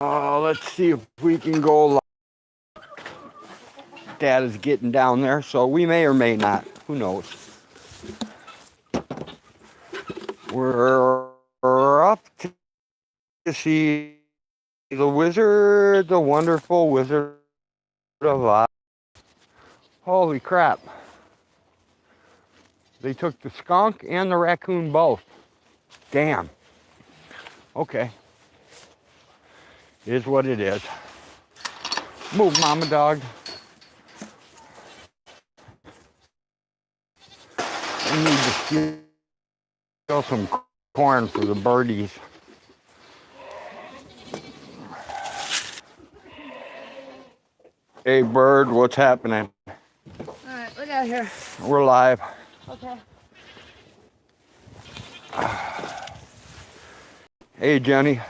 Let's see if we can go live. Dad is getting down there, so we may or may not. Who knows? We're up to see the wizard, the wonderful Wizard of Oz. Holy crap. They took the skunk and the raccoon both. Damn. Okay. It is what it is. Move, mama dog. I need to steal some corn for the birdies. Hey, bird, what's happening? All right, look out here. We're live. Okay. Hey, Jenny.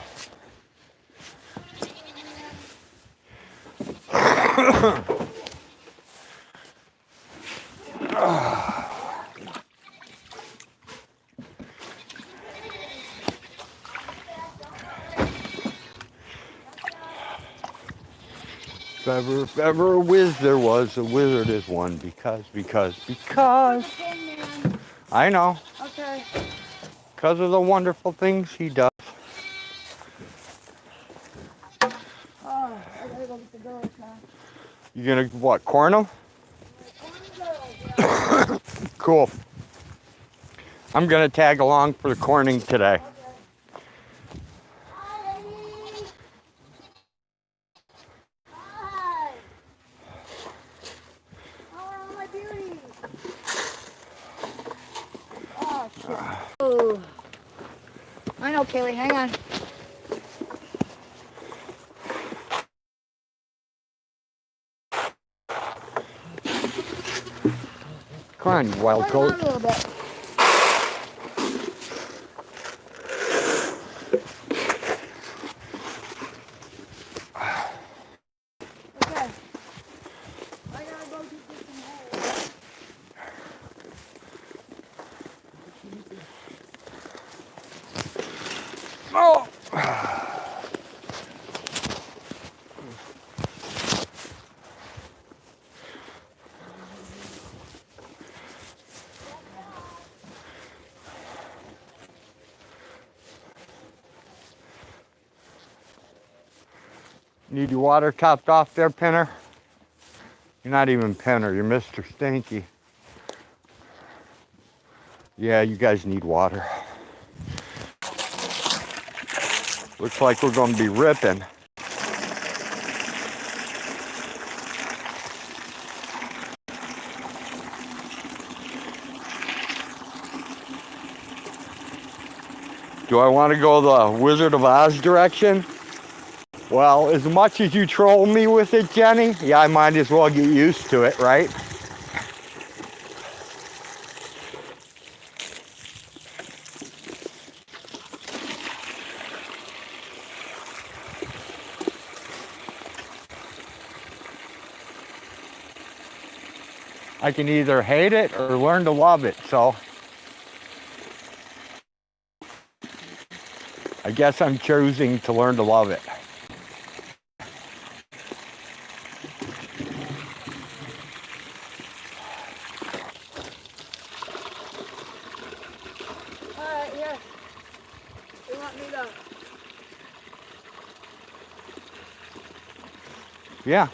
If ever a whiz there was, a wizard is one because. I know. Okay. Because of the wonderful things he does. Oh, I gotta go get the girls now. You gonna, what, corn them? Yeah. Cool. I'm gonna tag along for the corning today. Hi, ladies. Hi. How are all my beauties? Oh, shit. Oh. I know, Kaylee. Hang on. Come on, you wild Turn it on coat. a little bit. Okay. I gotta go get some hay. Oh! Need your water topped off there, Pinner? You're not even Pinner, you're Mr. Stinky. Yeah, you guys need water. Looks like we're gonna be ripping. Do I want to go the Wizard of Oz direction? Well, as much as you troll me with it, Jenny, yeah, I might as well get used to it, right? I can either hate it or learn to love it, so I guess I'm choosing to learn to love it. All right, here. You want me to? Yeah.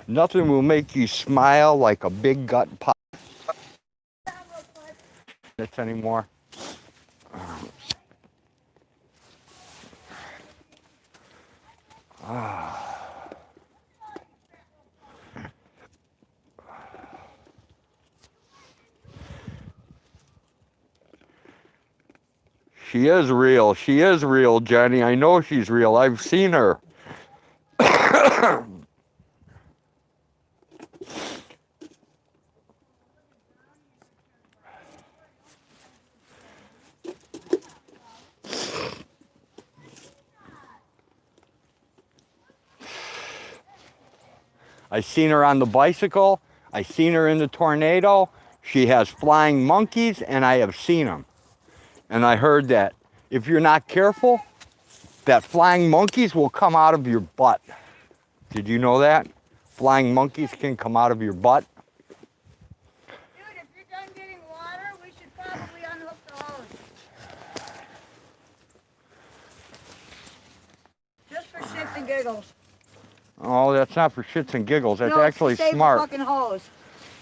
Nothing will make you smile like a big gut pop. It's anymore. She is real. She is real, Jenny. I know she's real. I've seen her. I seen her on the bicycle. I seen her in the tornado. She has flying monkeys, and I have seen them. And I heard that if you're not careful, that flying monkeys will come out of your butt. Did you know that? Flying monkeys can come out of your butt. Dude, if you're done getting water, we should probably unhook the hose. Just for shits and giggles. Oh, that's not for shits and giggles. That's No, it's actually to save smart. The fucking hose.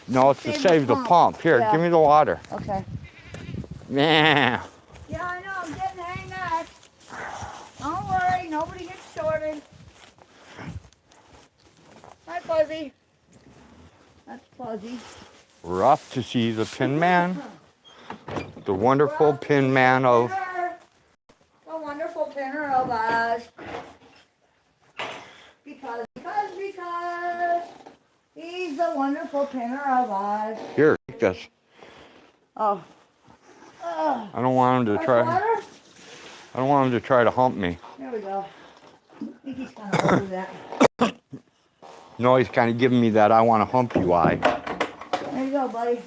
No, it's to save the pump. Here, Yeah. give me the water. Okay. Yeah. Yeah, I know. I'm getting hang up. Don't worry. Nobody gets shorted. Hi, Fuzzy. That's Fuzzy. We're off to see the Pin Man. The wonderful Pin Man of... The wonderful pinner of us. Because he's the wonderful pinner of us. Here, take this. Oh. I don't want him to Fresh try... water? I don't want him to try to hump me. There we go. I think he's kind of over that. No, he's kind of giving me that I want to hump you eye. There you go, buddy.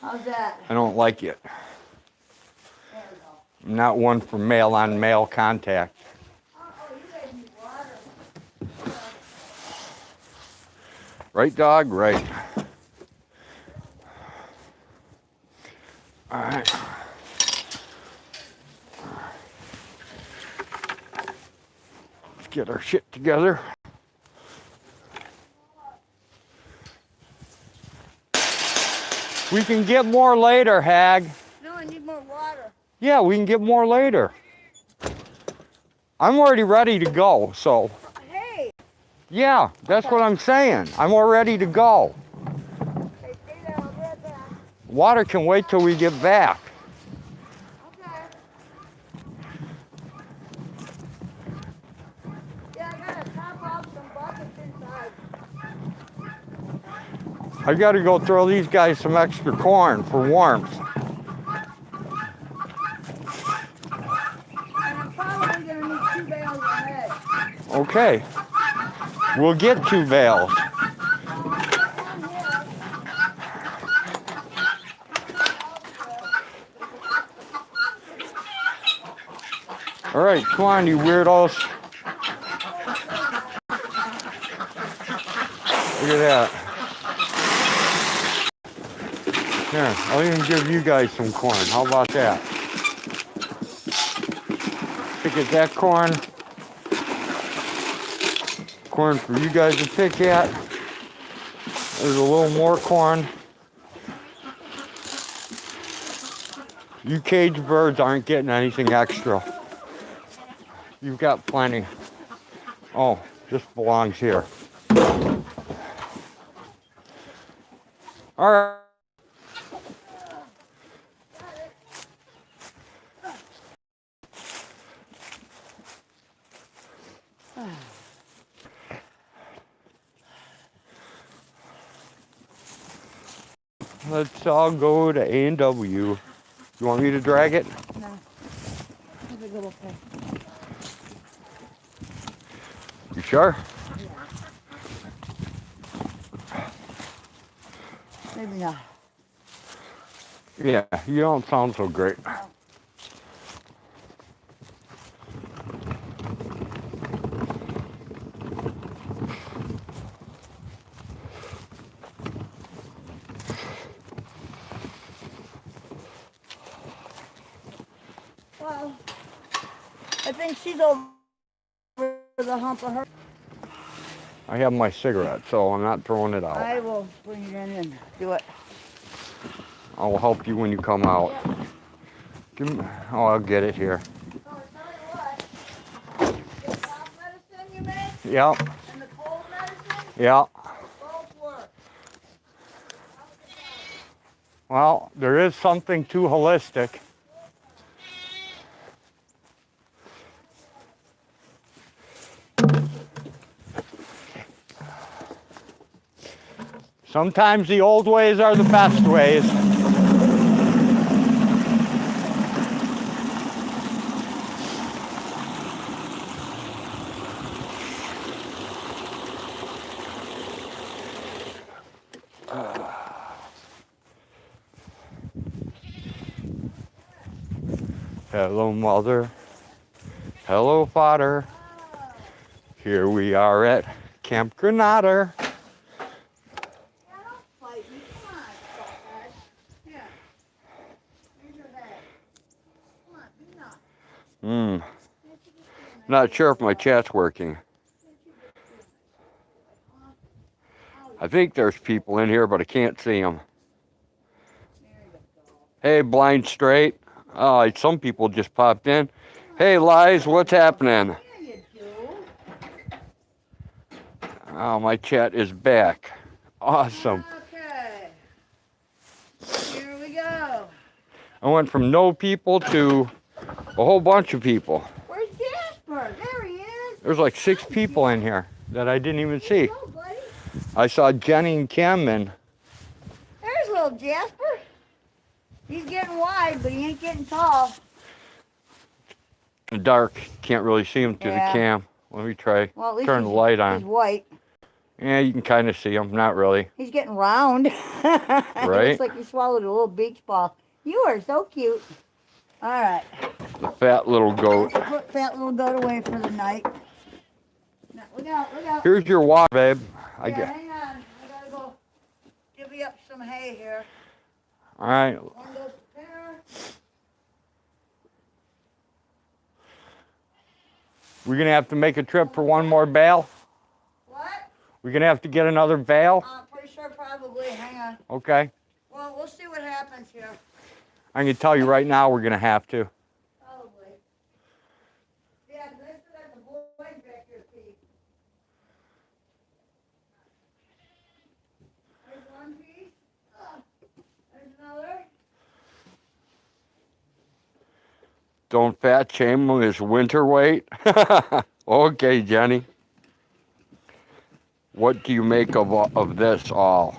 How's that? I don't like it. There we go. I'm not one for male-on-male contact. Oh, you guys need water. Right, dog? Right. All right. Let's get our shit together. We can get more later, Hag. No, I need more water. Yeah, we can get more later. I'm already ready to go, so. Hey. Yeah, that's what I'm saying. I'm all ready to go. Hey, stay there. I'll be right back. Water can wait till we get back. Okay. Yeah, I gotta top off some buckets inside. I gotta go throw these guys some extra corn for warmth. And I'm probably gonna need 2 bales of hay. Okay. We'll get 2 bales. All right, come on, you weirdos. Look at that. Here, I'll even give you guys some corn. How about that? Pick at that corn. Corn for you guys to pick at. There's a little more corn. You caged birds aren't getting anything extra. You've got plenty. Oh, this belongs here. All right. Let's all go to A&W. You want me to drag it? No. I think it'll okay. You sure? Maybe not. Yeah, you don't sound so great. Well, I think she's over the hump of her. I have my cigarette, so I'm not throwing it out. I will bring it in and do it. I'll help you when you come out. Yeah. Give me, oh, I'll get it here. Oh, I tell you what. The cough medicine you made Yep, and the cold medicine yep. both work. Well, there is something too holistic. Sometimes the old ways are the best ways. Hello, mother. Hello, father. Here we are at Camp Granada. Yeah, don't fight me. Come on, fuckhead. Yeah. Here's your head. Come on, do not. Not sure if my chat's working. I think there's people in here, but I can't see them. Hey, blind straight. Oh, some people just popped in. Hey, Lies, what's happening? Yeah, you do. Oh, my chat is back. Awesome. Okay. Here we go. I went from no people to a whole bunch of people. Where's Jasper? There he is. There's like 6 people in here that I didn't even see. Hello, buddy. I saw Jenny and Kim, and There's little Jasper. He's getting wide, but he ain't getting tall. the dark. Can't really see him through the Yeah. cam. Let me try. Well, at least Turn the light He's on. white. Yeah, you can kind of see him. Not really. He's getting round. It Right? looks like you swallowed a little beach ball. You are so cute. All right. The fat little goat. Put fat little goat away for the night. Now, look out, look out. Here's your water, babe. I Yeah, get. hang on. I gotta go divvy up some hay here. All right. One goes there. We're gonna have to make a trip for one more bale. What? We're gonna have to get another bale. Pretty sure probably. Hang on. Okay. Well, we'll see what happens here. I can tell you right now we're gonna have to. Probably. Yeah, because I still got the boys back here, Pete. There's one piece. There's another. Don't fat shame his winter weight. Okay, Jenny. What do you make of this all?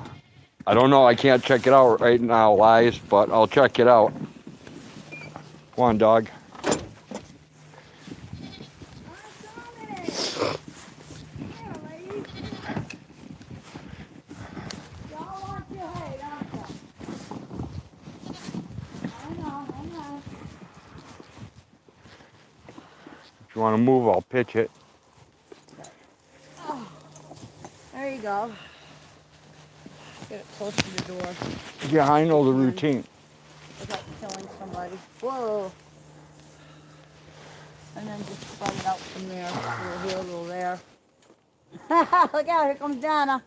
I don't know. I can't check it out right now, Lies, but I'll check it out. Come on, dog. If you want to move, I'll pitch it. There you go. Get it close to the door Yeah, I know the routine. without killing somebody. Whoa. And then just spread it out from there. A little here, a little there. Look out, here comes Donna.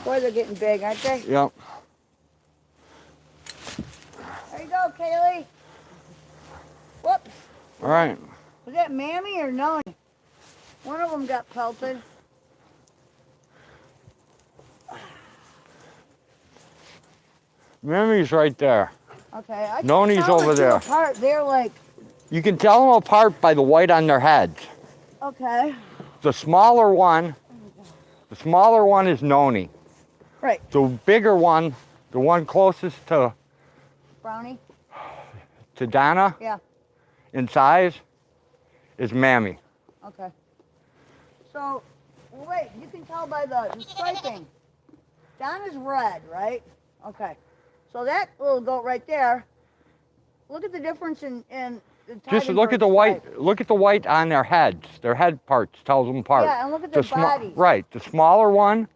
Boy, they're getting big, aren't they? Yep. There you go, Kaylee. Whoops. All right. Was that Mammy or Noni? One of them got pelted. Mammy's right there. Okay, I Noni's can't tell over the two there. apart. They're like, You can tell them apart by the white on their heads. okay, The smaller one is Noni. right, The bigger one, the one closest to Brownie. Donna Yeah, in size, is Mammy. okay. So, well, wait, you can tell by the striping. Donna's red, right? Okay. So that little goat right there, look at the difference in the Just tithing look at bird the white. stripe. Look at the white on their heads. Their head parts tells them apart. Yeah, and look at their bodies. Right. The smaller one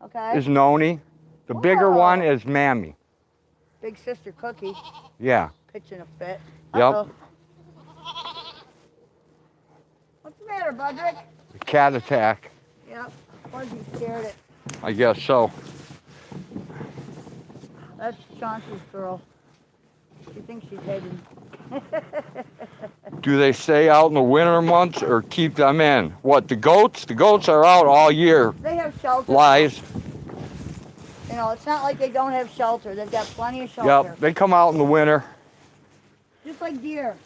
Okay. is Noni. The bigger Whoa. one is Mammy. Big sister Cookie Yeah. pitching a fit. Yep. Uh-oh. What's the matter, Budrick? The cat attack. Yep. Of course he scared it. I guess so. That's Chauncey's girl. She thinks she's hidden. Do they stay out in the winter months or keep them in? What, the goats? The goats are out all year. They have shelter. Lies. You know, it's not like they don't have shelter. They've got plenty of shelter. Yep. They come out in the winter. Just like deer.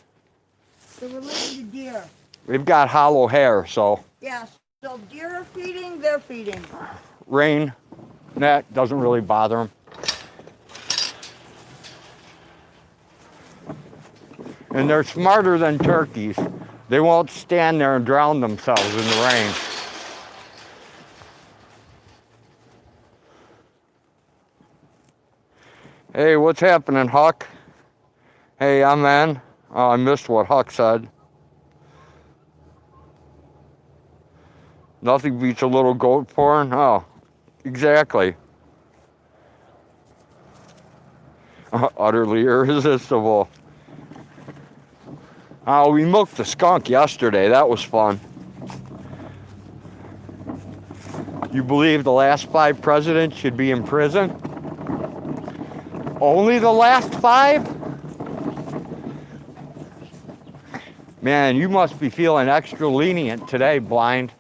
They're related to deer. They've got hollow hair, so Yeah, so if deer are feeding, they're feeding. rain, that doesn't really bother them. And they're smarter than turkeys. They won't stand there and drown themselves in the rain. Hey, what's happening, Huck? Hey, I'm in. Oh, I missed what Huck said. Nothing beats a little goat porn. Oh, exactly. Utterly irresistible. Oh, we milked the skunk yesterday. That was fun. You believe the last 5 presidents should be in prison? Only the last 5? Man, you must be feeling extra lenient today, Blind.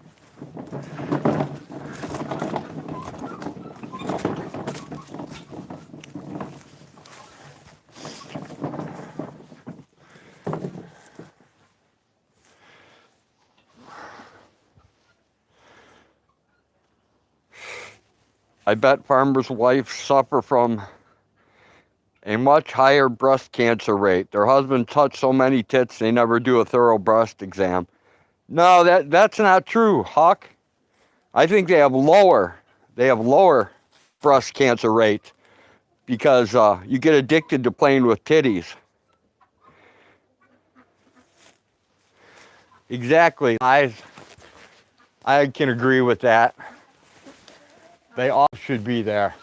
I bet farmers' wives suffer from a much higher breast cancer rate. Their husband touched so many tits they never do a thorough breast exam. No, that's not true, Huck. I think they have lower breast cancer rates because you get addicted to playing with titties. Exactly. I can agree with that. They all should be there.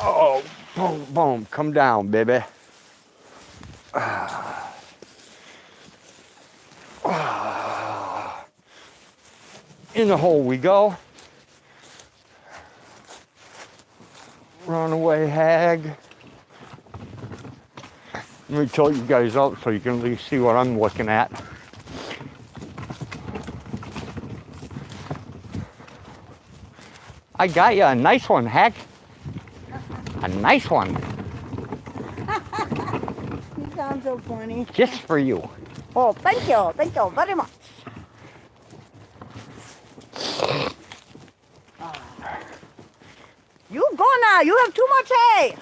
Oh, boom, boom. Come down, baby. In the hole we go. Runaway hag. Let me tilt you guys up so you can at least see what I'm looking at. I got you a nice one, Heck. A nice one. You sound so funny. Just for you. Oh, thank you very much. You go now. You have too much hay.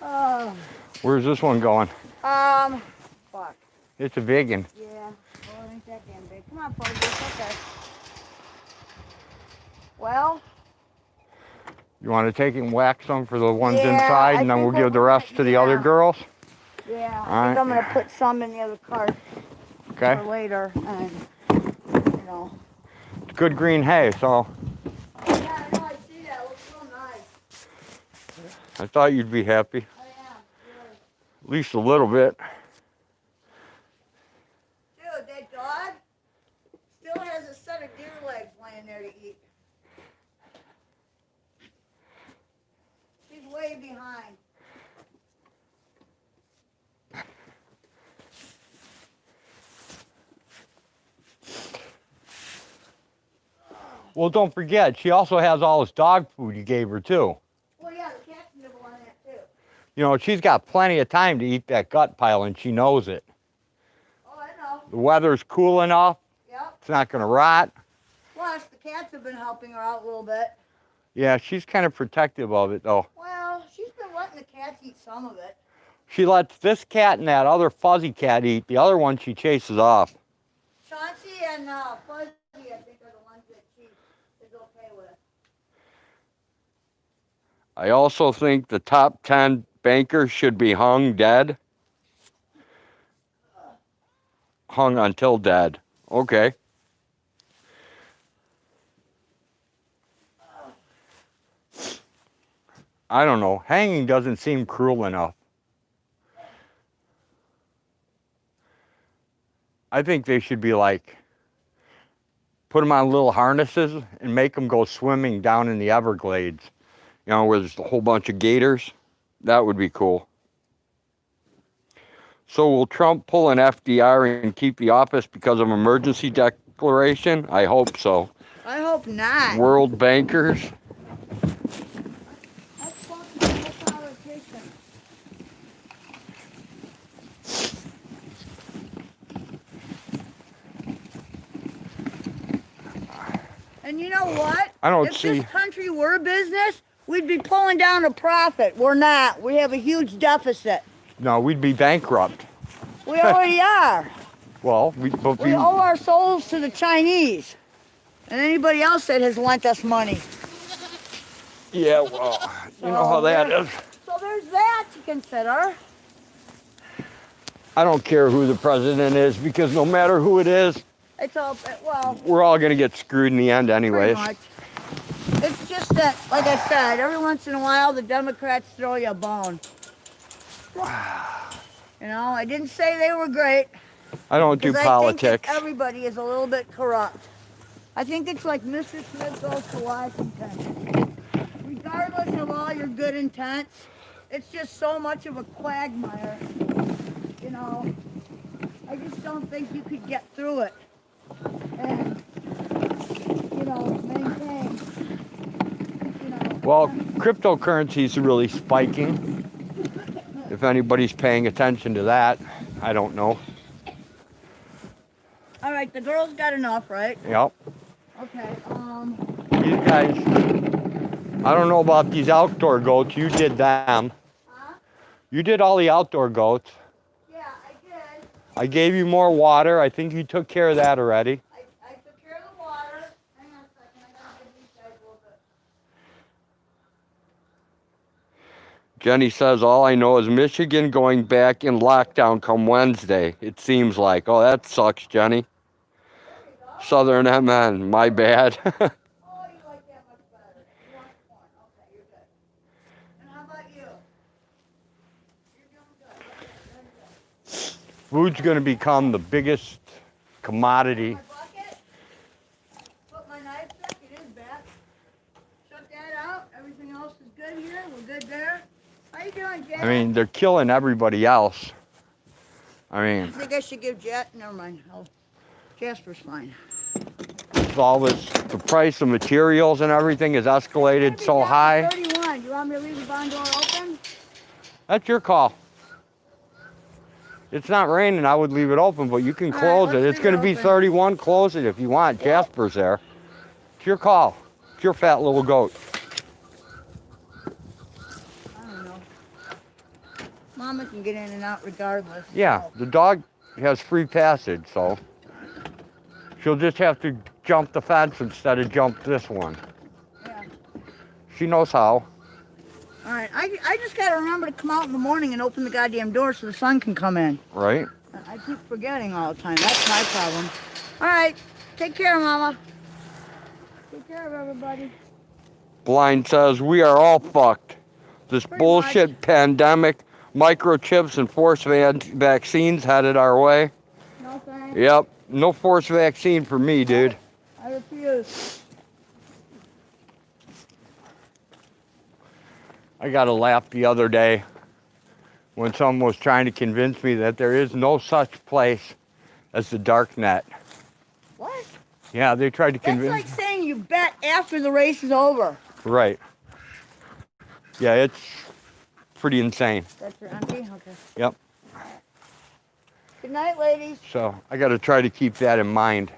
Oh. Where's this one going? Fuck. It's a big one. Yeah. Oh, it ain't that damn big. Come on, Pudgy. It's okay. Well. You want to take and wax them for the ones Yeah, inside, and then we'll give the rest to the other girls? Yeah, All I think right. I'm gonna put some in the other cart Okay. for later, and you know. It's good green hay, so Yeah, I know. I see that. It looks so nice. I thought you'd be happy. I am. Really. At least a little bit. Dude, that dog still has a set of deer legs laying there to eat. She's way behind. Well, don't forget, she also has all this dog food you gave her, too. Well, yeah, the cats nibble on that, too. You know, she's got plenty of time to eat that gut pile, and she knows it. Oh, I know. The weather's cool enough. Yep. It's not going to rot. Plus, the cats have been helping her out a little bit. Yeah, she's kind of protective of it, though. Well, she's been letting the cats eat some of it. She lets this cat and that other fuzzy cat eat. The other one she chases off. Chauncey and Fuzzy, I think, are the ones that she is okay with. I also think the top 10 bankers should be hung dead. Hung until dead. Okay. I don't know. Hanging doesn't seem cruel enough. I think they should be like, put them on little harnesses and make them go swimming down in the Everglades. You know, where there's a whole bunch of gators. That would be cool. So will Trump pull an FDR and keep the office because of emergency declaration? I hope so. I hope not. World bankers. That's fucking no politician. And you know what? I don't if see. this country were a business, we'd be pulling down a profit. We're not. We have a huge deficit. No, we'd be bankrupt. We already are. Well, We owe our souls to the Chinese and anybody else that has lent us money. Yeah, well, you know how that is. So there's that to consider. I don't care who the president is because no matter who it is, It's all, well, we're all going to get screwed in the end pretty anyways. much. It's just that, like I said, every once in a while the Democrats throw you a bone. You know, I didn't say they were great. I don't do 'cause politics. I think that everybody is a little bit corrupt. I think it's like Mr. Smith goes to Washington. Regardless of all your good intents, it's just so much of a quagmire. You know, I just don't think you could get through it and, you know, maintain, you know. Well, cryptocurrency is really spiking. If anybody's paying attention to that, I don't know. All right, the girls got enough, right? Yep. Okay, These guys, I don't know about these outdoor goats. You did them. huh? You did all the outdoor goats. Yeah, I did. I gave you more water. I think you took care of that already. I took care of the water. Hang on a second, I gotta give these guys a little bit. Jenny says, all I know is Michigan going back in lockdown come Wednesday. It seems like. Oh, that sucks, Jenny. Southern MN, my bad. Oh, you like that much better. You want corn. Okay, you're good. And how about you? You're doing good. Okay, very good. Food's going to become the biggest commodity. My bucket? Put my knife back. It is back. Shut that out. Everything else is good here. We're good there. How you doing, Jet? I mean, they're killing everybody else. I I mean, think I should give Jet. Never mind. Jasper's fine. with all this, the price of materials and everything is escalated so high. 31. You want me to leave the barn door open? That's your call. It's not raining, I would leave it open, but you can All right, close it. let's It's leave going it to be open. 31. Close it if you want. Jasper's there. It's your call. It's your fat little goat. I don't know. Mama can get in and out regardless. Yeah, the dog has free passage, so she'll just have to jump the fence instead of jump this one. Yeah. She knows how. All right. I just got to remember to come out in the morning and open the goddamn door so the sun can come in. Right? I keep forgetting all the time. That's my problem. All right. Take care, Mama. Take care of everybody. Blind says, we are all fucked. This Pretty bullshit pandemic, microchips and forced vaccines headed our way. No thanks. Yep, no forced vaccine for me, dude. I refuse. I got a laugh the other day when someone was trying to convince me that there is no such place as the dark net. What? Yeah, they tried to That's convince like saying you bet after the race is over. Right. Yeah, it's pretty insane. That's your auntie? Okay. Yep. Good night, ladies. So I got to try to keep that in mind.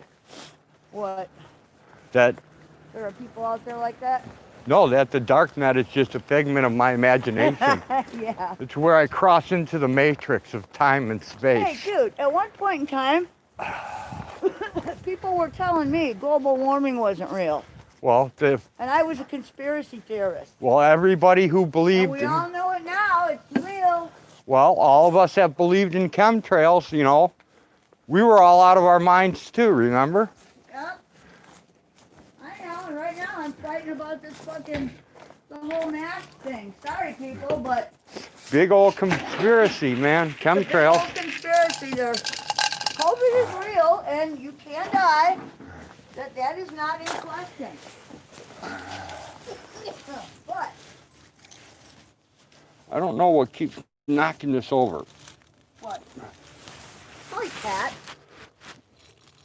What? That, There are people out there like that? no, that the dark net is just a figment of my imagination. Yeah. It's where I cross into the matrix of time and space. Hey, dude, at one point in time, people were telling me global warming wasn't real. Well, And I was a conspiracy theorist. everybody who And believed, we all know it now. It's real. well, all of us that believed in chemtrails, you know, we were all out of our minds too, remember? Yep. I know, and right now I'm fighting about this fucking, the whole mask thing. Sorry, people, but Big old conspiracy, man. the big Chemtrails. old conspiracy there. COVID is real, and you can die. That is not in question. But I don't know what keeps knocking this over. what? Probably cat.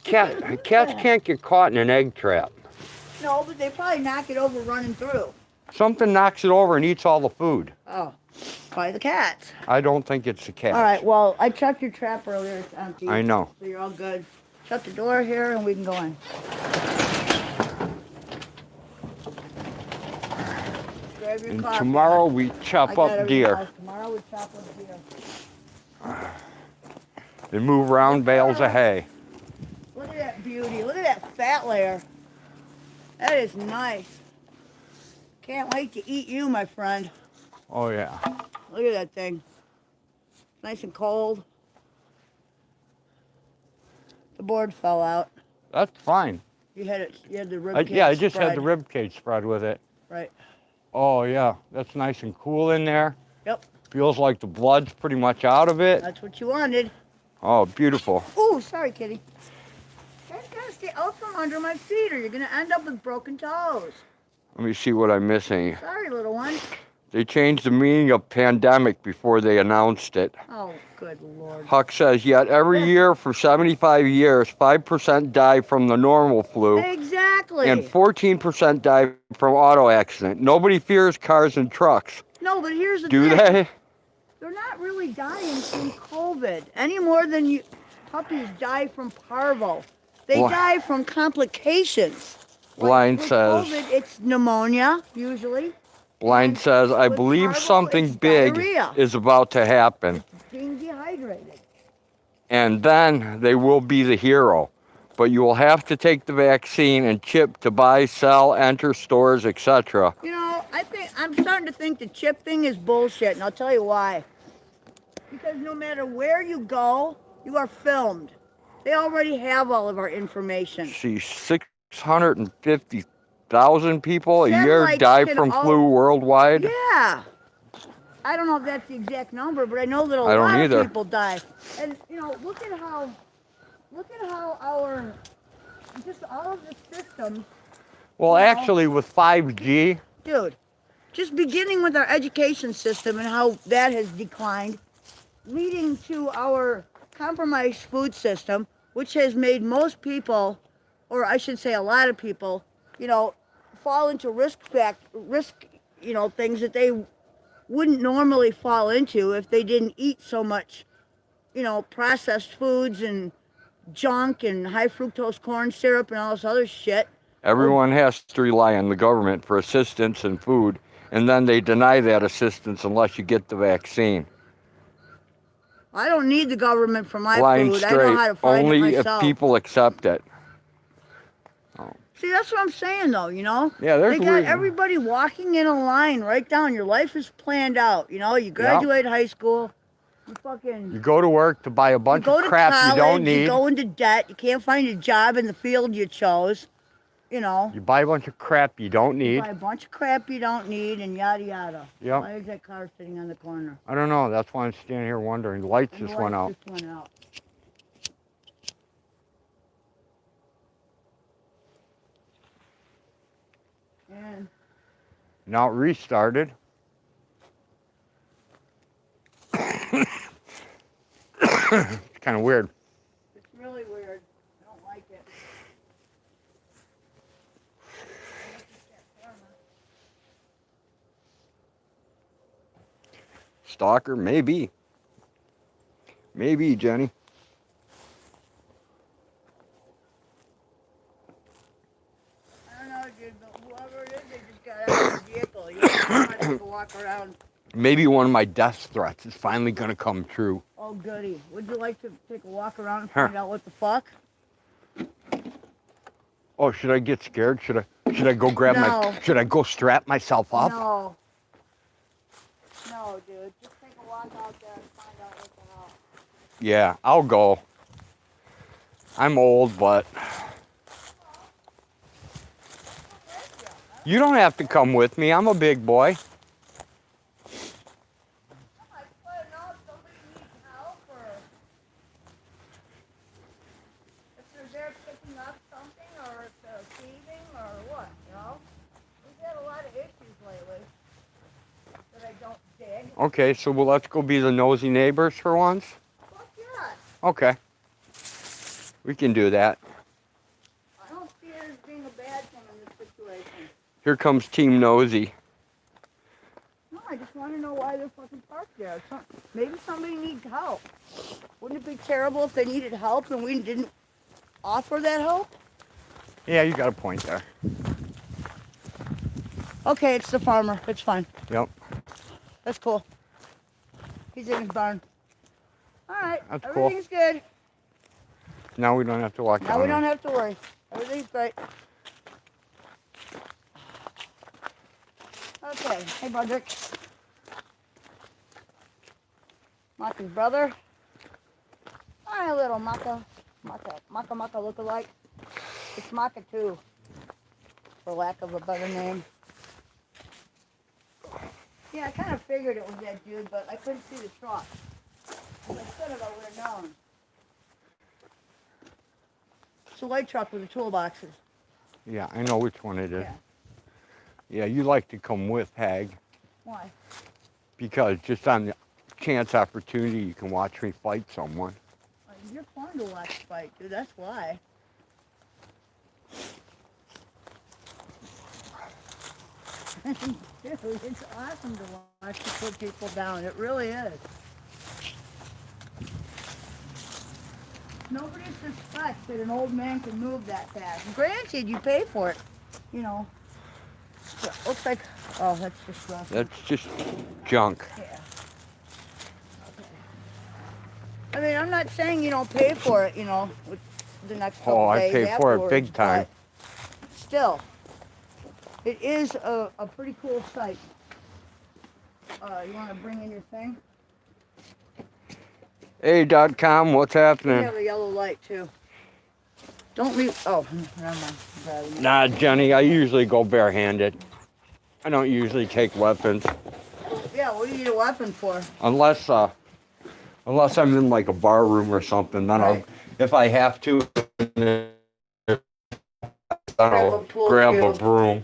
Cats can't get caught in an egg trap. No, but they probably knock it over running through. Something knocks it over and eats all the food. Oh, probably the cats. I don't think it's the cat. All right, well, I checked your trap earlier. It's empty. I know. So you're all good. Shut the door here and we can go in. Grab your And coffee. tomorrow we chop I got up everything deer. else. Tomorrow we chop up deer. They move around bales of hay. Look at that beauty. Look at that fat layer. That is nice. Can't wait to eat you, my friend. Oh yeah. Look at that thing. Nice and cold. The board fell out. That's fine. You had it. You had the rib cage Yeah, I just had spread. the rib cage spread with it. Right. Oh yeah, that's nice and cool in there. Yep. Feels like the blood's pretty much out of it. That's what you wanted. Oh, beautiful. Oh, sorry, kitty. That's gotta stay out from under my feet, or you're gonna end up with broken toes. Let me see what I'm missing. Sorry, little one. They changed the meaning of pandemic before they announced it. Oh, good Lord. Huck says, yet every year for 75 years, 5% die from the normal flu. Exactly. And 14% die from auto accident. Nobody fears cars and trucks. No, but here's the Do thing. they? They're not really dying from COVID any more than puppies die from parvo. They Bli- die from complications. Blind With says, COVID, it's pneumonia, usually. Blind says, I With believe parvo, something it's big diarrhea. is about to happen. Being dehydrated. And then they will be the hero. But you will have to take the vaccine and chip to buy, sell, enter stores, etc. You know, I'm starting to think the chip thing is bullshit, and I'll tell you why. Because no matter where you go, you are filmed. They already have all of our information. See, 650,000 people a year Satellites die can from all- flu worldwide. Yeah. I don't know if that's the exact number, but I know that a I don't lot either. of people die. And you know, look at how our just all of the systems, Well, actually, with 5G, dude. Just beginning with our education system and how that has declined, leading to our compromised food system, which has made most people, or I should say a lot of people, you know, fall into risk, you know, things that they wouldn't normally fall into if they didn't eat so much, you know, processed foods and junk and high fructose corn syrup and all this other shit. everyone has to rely on the government for assistance and food, and then they deny that assistance unless you get the vaccine. I don't need the government for my Blind food. I straight, know how to find only it if myself. people accept it. See, that's what I'm saying, though, you know? Yeah, there's They got reason. everybody walking in a line right down. Your life is planned out, you know? You graduate high school, you fucking... You go to work to buy a bunch go of to crap college, you don't need. you go into debt, you can't find a job in the field you chose, you know? You buy a bunch of crap you don't You need. buy a bunch of crap you don't need and yada yada. Yep. Why is that car sitting on the corner? I don't know. That's why I'm standing here wondering. The lights And just the went lights out. just went out. And Now it restarted. It's kind of weird. it's really weird. I don't like it. Stalker? Maybe. Maybe, Jenny. I don't know, dude, but whoever it is, they just got out of the vehicle. You know, I have to walk around. Maybe one of my death threats is finally going to come true. Oh, goody. Would you like to take a walk around and Huh. find out what the fuck? Oh, should I get scared? Should I go grab No. should I go strap myself up? No. No, dude. Just take a walk out there and find out what the hell. Yeah, I'll go. I'm old, but you don't have to come with me. I'm a big boy. I just want to know if somebody needs help or if they're there picking up something or if they're thieving or what, you know? We've had a lot of issues lately that I don't dig. Okay, so well, let's go be the nosy neighbors for once. Fuck yeah. Okay. We can do that. I don't see it as being a bad thing in this situation. Here comes Team Nosy. No, I just want to know why they're fucking parked there. Maybe somebody needs help. Wouldn't it be terrible if they needed help and we didn't offer that help? Yeah, you got a point there. Okay, it's the farmer. It's fine. Yep. That's cool. He's in his barn. All right. That's cool. Everything's good. Now we don't have to walk Now down we there. don't have to worry. Everything's great. Okay. Hey, Budrick. Maka's brother. Hi, little Maka. Maka look-alike. It's Maka too, for lack of a better name. Yeah, I kind of figured it was that dude, but I couldn't see the truck. I said it, I would have known. It's a light truck with the toolboxes. Yeah, I know which one it is. Yeah. Yeah, you like to come with Hag Why? because just on the chance opportunity you can watch me fight someone. You're fun to watch fight, dude. That's why. Dude, it's awesome to watch you put people down. It really is. Nobody suspects that an old man can move that fast. Granted, you pay for it, you know. So it looks like, oh, that's just rough. That's just junk. Yeah. Okay. I mean, I'm not saying you don't pay for it, you know, with the next couple Oh, I days pay for it afterwards, big time. but still, it is a pretty cool sight. You want to bring in your thing? Hey.com, what's We happening? have a yellow light too. Don't leave. Oh, never mind. Driving. Nah, Jenny, I usually go barehanded. I don't usually take weapons Yeah, what do you need a weapon for? unless I'm in like a bar room or something. Then Right. if I have to, then I'll pool grab a cue. broom.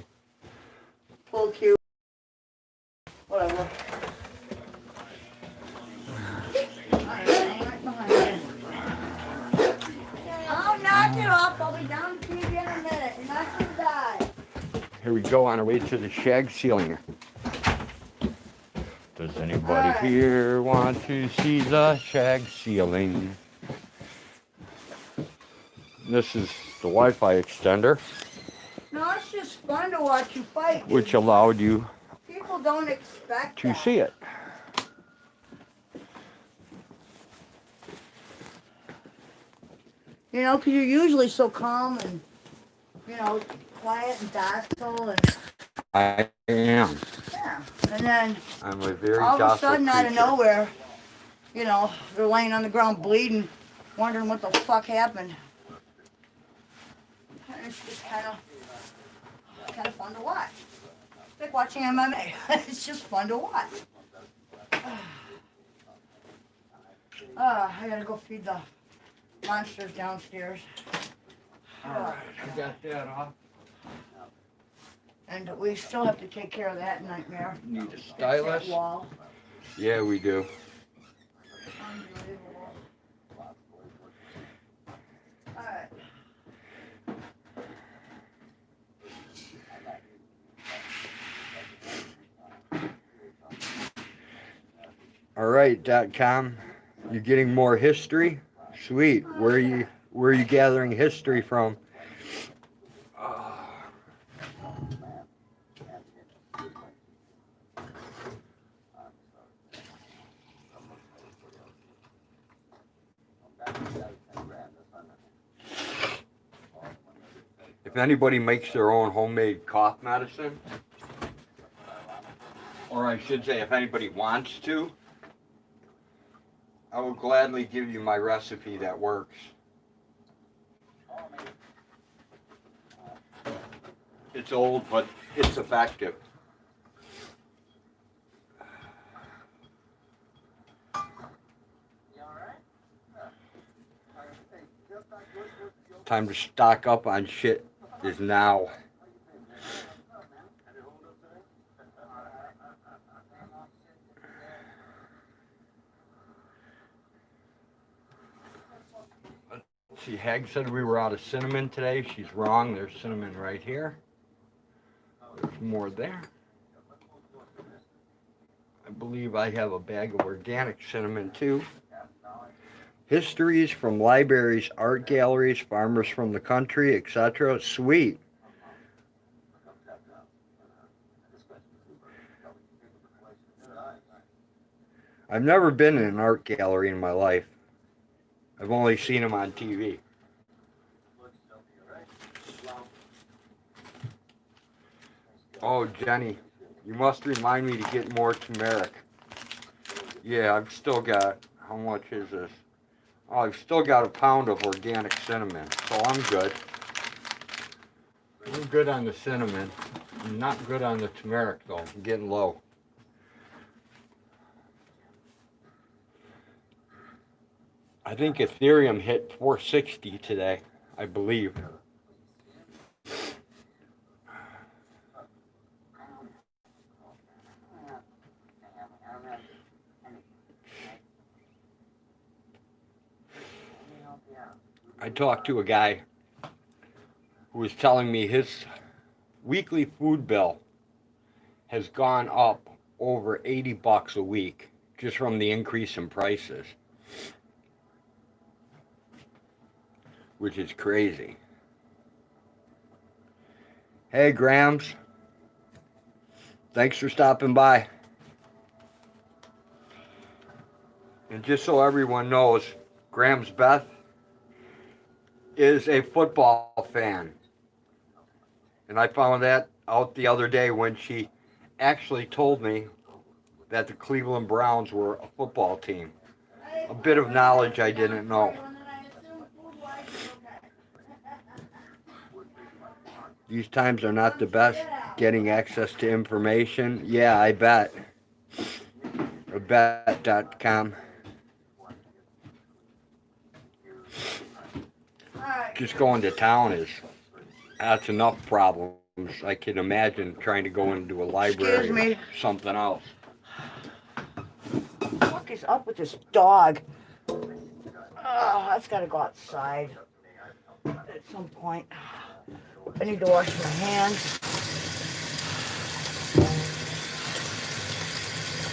Pull cue. Whatever. Right behind you. I'll knock it off. I'll be down to you in a minute. You're not gonna die. Here we go on our way to the shag ceiling. Does anybody Alright. here want to see the shag ceiling? This is the Wi-Fi extender, No, it's just fun to watch you fight. which allowed you People don't expect to that. see it. You know, because you're usually so calm and, you know, quiet and docile and, I am. yeah. And then I'm a very all of a docile sudden, out of creature. nowhere, you know, they're laying on the ground bleeding, wondering what the fuck happened. And it's just kind of fun to watch. It's like watching MMA. It's just fun to watch. I gotta go feed the monsters downstairs. Alright, I got that off. And we still have to take care of that nightmare. Need a Fix that stylus? wall. Yeah, we do. Unbelievable. Alright. Alright.com. You're getting more history? Sweet. Where are you gathering history from? If anybody makes their own homemade cough medicine, or I should say if anybody wants to, I will gladly give you my recipe that works. It's old, but it's effective. Time to stock up on shit is now. Let's see, Hag said we were out of cinnamon today. She's wrong. There's cinnamon right here. There's more there. I believe I have a bag of organic cinnamon too. Histories from libraries, art galleries, farmers from the country, etc. Sweet. I've never been in an art gallery in my life. I've only seen them on TV. Oh, Jenny, you must remind me to get more turmeric. Yeah, I've still got, how much is this? Oh, I've still got a pound of organic cinnamon, so I'm good. I'm good on the cinnamon. I'm not good on the turmeric, though. I'm getting low. I think Ethereum hit 460 today, I believe. I talked to a guy who was telling me his weekly food bill has gone up over 80 bucks a week just from the increase in prices, which is crazy. Hey, Grams. Thanks for stopping by. And just so everyone knows, Grams Beth is a football fan. And I found that out the other day when she actually told me that the Cleveland Browns were a football team. A bit of knowledge I didn't know. These times are not the best getting access to information. Yeah, I bet. Bet.com. Just going to town that's enough problems. I can imagine trying to go into a library or something else. What the fuck is up with this dog? Oh, that's gotta go outside at some point. I need to wash my hands.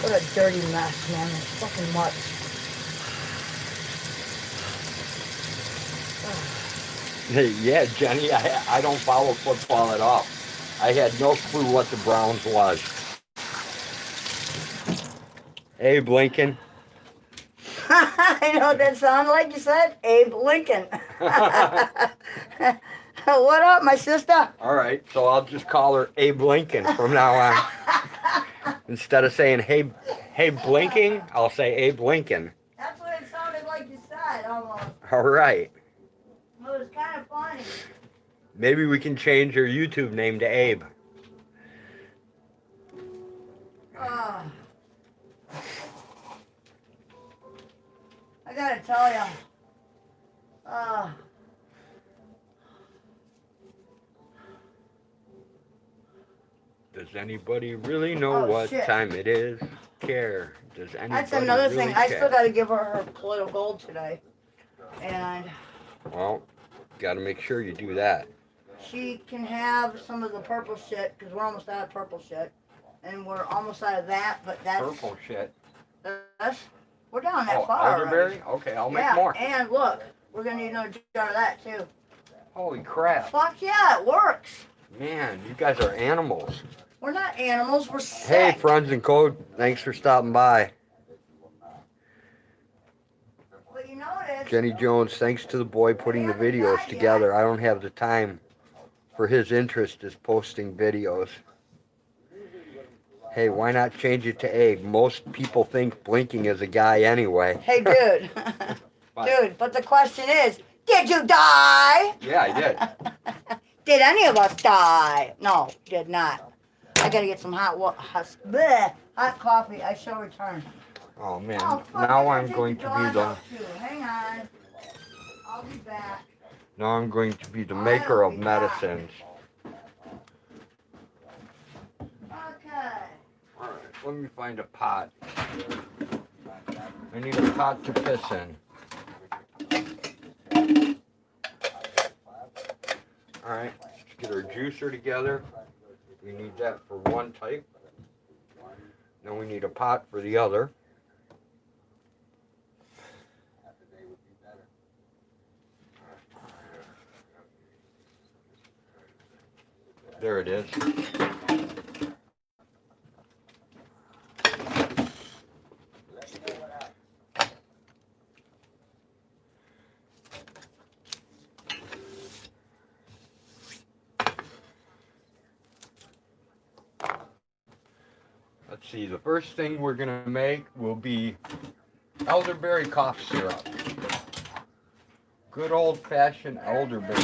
What a dirty mess, man. It's fucking much. Hey, yeah, Jenny, I don't follow football at all. I had no clue what the Browns was. Abe Lincoln. I know what that sounded like. You said Abe Lincoln. What up, my sister? All right, so I'll just call her Abe Lincoln from now on. Instead of saying hey blinking, I'll say Abe Lincoln. That's what it sounded like you said, almost. All right. It was kind of funny. Maybe we can change your YouTube name to Abe. I gotta tell you. Does anybody really know what shit. time it is? Care? Does anybody That's another really thing. I care? still gotta give her political gold today. And Well, gotta make sure you do that. she can have some of the purple shit, because we're almost out of purple shit. And we're almost out of that, but that's... Purple shit. We're down that far elderberry? Okay, I'll make more. And look, we're gonna need another jar of that too. Holy crap. Fuck yeah, it works. Man, you guys are animals. We're not animals, we're sick. Hey, Friends and Code, thanks for stopping by. But you notice, Jenny Jones, thanks to the boy putting the videos together. I don't have the time for his interest is posting videos. Hey, why not change it to Abe? Most people think blinking is a guy anyway. hey dude. Dude, but the question is, did you die? Yeah, I did. Did any of us die? No, did not. I gotta get some hot coffee. I shall return. Oh man, Oh, now I'm going to be the... Hang on. I'll be back. Now I'm going to be the maker of medicines. Okay. Alright, let me find a pot. I need a pot to piss in. Alright, let's get our juicer together. We need that for one type. Then we need a pot for the other. There it is. Let's see, the first thing we're gonna make will be elderberry cough syrup. Good old-fashioned elderberry.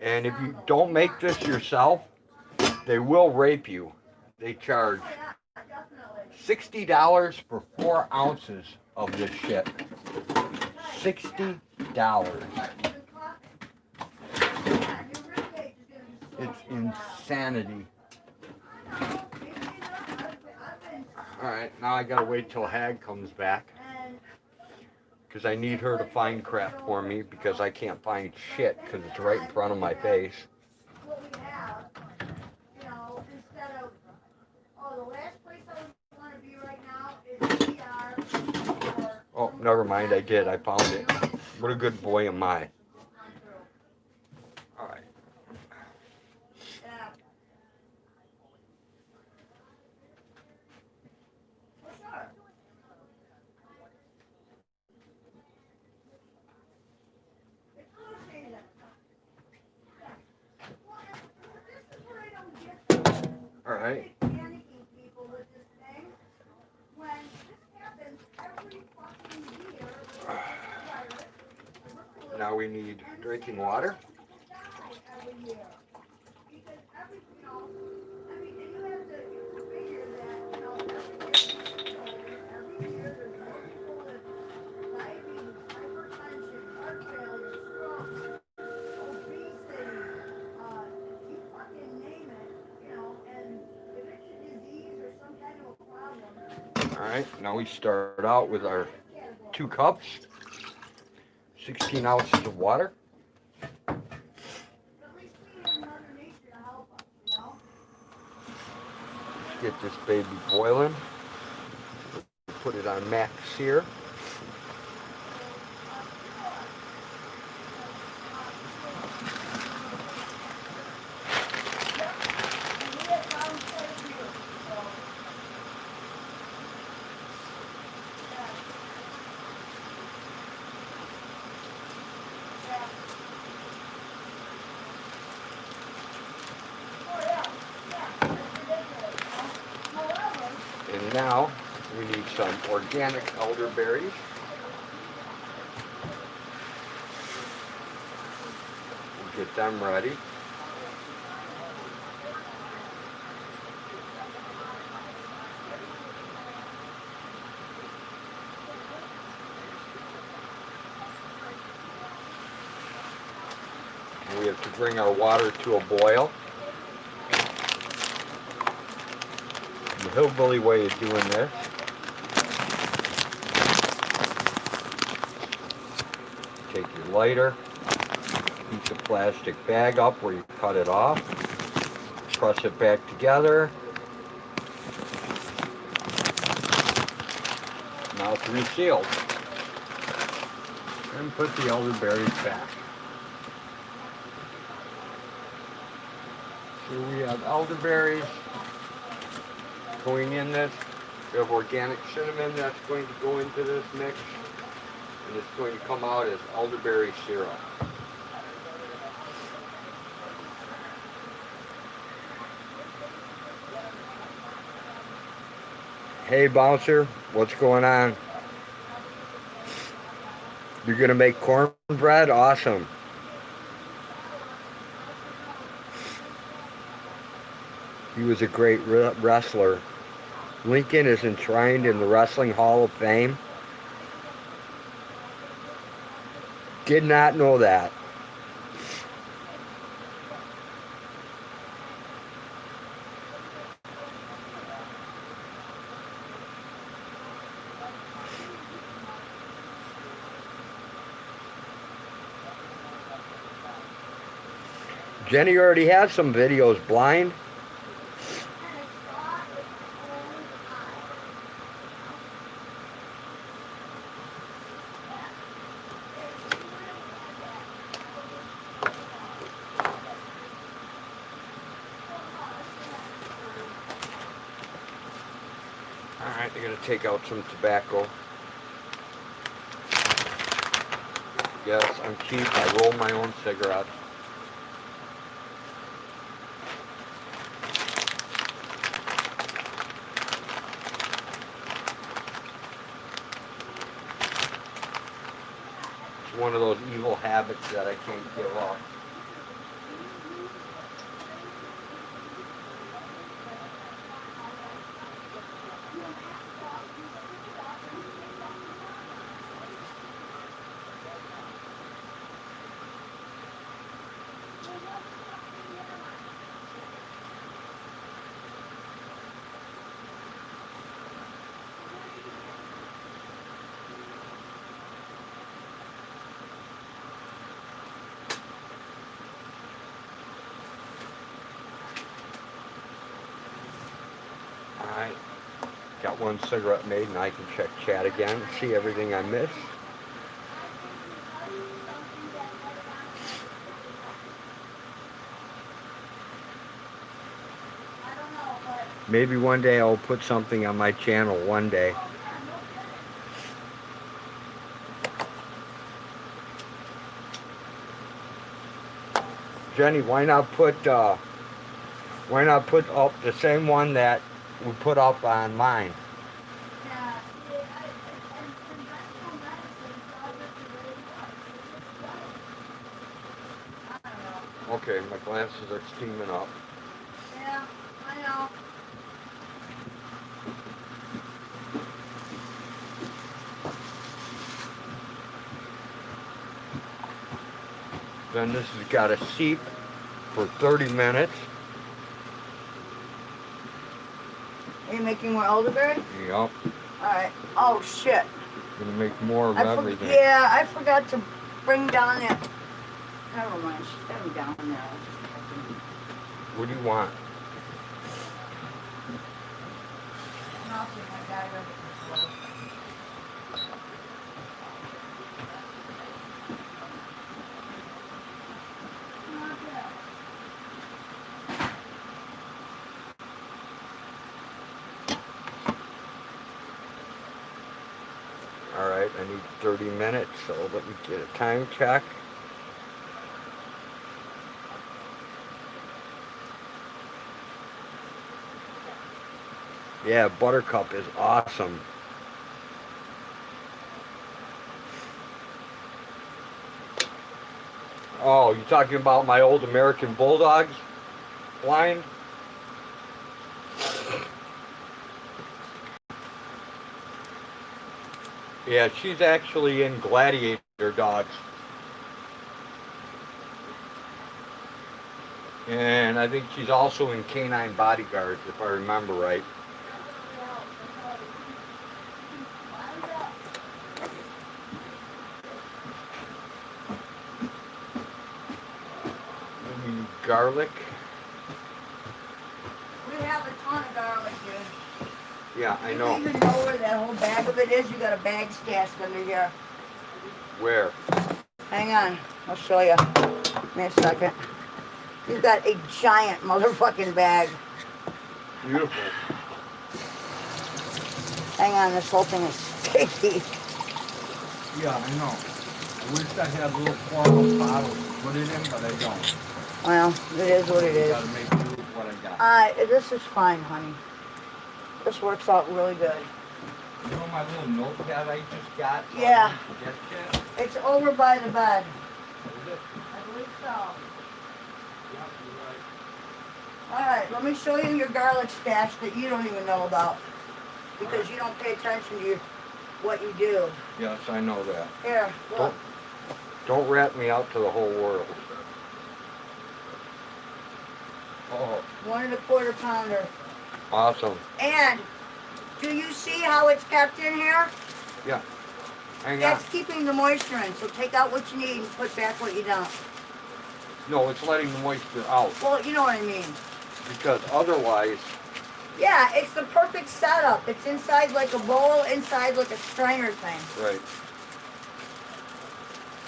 And if you don't make this yourself, they will rape you. They charge $60 for 4 ounces of this shit. $60. It's insanity. Alright, now I gotta wait till Hag comes back. Because I need her to find crap for me because I can't find shit because it's right in front of my face. Oh, never mind, I did. I found it. What a good boy am I. Alright. Alright. Now we need drinking water. Alright, now we start out with our 2 cups, 16 ounces of water. Let's get this baby boiling. Put it on max here. And now we need some organic elderberries. We'll get them ready. And we have to bring our water to a boil. The hillbilly way of doing this. Take your lighter, heat the plastic bag up where you cut it off, press it back together. Now it's resealed. And put the elderberries back. So we have elderberries going in this. We have organic cinnamon that's going to go into this mix, and it's going to come out as elderberry syrup. Hey Bouncer, what's going on? You're gonna make cornbread? Awesome. He was a great wrestler. Lincoln is enshrined in the Wrestling Hall of Fame. Did not know that. Jenny already has some videos blind. Alright, I'm going to take out some tobacco. Yes, I'm cheap. I roll my own cigarettes. one of those evil habits that I can't give up. Alright, got one cigarette made and I can check chat again, see everything I missed. Maybe one day I'll put something on my channel, one day. Jenny, why not put up the same one that we put up on mine? Okay, my glasses are steaming up. Yeah, I know. Then this has got to seep for 30 minutes. Are you making more elderberry? Yup. Alright. Oh shit. Gonna make more of everything. Yeah, I forgot to bring down that. Never mind, she's got me down there. What do you want? Nothing, I got her. Alright, I need 30 minutes, so let me get a time check. Yeah, Buttercup is awesome. Oh, you talking about my old American Bulldogs blind? Yeah, she's actually in Gladiator Dogs. And I think she's also in Canine Bodyguards, if I remember right. Garlic. We have a ton of garlic here. Yeah, I know. You don't even know where that whole bag of it is. You got a bag stashed under here. Where? Hang on, I'll show you. Give me a second. You've got a giant motherfucking bag. Beautiful. Hang on, this whole thing is sticky. Yeah, I know. I wish I had a little portable bottle to put it in, but I don't. Well, it is what it is. Gotta make do with what I got. This is fine, honey. This works out really good. You know my little notepad I just got? Yeah. Forget shit? It's over by the bed. Is it? I believe so. Yeah, you're right. Alright, let me show you your garlic stash that you don't even know about. Because you don't pay attention to what you do. Yes, I know that. Here, look. Don't rat me out to the whole world. Oh, 1 1/4 pounder. awesome. And do you see how it's kept in here? Yeah. Hang on. That's keeping the moisture in. So take out what you need and put back what you don't. No, it's letting the moisture out. Well, you know what I mean. Because otherwise, Yeah, it's the perfect setup. It's inside like a bowl, inside like a strainer thing. right.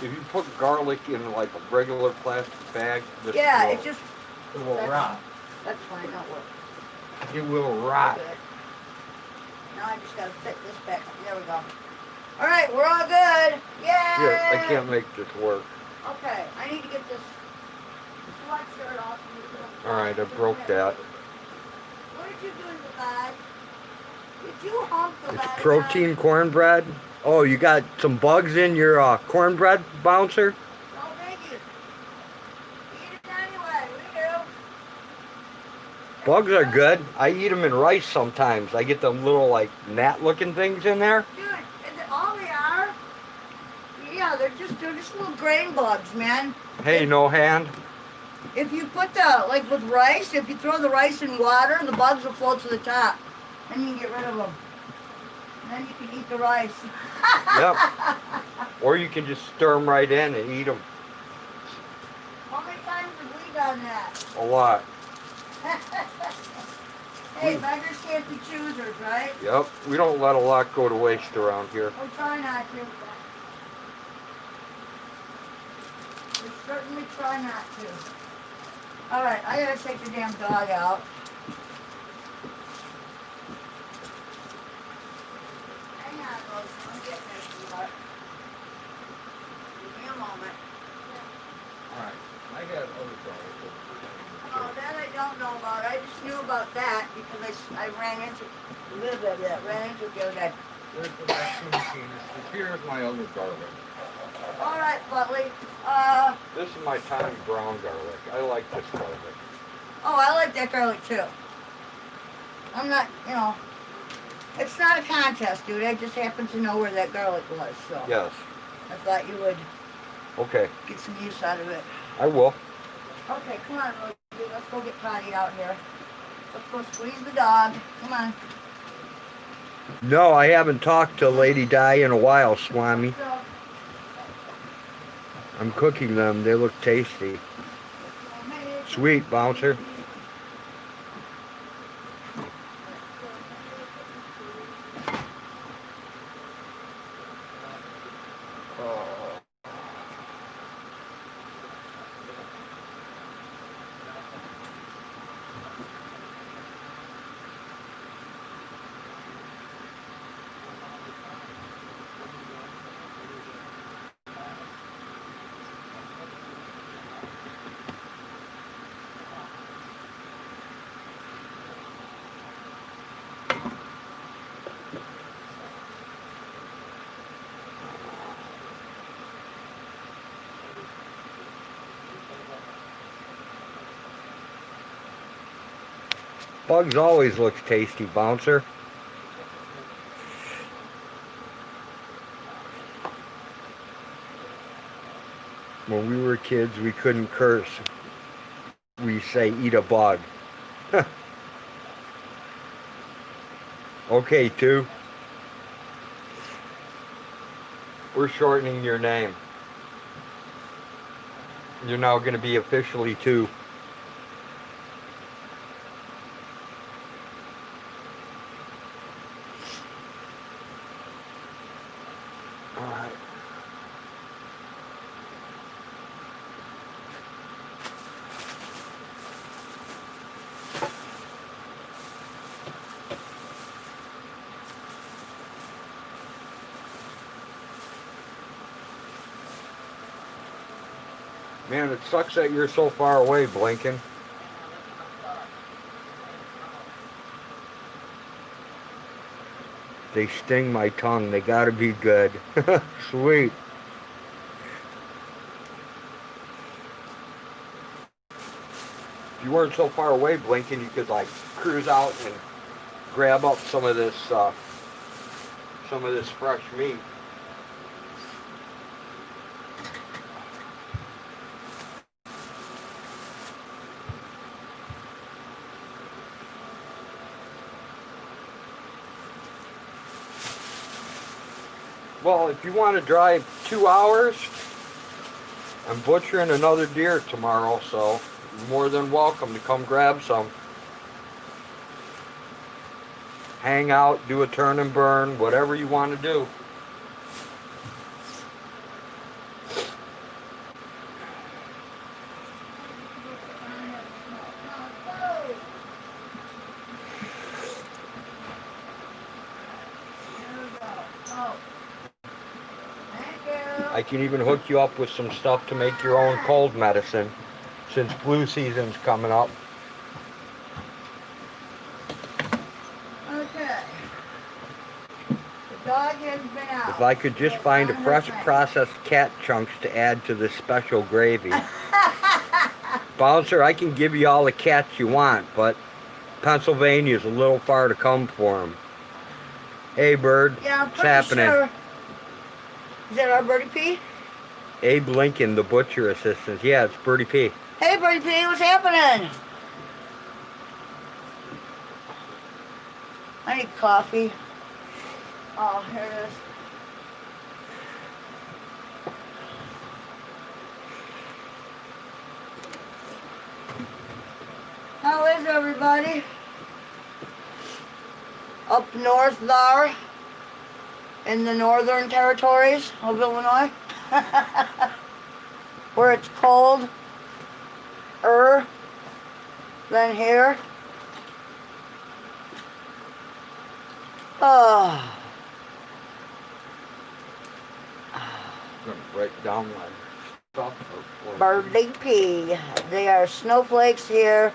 If you put garlic in like a regular plastic bag, this Yeah, will, it just. it will rot. That's fine. Don't worry. It will rot. Good. Now I just gotta fit this back. There we go. All right, we're all good. Yay! Here, I can't make this work. Okay, I need to get this sweatshirt off. All right, I broke that. What did you do in the bag? Did you hump the It's bag? protein cornbread. Oh, you got some bugs in your cornbread bouncer? No biggie. Eat it anyway. We do. Bugs are good. I eat them in rice sometimes. I get them little like gnat-looking things in there. Dude, all they are, yeah, they're just little grain bugs, man. Hey, no hand. If you put like with rice, if you throw the rice in water, the bugs will float to the top. Then you can get rid of them. And then you can eat the rice. Yep. Or you can just stir them right in and eat them. How many times have we done that? A lot. Hey, beggars can't be choosers, right? Yep. We don't let a lot go to waste around here. We'll try not to. We certainly try not to. All right, I gotta take the damn dog out. Hang on, Rose. I'm getting there, sweetheart. Give me a moment. Alright. I got other dogs. Oh, that I don't know about. I just knew about that because I ran into it the other day. There's the vaccine machine. Here's my other garlic. All right, Buttley. This is my tiny brown garlic. I like this garlic. Oh, I like that garlic too. I'm not, it's not a contest, dude. I just happened to know where that garlic was, so. Yes. I thought you would Okay. get some use out of it. I will. Okay, come on, Rosie. Let's go get potty out here. Let's go squeeze the dog. Come on. No, I haven't talked to Lady Di in a while, Swami. So, I'm cooking them. They look tasty. Sweet, bouncer. Bugs always looks tasty, bouncer. When we were kids, we couldn't curse. We say, eat a bug. Okay, two. We're shortening your name. You're now going to be officially two. All right. Man, it sucks that you're so far away, Blinken. They sting my tongue. They gotta be good. Sweet. If you weren't so far away, Blinken, you could like cruise out and grab up some of this fresh meat. Well, if you want to drive 2 hours, I'm butchering another deer tomorrow, so you're more than welcome to come grab some. Hang out, do a turn and burn, whatever you want to do. I can even hook you up with some stuff to make your own cold medicine, since flu season's coming up. Okay. The dog has been out. If I could just find a fresh processed cat chunks to add to this special gravy. Bouncer, I can give you all the cats you want, but Pennsylvania's a little far to come for them. Hey, Bird. Yeah, I'm what's pretty happening? sure. Is that our Birdie P? Abe Lincoln, the butcher assistant. Yeah, it's Birdie P. Hey, Birdie P, what's happening? I need coffee. Oh, here it is. How is everybody? Up north there, in the northern territories of Illinois, where it's cold, than here. Oh. I'm gonna break down my stuff. Birdie P. They are snowflakes here.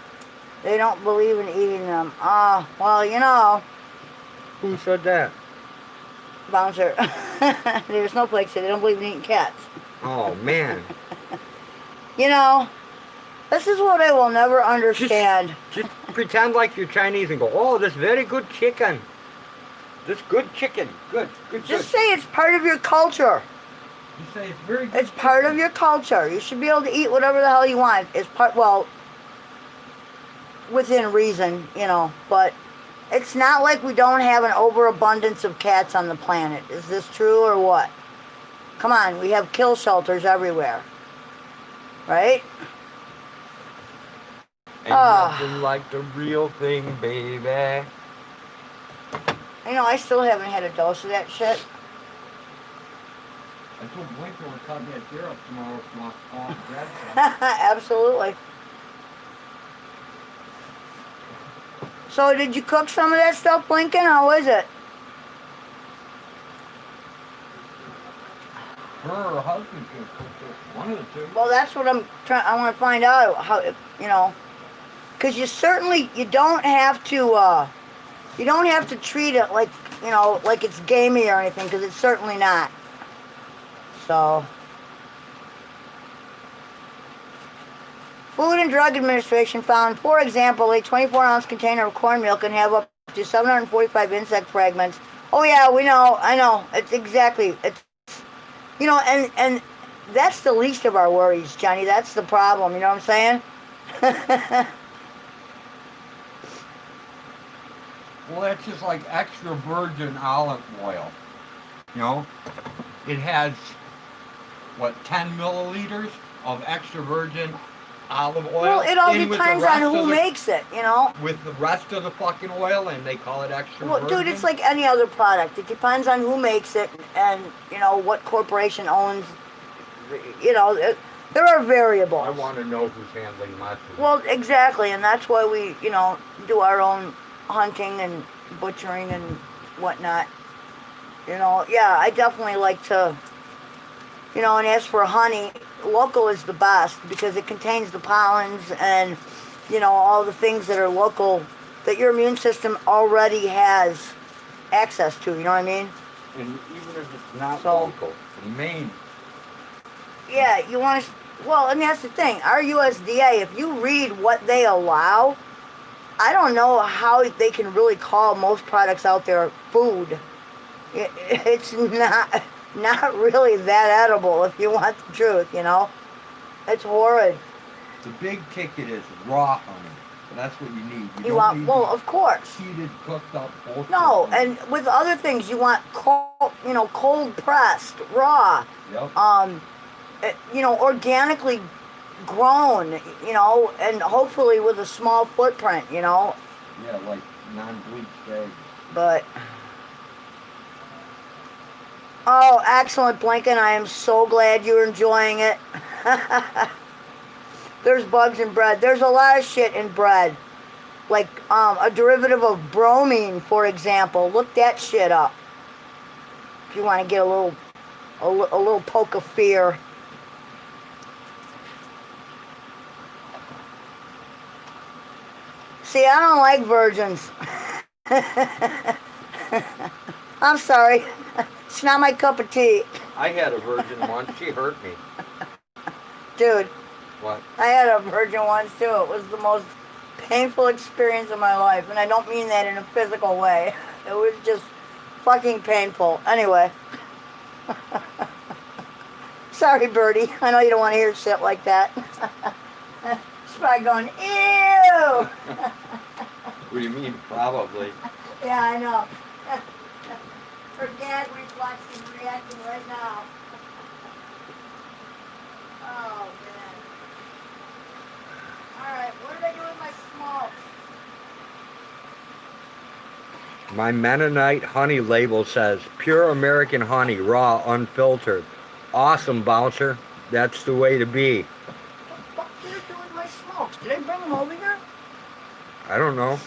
They don't believe in eating them. Well, you know. Who said that? Bouncer. They're snowflakes here. They don't believe in eating cats. Oh, man. You know, this is what I will never understand. Just pretend like you're Chinese and go, oh, this very good chicken. This good chicken. Good. Just say it's part of your culture. You say it's very good. It's part of your culture. You should be able to eat whatever the hell you want. It's part, well, within reason, you know, but it's not like we don't have an overabundance of cats on the planet. Is this true or what? Come on, we have kill shelters everywhere. Right? Ain't nothing like the real thing, baby. You know, I still haven't had a dose of that shit. I told Blinker we're cutting that deer up tomorrow if you want to call it bread. Absolutely. So did you cook some of that stuff, Blinken? How was it? Her husband could cook it. One of the two. Well, that's what I'm trying. I want to find out how, you know, because you don't have to treat it like, you know, like it's gamey or anything, because it's certainly not. So, Food and Drug Administration found, for example, a 24-ounce container of cornmeal can have up to 745 insect fragments. Oh yeah, we know. I know. It's exactly. It's, you know, and that's the least of our worries, Johnny. That's the problem. You know what I'm saying? Well, that's just like extra virgin olive oil. You know, it has, what, 10 milliliters of extra virgin olive oil? Well, it all depends on who makes it, you know? With the rest of the fucking oil, and they call it extra virgin? Well, dude, it's like any other product. It depends on who makes it and, you know, what corporation owns, you know, there are variables. I want to know who's handling my food. Well, exactly, and that's why we, you know, do our own hunting and butchering and whatnot. You know, yeah, I definitely like to, you know, and as for honey, local is the best because it contains the pollens and, you know, all the things that are local that your immune system already has access to, you know what I mean? And even if it's not local, Maine. Yeah, you want to, well, and that's the thing. Our USDA, if you read what they allow, I don't know how they can really call most products out there food. It's not really that edible if you want the truth, you know? It's horrid. The big ticket is raw honey. That's what you need. You want, well, of course. Heated, cooked up. No, and with other things, you want cold, you know, cold pressed, raw. Yep. You know, organically grown, you know, and hopefully with a small footprint, you know. Yeah, like non-bleached eggs. But, oh, excellent, Blinken. I am so glad you're enjoying it. There's bugs in bread. There's a lot of shit in bread. Like a derivative of bromine, for example. Look that shit up. If you want to get a little poke of fear. See, I don't like virgins. I'm sorry. It's not my cup of tea. I had a virgin once. She hurt me. Dude, What? I had a virgin once too. It was the most painful experience of my life. And I don't mean that in a physical way. It was just fucking painful. Anyway. Sorry, Birdie. I know you don't want to hear shit like that. She's probably going, ew! What do you mean, probably? Yeah, I know. Her gag reflex is reacting right now. Oh, man. Alright, what did I do with my smoke? My Mennonite honey label says, pure American honey, raw, unfiltered. Awesome, Bouncer. That's the way to be. What the fuck did I do with my smokes? Did I bring them over here? I don't know.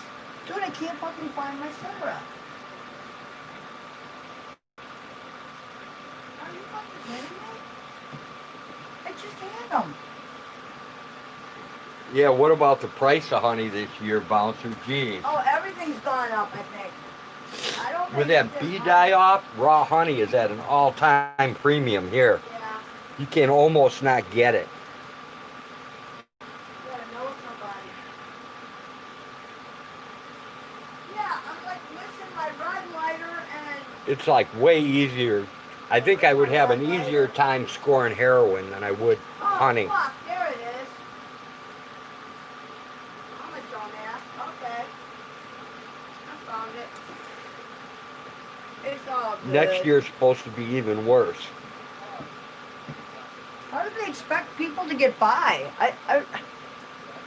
Dude, I can't fucking find my cigarette. Are you fucking kidding me? I just had them. Yeah, what about the price of honey this year, Bouncer? Geez. Oh, everything's gone up, I think. I don't think With that it's just bee honey. die off, raw honey is at an all-time premium here. Yeah, You can almost not get it. you gotta know somebody. Yeah, I'm like missing my rod lighter and... It's like way easier. I think I would have an easier time scoring heroin than I would Oh, honey. fuck, there it is. I'm a dumbass. Okay. I found it. It's all good. Next year's supposed to be even worse. How do they expect people to get by?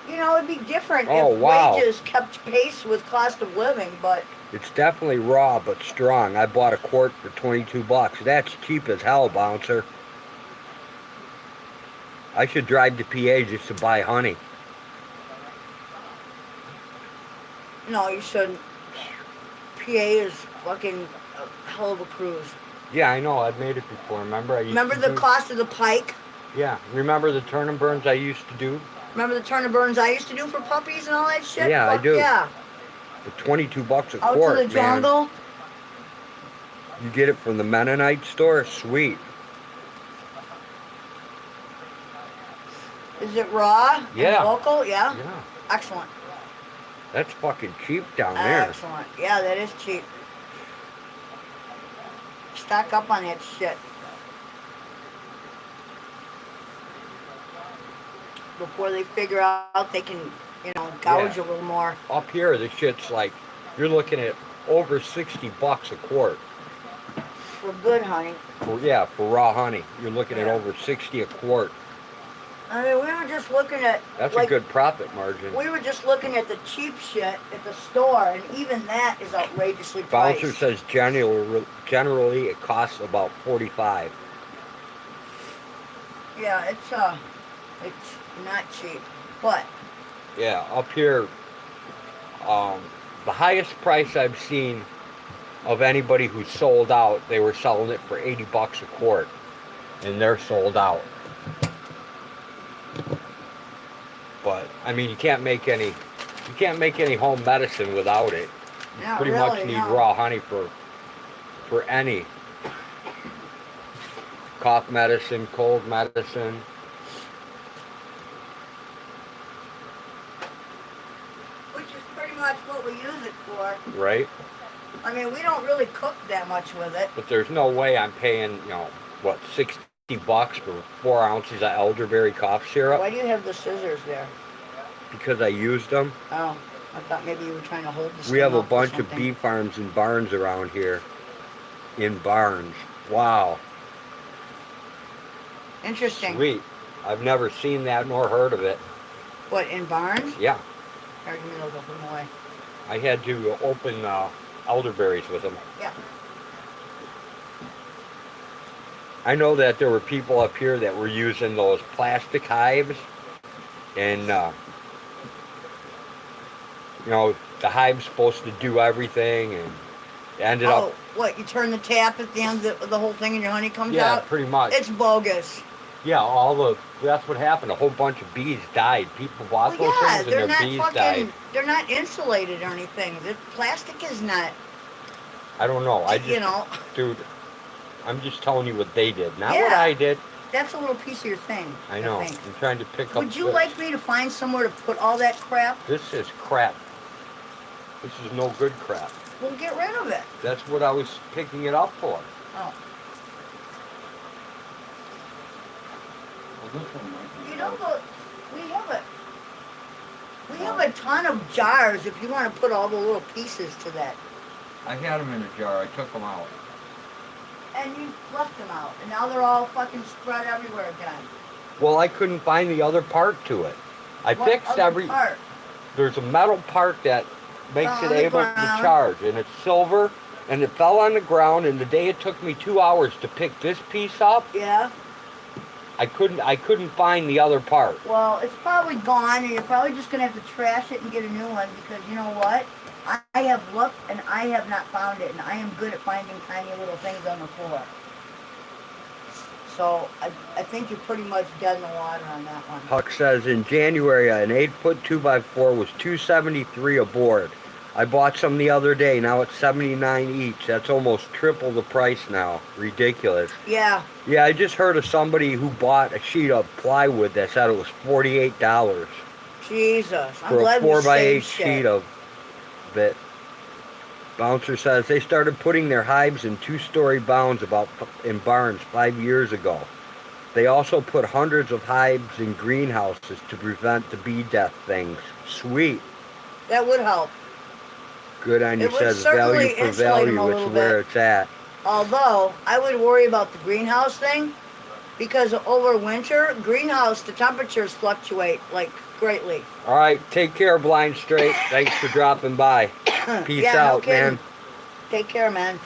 You know, it'd be different Oh, if wow. wages kept pace with cost of living, but It's definitely raw but strong. I bought a quart for 22 bucks. That's cheap as hell, Bouncer. I should drive to PA just to buy honey. no, you shouldn't. PA is fucking a hell of a cruise. Yeah, I know. I've made it before. Remember? I used Remember to the do- cost of the pike? Yeah. Remember the turn and burns I used to do? Remember the turn and burns I used to do for puppies and all that shit? Yeah, I Fuck do. Yeah. For 22 bucks a Out quart, to the man. jungle. You get it from the Mennonite store? Sweet. Is it raw? Yeah. And local? Yeah. Yeah. Excellent. That's fucking cheap down there. Excellent. Yeah, that is cheap. Stock up on that shit. Before they figure out they can, gouge Yeah. a little more. Up here, the shit's like, you're looking at over 60 bucks a quart. For good honey. For raw honey. You're looking at Yeah. over 60 a quart. I mean, we were just looking at... That's like, a good profit margin. We were just looking at the cheap shit at the store, and even that is outrageously priced. Bouncer says generally it costs about 45. Yeah, it's not cheap. But, Yeah, up here, the highest price I've seen of anybody who's sold out, they were selling it for 80 bucks a quart, and they're sold out. But I mean, you can't make any home medicine without it. You Not pretty really, much need no. raw honey for any cough medicine, cold medicine. which is pretty much what we use it for. Right? I mean, we don't really cook that much with it. But there's no way I'm paying, 60 bucks for 4 ounces of elderberry cough syrup Why do you have the scissors there? because I used them. Oh, I thought maybe you were trying to hold this We have thing a up or bunch of something. bee farms and barns around here. In barns. Wow. Interesting. Sweet. I've never seen that nor heard of it. What, in barns? Yeah. Here, give me those, I'll put them away. I had to open elderberries with them. Yeah. I know that there were people up here that were using those plastic hives, and the hive's supposed to do everything, and it ended Oh, up. what, you turn the tap at the end of the whole thing and your honey comes Yeah, out? pretty much. It's bogus. Yeah, that's what happened. A whole bunch of bees died. People bought Well, those yeah, things, they're and their not bees fucking, died. they're not insulated or anything. The plastic is not, I don't know. you know. Dude, I'm just telling you what they did, not Yeah. what I did. That's a little piece of your thing. I know. think. I'm trying to pick up. Would you this. like me to find somewhere to put all that crap? This is crap. This is no good crap. Well, get rid of it. That's what I was picking it up for. Oh. Well, this one might be You know, we have a ton of jars if you want to put all the little pieces to that. I had them in a jar. I took them out. And you left them out, and now they're all fucking spread everywhere again. Well, I couldn't find the other part to it. I What fixed other every. part? There's a metal part that makes On it the able to ground. charge, and it's silver. And it fell on the ground. And the day it took me 2 hours to pick this piece up, Yeah. I couldn't find the other part. Well, it's probably gone, and you're probably just gonna have to trash it and get a new one because you know what? I have looked and I have not found it, and I am good at finding tiny little things on the floor. So I think you're pretty much dead in the water on that one. Huck says in January an 8-foot 2x4 was $273 a board. I bought some the other day. Now it's $79 each. That's almost triple the price now. Ridiculous. Yeah. Yeah, I just heard of somebody who bought a sheet of plywood that said it was $48 Jesus. I'm for a glad 4x8 we saved sheet shit. of it. Bouncer says they started putting their hives in 2-story bounds in barns 5 years ago. They also put hundreds of hives in greenhouses to prevent the bee death things. Sweet. That would help. Good on you. It would Says certainly value for insulate 'em a value. It's little where bit. it's at. Although, I would worry about the greenhouse thing because over winter, the temperatures fluctuate like greatly. All right, take care, Blind Straight. Thanks for dropping by. Peace Yeah, no out, kidding. man. Take care, man.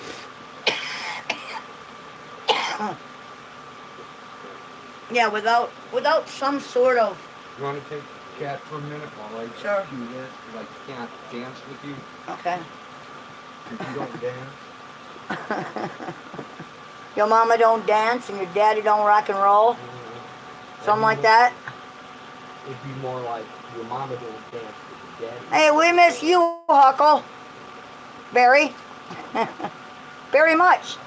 Yeah, without some sort of... You want to take the cat for a minute while I Sure. do this? Because I can't dance with you Okay. if you don't dance. Your mama don't dance and your daddy don't rock and roll? Something like that? It'd be more like your mama don't dance with your daddy. Hey, we miss you, Huckle. Very. Very much.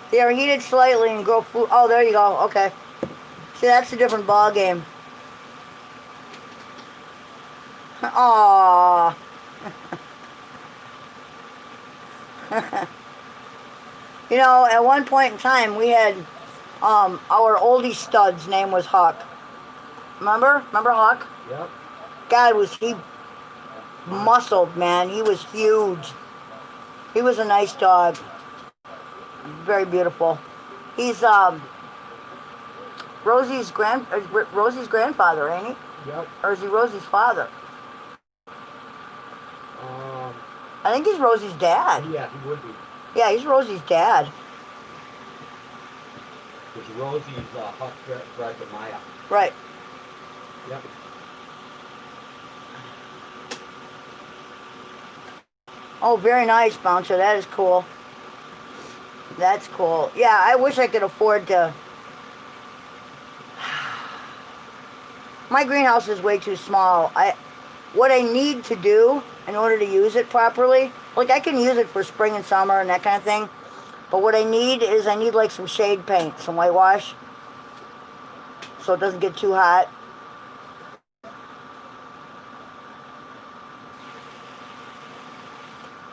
They are heated slightly and grow food. Oh, there you go. Okay. See, that's a different ball game. Aww. You know, at one point in time, we had our oldie stud's name was Huck. Remember? Remember Huck? Yep. God, was he muscled, man. He was huge. He was a nice dog. Very beautiful. He's Rosie's grandfather, ain't he? Yep. Or is he Rosie's father? I think he's Rosie's dad. Yeah, he would be. Yeah, he's Rosie's dad. Because Rosie's Huck bred to Maya. Right. Yep. Oh, very nice, Bouncer. That is cool. That's cool. Yeah, I wish I could afford to... My greenhouse is way too small. What I need to do in order to use it properly, like I can use it for spring and summer and that kind of thing, but what I need like some shade paint, some whitewash, so it doesn't get too hot.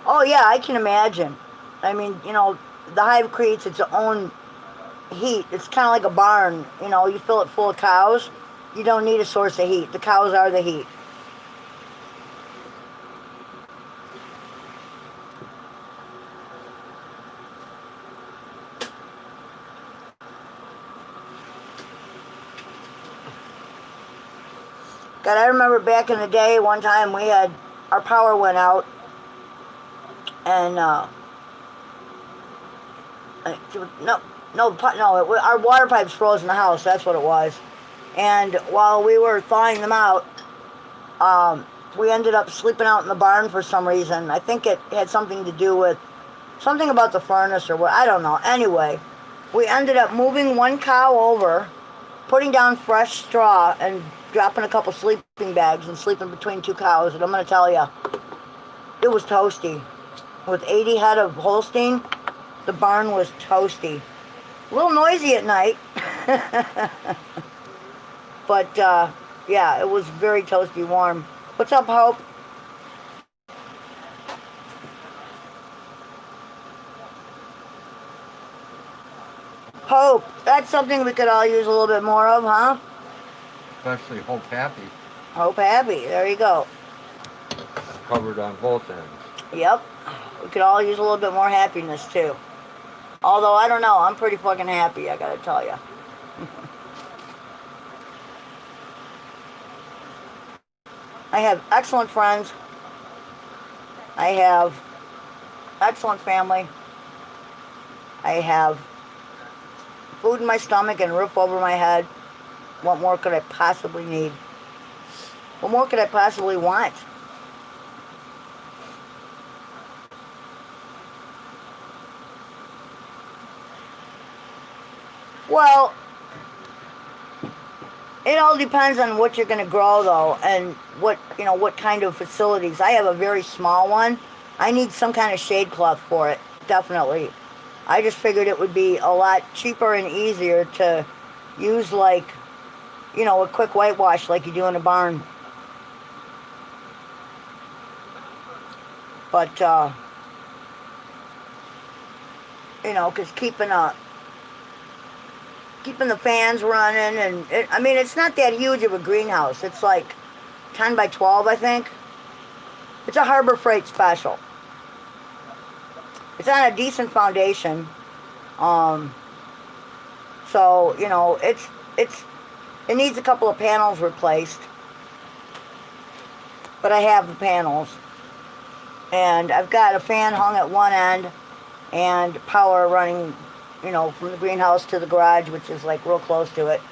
Oh yeah, I can imagine. I mean, you know, the hive creates its own heat. It's kind of like a barn. You know, you fill it full of cows. You don't need a source of heat. The cows are the heat. God, I remember back in the day, one time our power went out, and our water pipes froze in the house. That's what it was. And while we were thawing them out, we ended up sleeping out in the barn for some reason. I think it had something to do with something about the furnace or what. I don't know. Anyway, we ended up moving one cow over, putting down fresh straw, and dropping a couple sleeping bags and sleeping between two cows. And I'm going to tell you, it was toasty. With 80 head of Holstein, the barn was toasty. A little noisy at night. But, yeah, it was very toasty warm. What's up, Hope? Hope. That's something we could all use a little bit more of, huh? Especially Hope Happy. Hope Happy. There you go. Covered on both ends. Yep. We could all use a little bit more happiness, too. Although, I don't know. I'm pretty fucking happy, I gotta tell you. I have excellent friends. I have excellent family. I have food in my stomach and a roof over my head. What more could I possibly need? What more could I possibly want? Well, it all depends on what you're going to grow, though, and what kind of facilities. I have a very small one. I need some kind of shade cloth for it, definitely. I just figured it would be a lot cheaper and easier to use, like, a quick whitewash like you do in a barn. But, because keeping the fans running, and it's not that huge of a greenhouse. It's like 10 by 12, I think. It's a Harbor Freight special. It's on a decent foundation. So, it needs a couple of panels replaced. But I have the panels. And I've got a fan hung at one end and power running, from the greenhouse to the garage, which is like real close to it.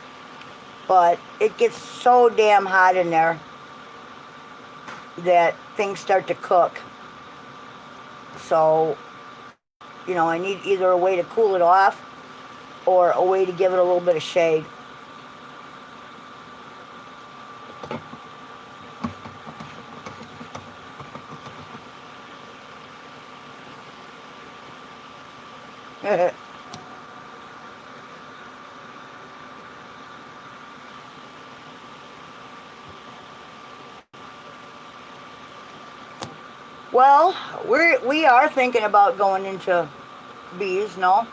But it gets so damn hot in there that things start to cook. So, I need either a way to cool it off or a way to give it a little bit of shade. Well, we are thinking about going into bees, no?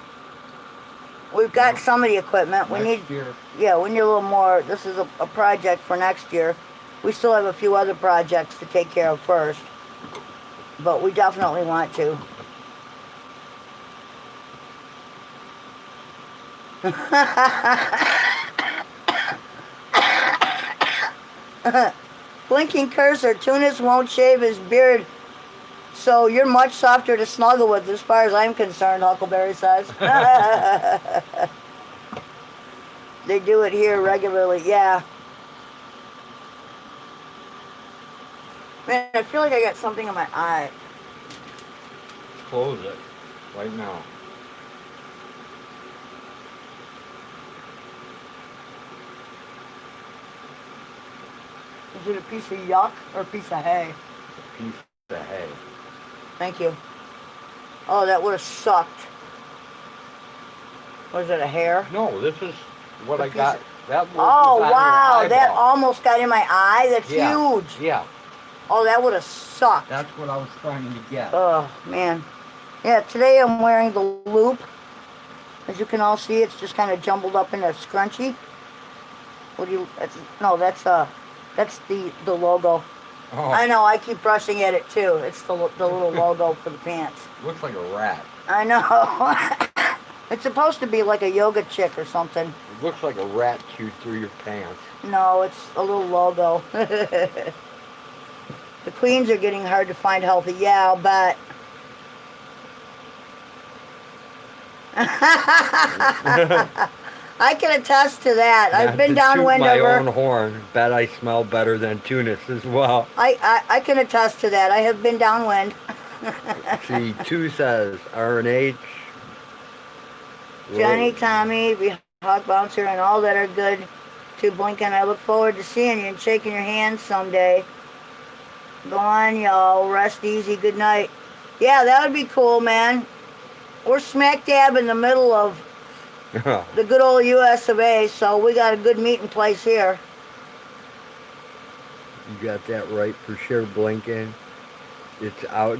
We've got some of the equipment. Next year. Yeah, we need a little more. This is a project for next year. We still have a few other projects to take care of first. But we definitely want to. Blinking cursor. Tunis won't shave his beard, so you're much softer to snuggle with as far as I'm concerned, Huckleberry says. They do it here regularly, yeah. Man, I feel like I got something in my eye. Close it right now. Is it a piece of yuck or a piece of hay? A piece of hay. Thank you. Oh, that would have sucked. Was it a hair? No, this is what I got. That was Oh, on your wow. That eyeball. almost got in my eye. That's huge. Yeah, Oh, that would have sucked. that's what I was trying to get. Oh, man. Yeah, today I'm wearing the loop. As you can all see, it's just kind of jumbled up in a scrunchie. What do you... That's the logo. Oh, I know, I keep brushing at it too. It's the little logo for the pants. looks like a rat. I know. It's supposed to be like a yoga chick or something. It looks like a rat chewed through your pants. No, it's a little logo. The queens are getting hard to find healthy. Yeah, I'll bet. I can attest to that. I've been downwind my of her. own horn. Bet I smell better than Tunis as well. I can attest to that. I have been downwind. See, 2 says R&H. Johnny, Tommy, Hawk Bouncer, and all that are good to Blinken. I look forward to seeing you and shaking your hands someday. Go on, y'all. Rest easy. Good night. Yeah, that would be cool, man. we're smack dab in the middle of You the good old US of A, so we got a good meeting place here. got that right for sure, Blinken. It's out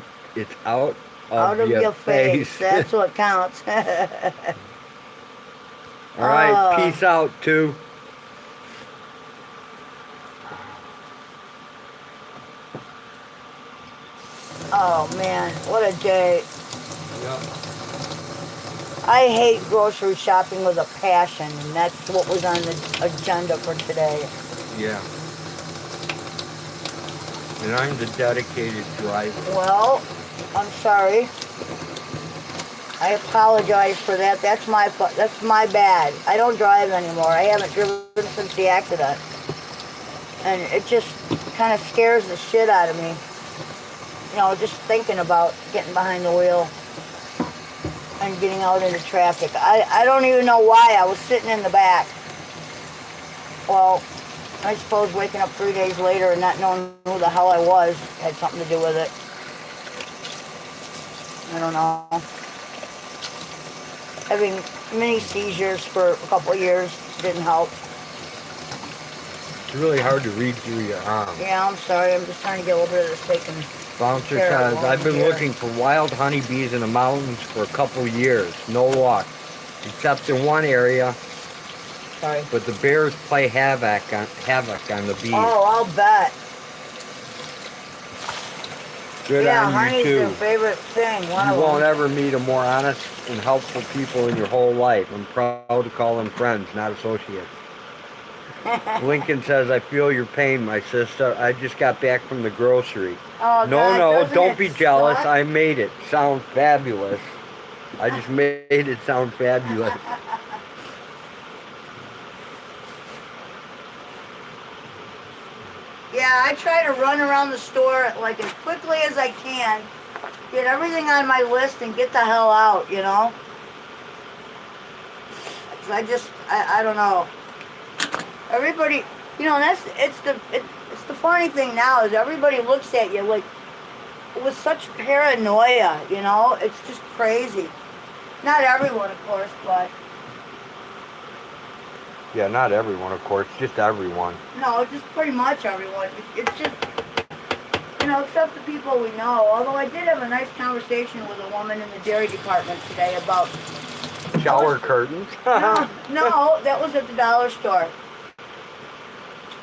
Out of your face. That's what counts. All right, peace out, too. Oh man, what a day. Yep. I hate grocery shopping with a passion, and that's what was on the agenda for today. Yeah. And I'm the dedicated driver. Well, I'm sorry. I apologize for that. That's my bad. I don't drive anymore. I haven't driven since the accident. And it just kind of scares the shit out of me. You know, just thinking about getting behind the wheel and getting out into traffic. I don't even know why I was sitting in the back. Well, I suppose waking up 3 days later and not knowing who the hell I was had something to do with it. I don't know. Having mini seizures for a couple of years didn't help. It's really hard to read through your arm. Yeah, I'm sorry. I'm just trying to get a little bit of this taken. Bouncer Care says, of I've been here. looking for wild honeybees in the mountains for a couple years. No luck. Except in one area, Sorry. but the bears play havoc on the bees. Oh, I'll bet. Good Yeah, on you, honey's too. their favorite thing. One You of won't them. ever meet a more honest and helpful people in your whole life. I'm proud to call them friends, not associates. Lincoln says, I feel your pain, my sister. I just got back from the grocery. Oh, No, God, no, doesn't don't it be jealous. suck? I made it sound fabulous. I just made it sound fabulous. Yeah, I try to run around the store like as quickly as I can, get everything on my list and get the hell out, you know? 'Cause I don't know. Everybody, you know, it's the funny thing now is everybody looks at you like with such paranoia, you know? It's just crazy. Not everyone, of course, but Yeah, not everyone, of course, just everyone. no, just pretty much everyone. It's just, you know, except the people we know. Although I did have a nice conversation with a woman in the dairy department today about Shower curtains. no, that was at the dollar store.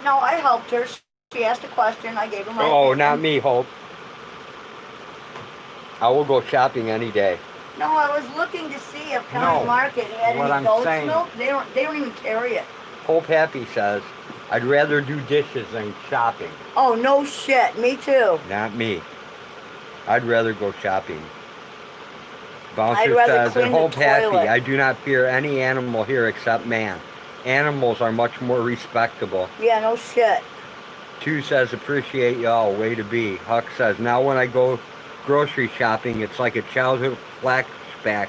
No, I helped her. She asked a question. I gave her my Oh, opinion. not me, Hope. I will go shopping any day. No, I was looking to see if County No, Market had what any I'm goat's saying- milk. They don't even carry it. Hope Happy says, I'd rather do dishes than shopping. Oh, no shit. Me too. Not me. I'd rather go shopping. I'd Bouncer rather says, clean and the Hope Happy, toilet. I do not fear any animal here except man. Animals are much more respectable. Yeah, no shit. 2 says, appreciate y'all, way to be. Huck says, now when I go grocery shopping, it's like a childhood flashback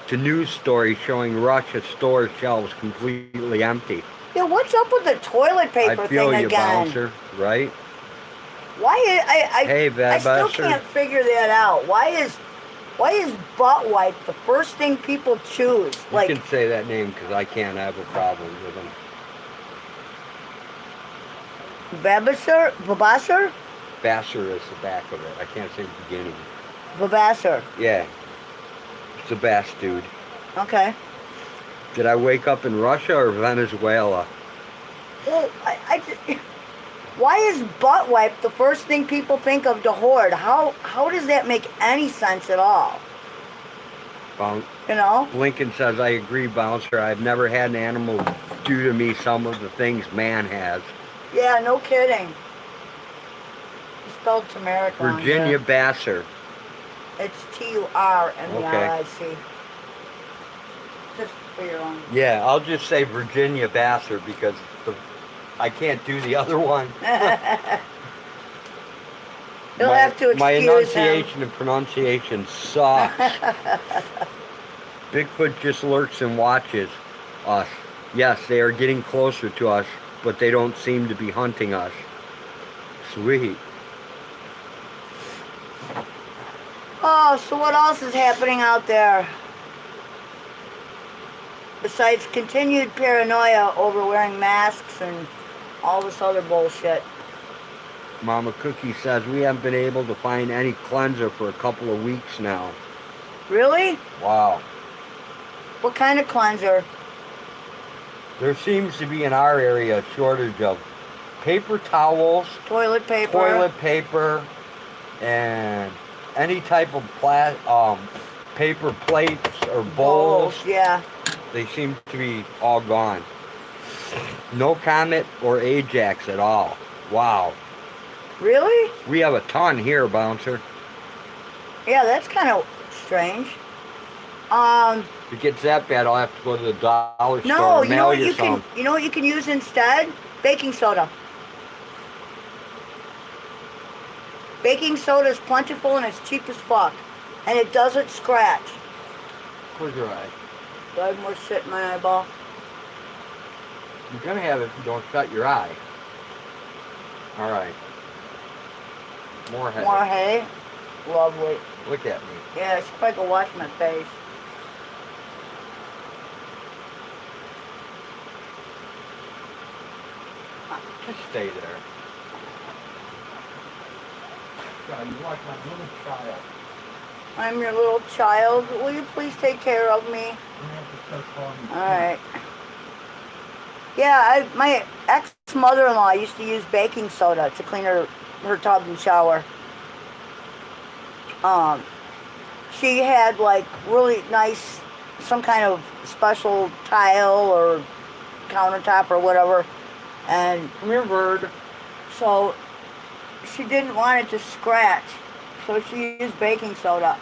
to news stories showing Russia store shelves completely empty. Yeah, what's up with the toilet paper I feel thing you, again? Bouncer, right? Why I Hey, I still Babusser. can't figure that out. Why is butt wipe the first thing people choose? You Like, can say that name because I can't have a problem with them. Vabasser? Vassar is the back of it. I can't say the beginning. Vabasser. Yeah. It's the Bass dude. Okay. Did I wake up in Russia or Venezuela? Well, why is butt wipe the first thing people think of to hoard? How does that make any sense at all? You know? Lincoln says, I agree, Bouncer. I've never had an animal do to me some of the things man has. Yeah, no kidding. You spelled turmeric wrong Virginia there. Basser. It's Turmeric. Just for your own. Yeah, I'll just say Virginia Basser because I can't do the other one. You'll have to excuse my him. enunciation and pronunciation sucks. Bigfoot just lurks and watches us. Yes, they are getting closer to us, but they don't seem to be hunting us. Sweet. Oh, so what else is happening out there? besides continued paranoia over wearing masks and all this other bullshit. Mama Cookie says we haven't been able to find any cleanser for a couple of weeks now. Really? Wow. What kind of cleanser? There seems to be in our area a shortage of paper towels, Toilet paper? toilet paper, and any type of paper plates or bowls. Yeah. They seem to be all gone. No Comet or Ajax at all. Wow. Really? We have a ton here, Bouncer. Yeah, that's kind of strange. If it gets that bad, I'll have to go to the dollar store No, and you know mail what you you some. can. You know what you can use instead? Baking soda. Baking soda is plentiful and it's cheap as fuck, and it doesn't scratch. Close your eye. Do I have more shit in my eyeball? You're gonna have it if you don't shut your eye. All right. More hay. More hay? Lovely. Look at me. Yeah, I should probably go wash my face. Just stay there. God, you're like my little child. I'm your little child. Will you please take care of me? You have to start calling me. Alright. Yeah, my ex-mother-in-law used to use baking soda to clean her tub and shower. She had like really nice, some kind of special tile or countertop or whatever. And Come here, bird. so she didn't want it to scratch. So she used baking soda.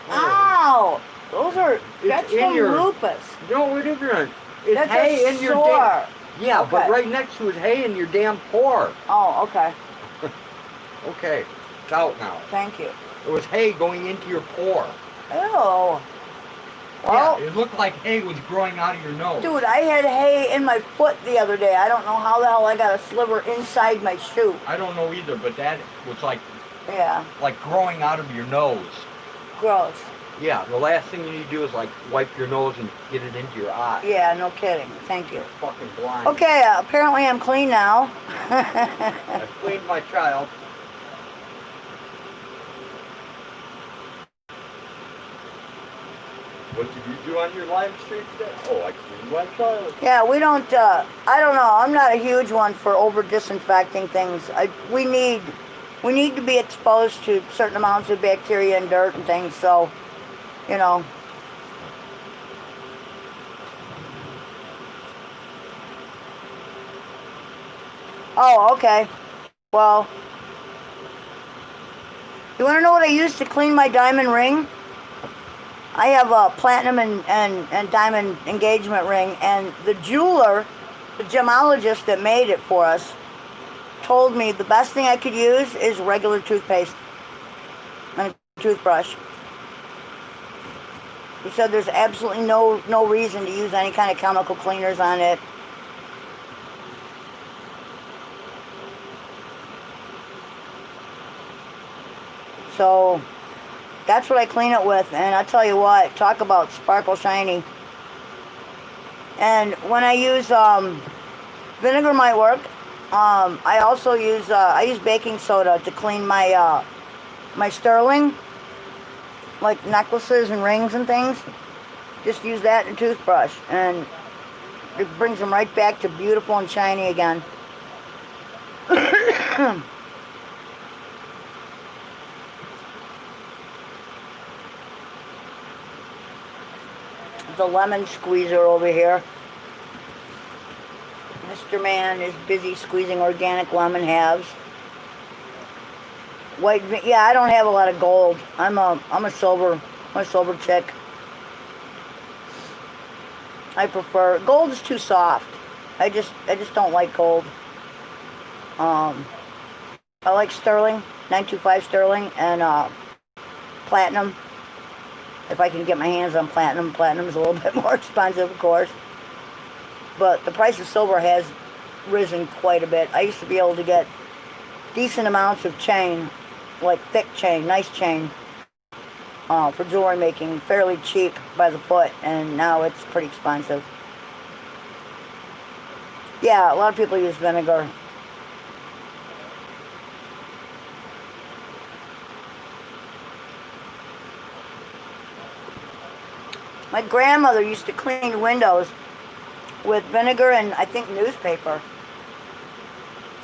Ow! That's in from your- lupus. No, it isn't. It's That's hay a in your sore. damn. Yeah, but Okay. right next to it, hay in your damn pore. Oh, okay. Okay, it's out now. Thank you. It was hay going into your pore. Ew. Well, Yeah, it looked like hay was growing out of your nose. dude, I had hay in my foot the other day. I don't know how the hell I got a sliver inside my shoe. I don't know either, but that was like Yeah, growing out of your nose. gross. Yeah, the last thing you need to do is like wipe your nose and get it into your eye. Yeah, no kidding. Thank you. Fucking blind. Okay, apparently I'm clean now. I've cleaned my child. What did you do on your live stream today? Oh, I cleaned my child. Yeah, we don't, I don't know. I'm not a huge one for over disinfecting things. We need to be exposed to certain amounts of bacteria and dirt and things, so, you know. Oh, okay. Well, you want to know what I use to clean my diamond ring? I have a platinum and diamond engagement ring, and the jeweler, the gemologist that made it for us, told me the best thing I could use is regular toothpaste and a toothbrush. He said there's absolutely no reason to use any kind of chemical cleaners on it. So that's what I clean it with, and I tell you what, talk about sparkle shiny. And when I use vinegar might work. I also use baking soda to clean my my sterling, like necklaces and rings and things. Just use that and a toothbrush, and it brings them right back to beautiful and shiny again. The lemon squeezer over here. Mr. Man is busy squeezing organic lemon halves. Yeah, I don't have a lot of gold. I'm a silver chick. I prefer gold is too soft. I just don't like gold. I like sterling, 925 sterling, and platinum. If I can get my hands on platinum. Platinum is a little bit more expensive, of course. But the price of silver has risen quite a bit. I used to be able to get decent amounts of chain, like thick chain, nice chain, for jewelry making, fairly cheap by the foot, and now it's pretty expensive. Yeah, a lot of people use vinegar. My grandmother used to clean windows with vinegar and I think newspaper.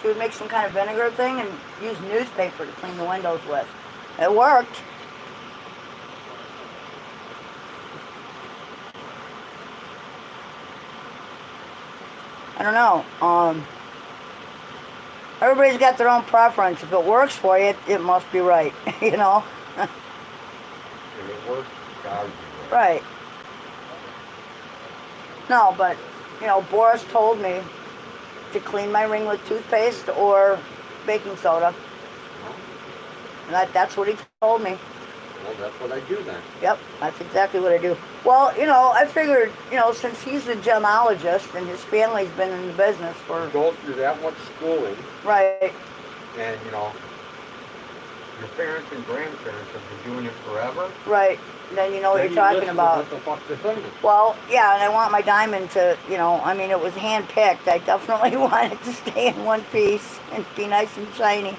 She would make some kind of vinegar thing and use newspaper to clean the windows with. It worked. I don't know. Everybody's got their own preference. If it works for you, it must be right, you know? If it works, it's gotta be right. Right. No, but, you know, Boris told me to clean my ring with toothpaste or baking soda. And that's what he told me. Well, that's what I do then. Yep, that's exactly what I do. Well, you know, I figured, you know, since he's a gemologist and his family's been in the business for... You go through that much schooling. Right. And, you know, your parents and grandparents have been doing it forever. Right. Then you know what you're talking about. What the fuck they're saying. Well, yeah, and I want my diamond to, you know, I mean, it was hand-picked. I definitely want it to stay in one piece and be nice and shiny.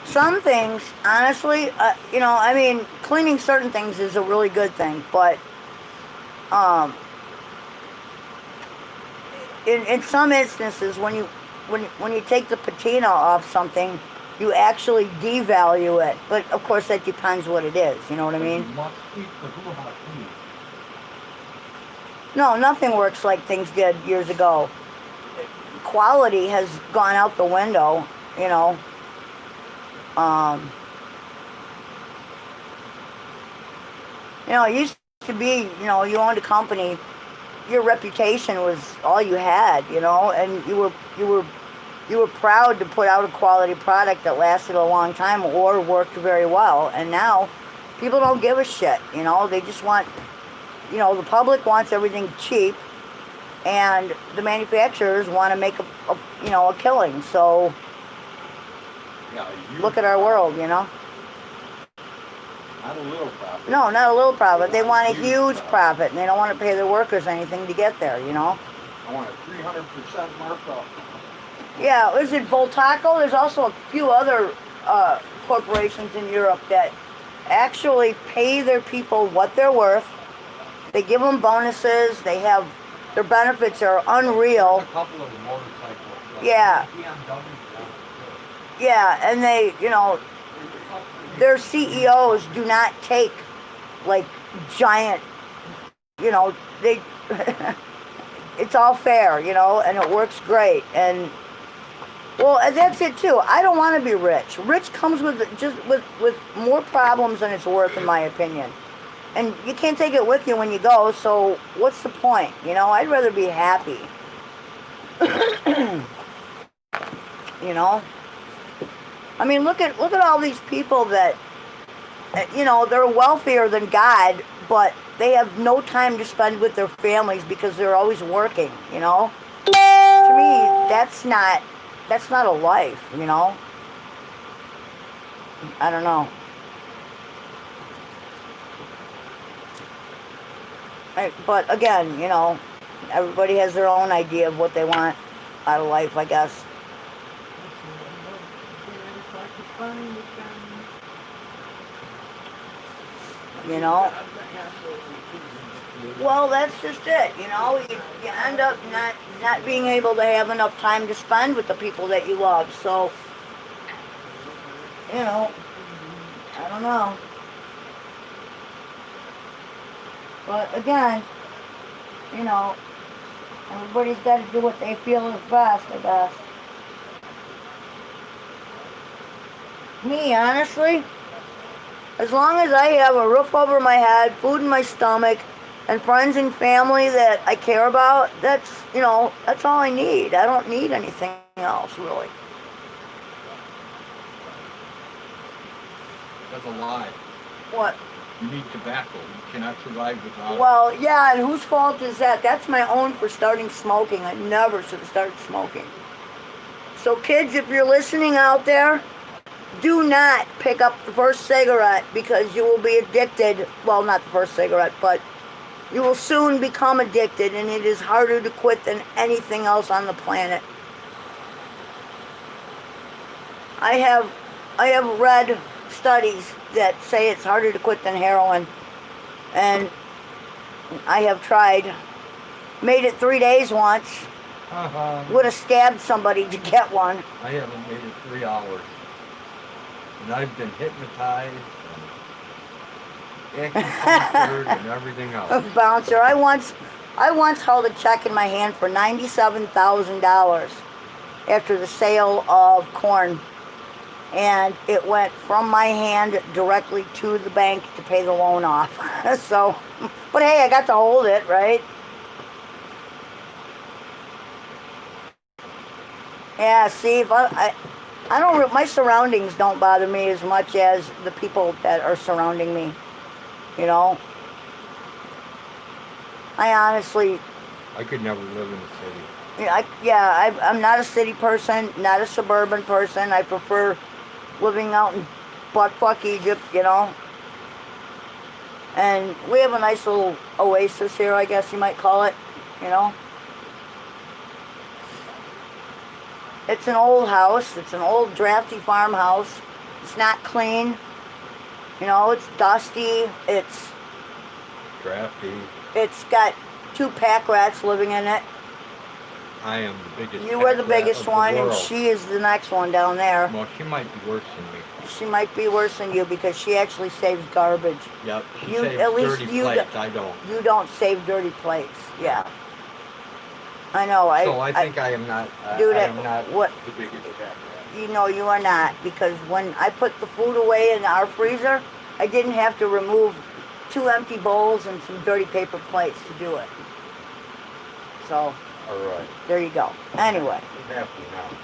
Some things, honestly, you know, I mean, cleaning certain things is a really good thing, but in some instances, when you take the patina off something, you actually devalue it. But of course, that depends what it is. You know what I mean? You must keep the hoo-ha clean. No, nothing works like things did years ago. Quality has gone out the window. You know. You know, it used to be, you know, you owned a company, your reputation was all you had, you know, and you were proud to put out a quality product that lasted a long time or worked very well. And now people don't give a shit, you know. They just want, you know, the public wants everything cheap, and the manufacturers want to make a killing. So Yeah, look at our world, you know. Not a little profit. No, not a little profit. They want a huge profit, and they don't want to pay their workers anything to get there, you know. I want a 300% markup. Yeah, is it Voltaco? There's also a few other corporations in Europe that actually pay their people what they're worth. They give them bonuses. They have, their benefits are unreal. A couple of motorcycles. Yeah. BMW. Yeah, and they, you know, their CEOs do not take, like, giant, you know, they, it's all fair, you know, and it works great. And, well, and that's it, too. I don't want to be rich. Rich comes with with more problems than it's worth, in my opinion. And you can't take it with you when you go, so what's the point? You know, I'd rather be happy. You know? I mean, look at all these people that, you know, they're wealthier than God, but they have no time to spend with their families because they're always working, you know? To me, that's not a life, you know? I don't know. But again, you know, everybody has their own idea of what they want out of life, I guess. You know? Well, that's just it, you know? You end up not being able to have enough time to spend with the people that you love, so, you know, I don't know. But again, you know, everybody's got to do what they feel is best, I guess. Me, honestly, as long as I have a roof over my head, food in my stomach, and friends and family that I care about, that's, you know, that's all I need. I don't need anything else, really. That's a lie. What? You need tobacco. You cannot survive without it. Well, yeah, and whose fault is that? That's my own for starting smoking. I never should have started smoking. So kids, if you're listening out there, do not pick up the first cigarette because you will be addicted. Well, not the first cigarette, but you will soon become addicted, and it is harder to quit than anything else on the planet. I have read studies that say it's harder to quit than heroin, and I have tried. Made it 3 days once. Would have stabbed somebody to get one. I haven't made it 3 hours. And I've been hypnotized and acupunctured and everything A else. bouncer. I once held a check in my hand for $97,000 after the sale of corn. And it went from my hand directly to the bank to pay the loan off. So, but hey, I got to hold it, right? Yeah, see, if I don't, my surroundings don't bother me as much as the people that are surrounding me, you know? I honestly... I could never live in a city. I'm not a city person, not a suburban person. I prefer living out in buttfuck Egypt, you know? And we have a nice little oasis here, I guess you might call it, you know? It's an old house. It's an old drafty farmhouse. It's not clean. You know, it's dusty. It's Drafty. It's got 2 pack rats living in it. I am the biggest. You were the pack rat biggest of the one, and world. she is the next one down there. Well, she might be worse than me. She might be worse than you because she actually saves garbage. Yep. She You- saves at least dirty you plates. I don't. You don't save dirty plates. Yeah. I know. So I think I am not. Dude, I am not what? the biggest pack rat. You know, you are not, because when I put the food away in our freezer, I didn't have to remove 2 empty bowls and some dirty paper plates to do it. So, All right. there you go. Anyway, I'm happy now.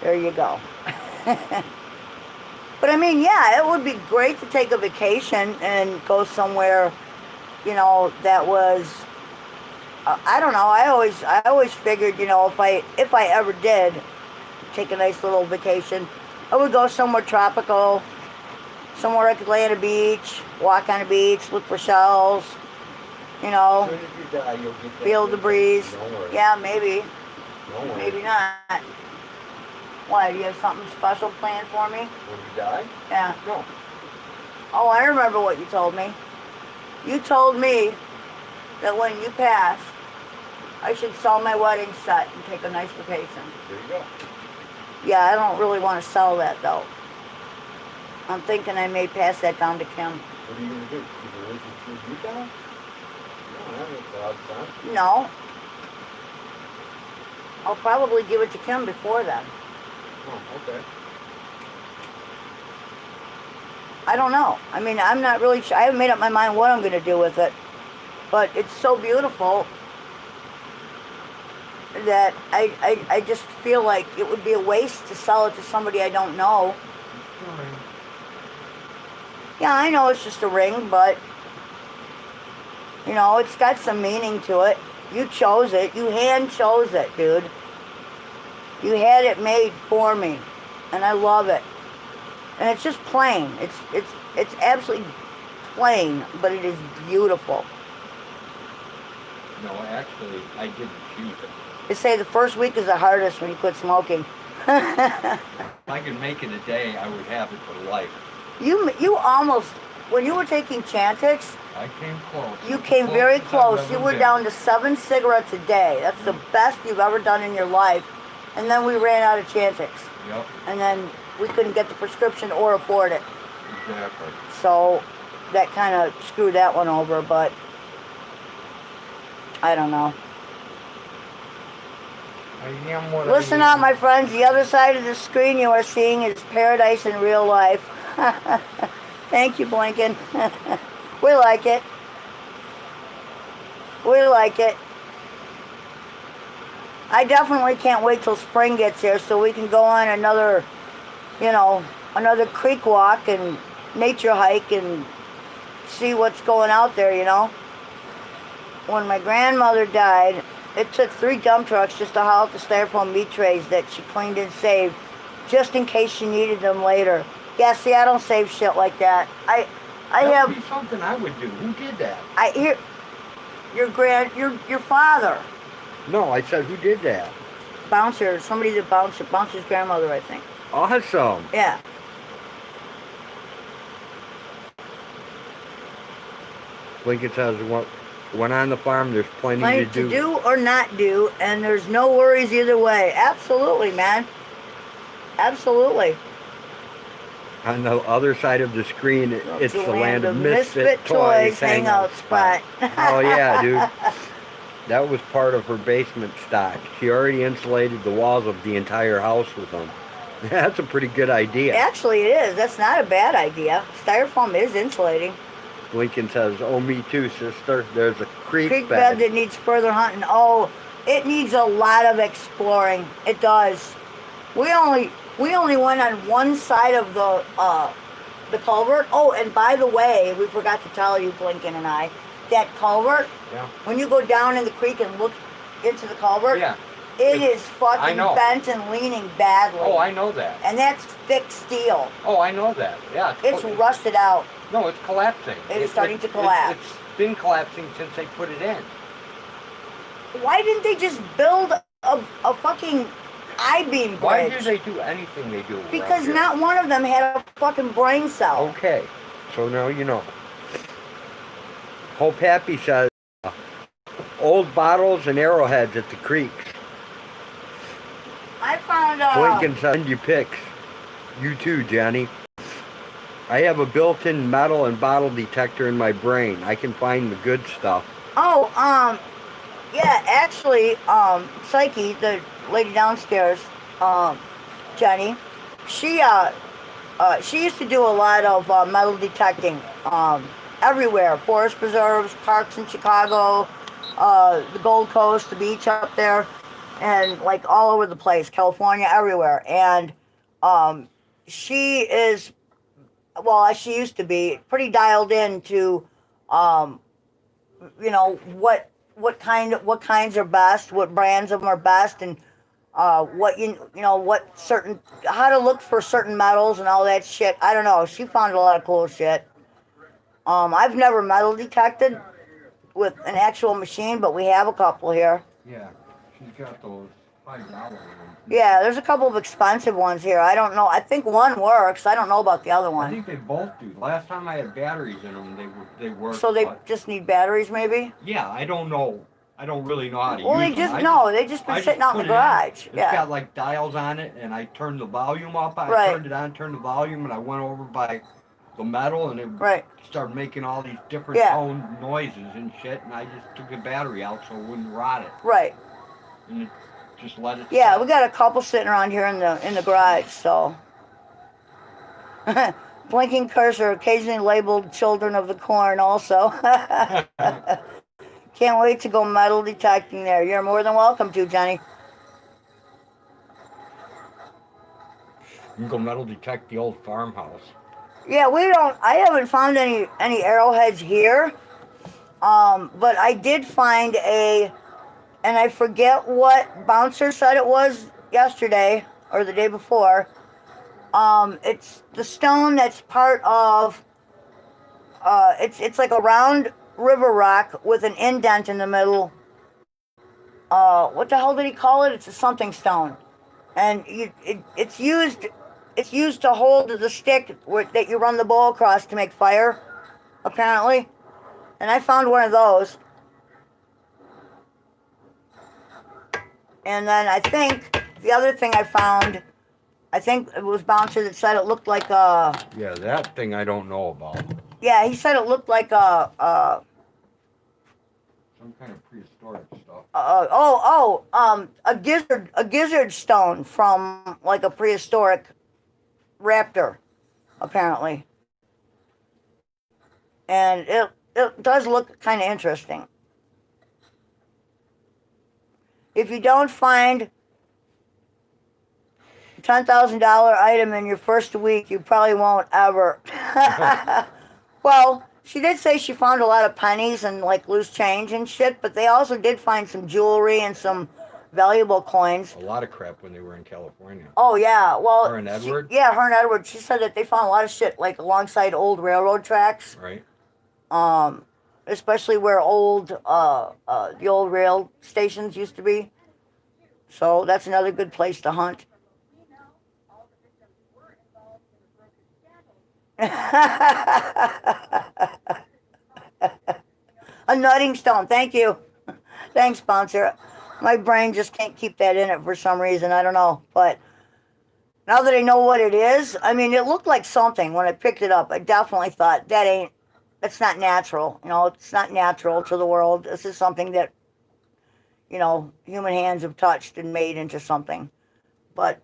there you go. But I mean, yeah, it would be great to take a vacation and go somewhere, you know, that was, I don't know, I always figured, you know, if I ever did take a nice little vacation, I would go somewhere tropical, somewhere I could lay at a beach, walk on a beach, look for shells, you know, As soon as you die, you'll get that feel the thing. breeze. Don't worry. Yeah, maybe, Don't worry. maybe not. Why, do you have something special planned for me? When you die? Yeah. No. Oh, I remember what you told me. You told me that when you pass, I should sell my wedding set and take a nice vacation. There you go. Yeah, I don't really want to sell that though. I'm thinking I may pass that down to Kim. What are you gonna do? You gonna raise it through you down? No, that makes a lot of sense. No. I'll probably give it to Kim before then. Oh, okay. I don't know. I mean, I'm not really sure. I haven't made up my mind what I'm going to do with it. But it's so beautiful that I just feel like it would be a waste to sell it to somebody I don't know. All right. Yeah, I know it's just a ring, but, you know, it's got some meaning to it. You chose it. You hand chose it, dude. You had it made for me, and I love it. And it's just plain. It's absolutely plain, but it is beautiful. No, actually, I didn't choose it. They say the first week is the hardest when you quit smoking. If I could make it a day, I would have it for life. You almost, when you were taking Chantix, I came close. you came very Closest I've close. ever You were been. down to 7 cigarettes a day. That's the best you've ever done in your life. And then we ran out of Chantix. Yep, And then we couldn't get the prescription or afford it. exactly. So that kind of screwed that one over, but I don't know. I am what Listen I up, my friends. The other side of the screen you are seeing is paradise in real life. Thank you, Blinken. We like it. We like it. I definitely can't wait till spring gets here so we can go on another, you know, another creek walk and nature hike and see what's going out there, you know. When my grandmother died, it took 3 dump trucks just to haul out the styrofoam meat trays that she cleaned and saved, just in case she needed them later. Yeah, see, I don't save shit like that. I That have. would be something I would do. Who did that? I hear your father, No, I said who did that? Bouncer, somebody that Bouncer's grandmother, I think. Awesome. Yeah. Lincoln says, when on the farm, there's plenty Plenty to do or not do, and there's no worries either way. Absolutely, man. Absolutely. On the other side of the screen, it's the land of Misfit Toys hangout spot. Oh, yeah, dude. That was part of her basement stock. She already insulated the walls of the entire house with them. That's a pretty good idea. Actually, it is. That's not a bad idea. Styrofoam is insulating. Lincoln says, oh, me too, sister. There's a creek Bed that needs further hunting. Oh, it needs a lot of exploring. It does. We only went on one side of the culvert. Oh, and by the way, we forgot to tell you, Lincoln and I, that culvert. Yeah. When you go down in the creek and look into the culvert, Yeah. it is fucking I know. bent and leaning badly. Oh, I know that. And that's thick steel. Oh, I know that. Yeah. It's rusted out. No, it's collapsing. It is starting to collapse. It's been collapsing since they put it in. Why didn't they just build a fucking I-beam bridge? Why do they do anything they do around Because here? not one of them had a fucking brain cell. Okay, so now you know. Hope Happy says, old bottles and arrowheads at the creeks. I found Lincoln send you pics. You too, Johnny. I have a built-in metal and bottle detector in my brain. I can find the good stuff. Oh, yeah, actually, Psyche, the lady downstairs, Jenny, she used to do a lot of metal detecting, everywhere. Forest preserves, parks in Chicago, the Gold Coast, the beach up there, and like all over the place, California, everywhere. And she is, well, as she used to be, pretty dialed in to, you know, what kinds are best, what brands of them are best, and what you know what certain, how to look for certain metals and all that shit. I don't know. She found a lot of cool shit. I've never metal detected with an actual machine, but we have a couple here. Yeah, she's got those $5 ones. Yeah, there's a couple of expensive ones here. I don't know. I think one works. I don't know about the other I one. think they both do. Last time I had batteries in them, they worked. So they but- just need batteries, maybe? Yeah, I don't know. I don't really know how to Well, use they them. just I no. They just been I sitting out in put the it garage. It's Yeah. got like dials on it, and I turned the volume up. I Right. turned it on, turned the volume, and I went over by the metal, and it Right. started making all these different Yeah. tone noises and shit. And I just took the battery out so it wouldn't rot it, Right. and it just let it. Yeah, sit. we got a couple sitting around here in the garage. So. Blinking cursor, occasionally labeled "Children of the Corn." Also. Can't wait to go metal detecting there. You're more than welcome to, Johnny. You can go metal detect the old farmhouse. Yeah, we don't. I haven't found any arrowheads here. But I did find and I forget what Bouncer said it was yesterday or the day before. It's the stone that's part of. It's like a round river rock with an indent in the middle. What the hell did he call it? It's a something stone, and it's used to hold the stick that you run the bowl across to make fire, apparently. And I found one of those. And then I think the other thing I found, I think it was Bouncer that said it looked like a. Yeah, that thing I don't know about. Yeah, he said it looked like a. Some kind of prehistoric stuff. A gizzard stone from like a prehistoric raptor, apparently. And it does look kind of interesting. If you don't find a $10,000 item in your first week, you probably won't ever. Well, She did say she found a lot of pennies and like loose change and shit, but they also did find some jewelry and some valuable coins. A lot of crap when they were in California. Oh yeah, well, Her and Edward? yeah, her and Edward. She said that they found a lot of shit like alongside old railroad tracks. Right. Especially where the old rail stations used to be. So that's another good place to hunt. A nutting stone. Thank you. Thanks, sponsor. My brain just can't keep that in it for some reason. I don't know. But now that I know what it is, I mean, it looked like something when I picked it up. I definitely thought that's not natural. You know, it's not natural to the world. This is something that, you know, human hands have touched and made into something. But,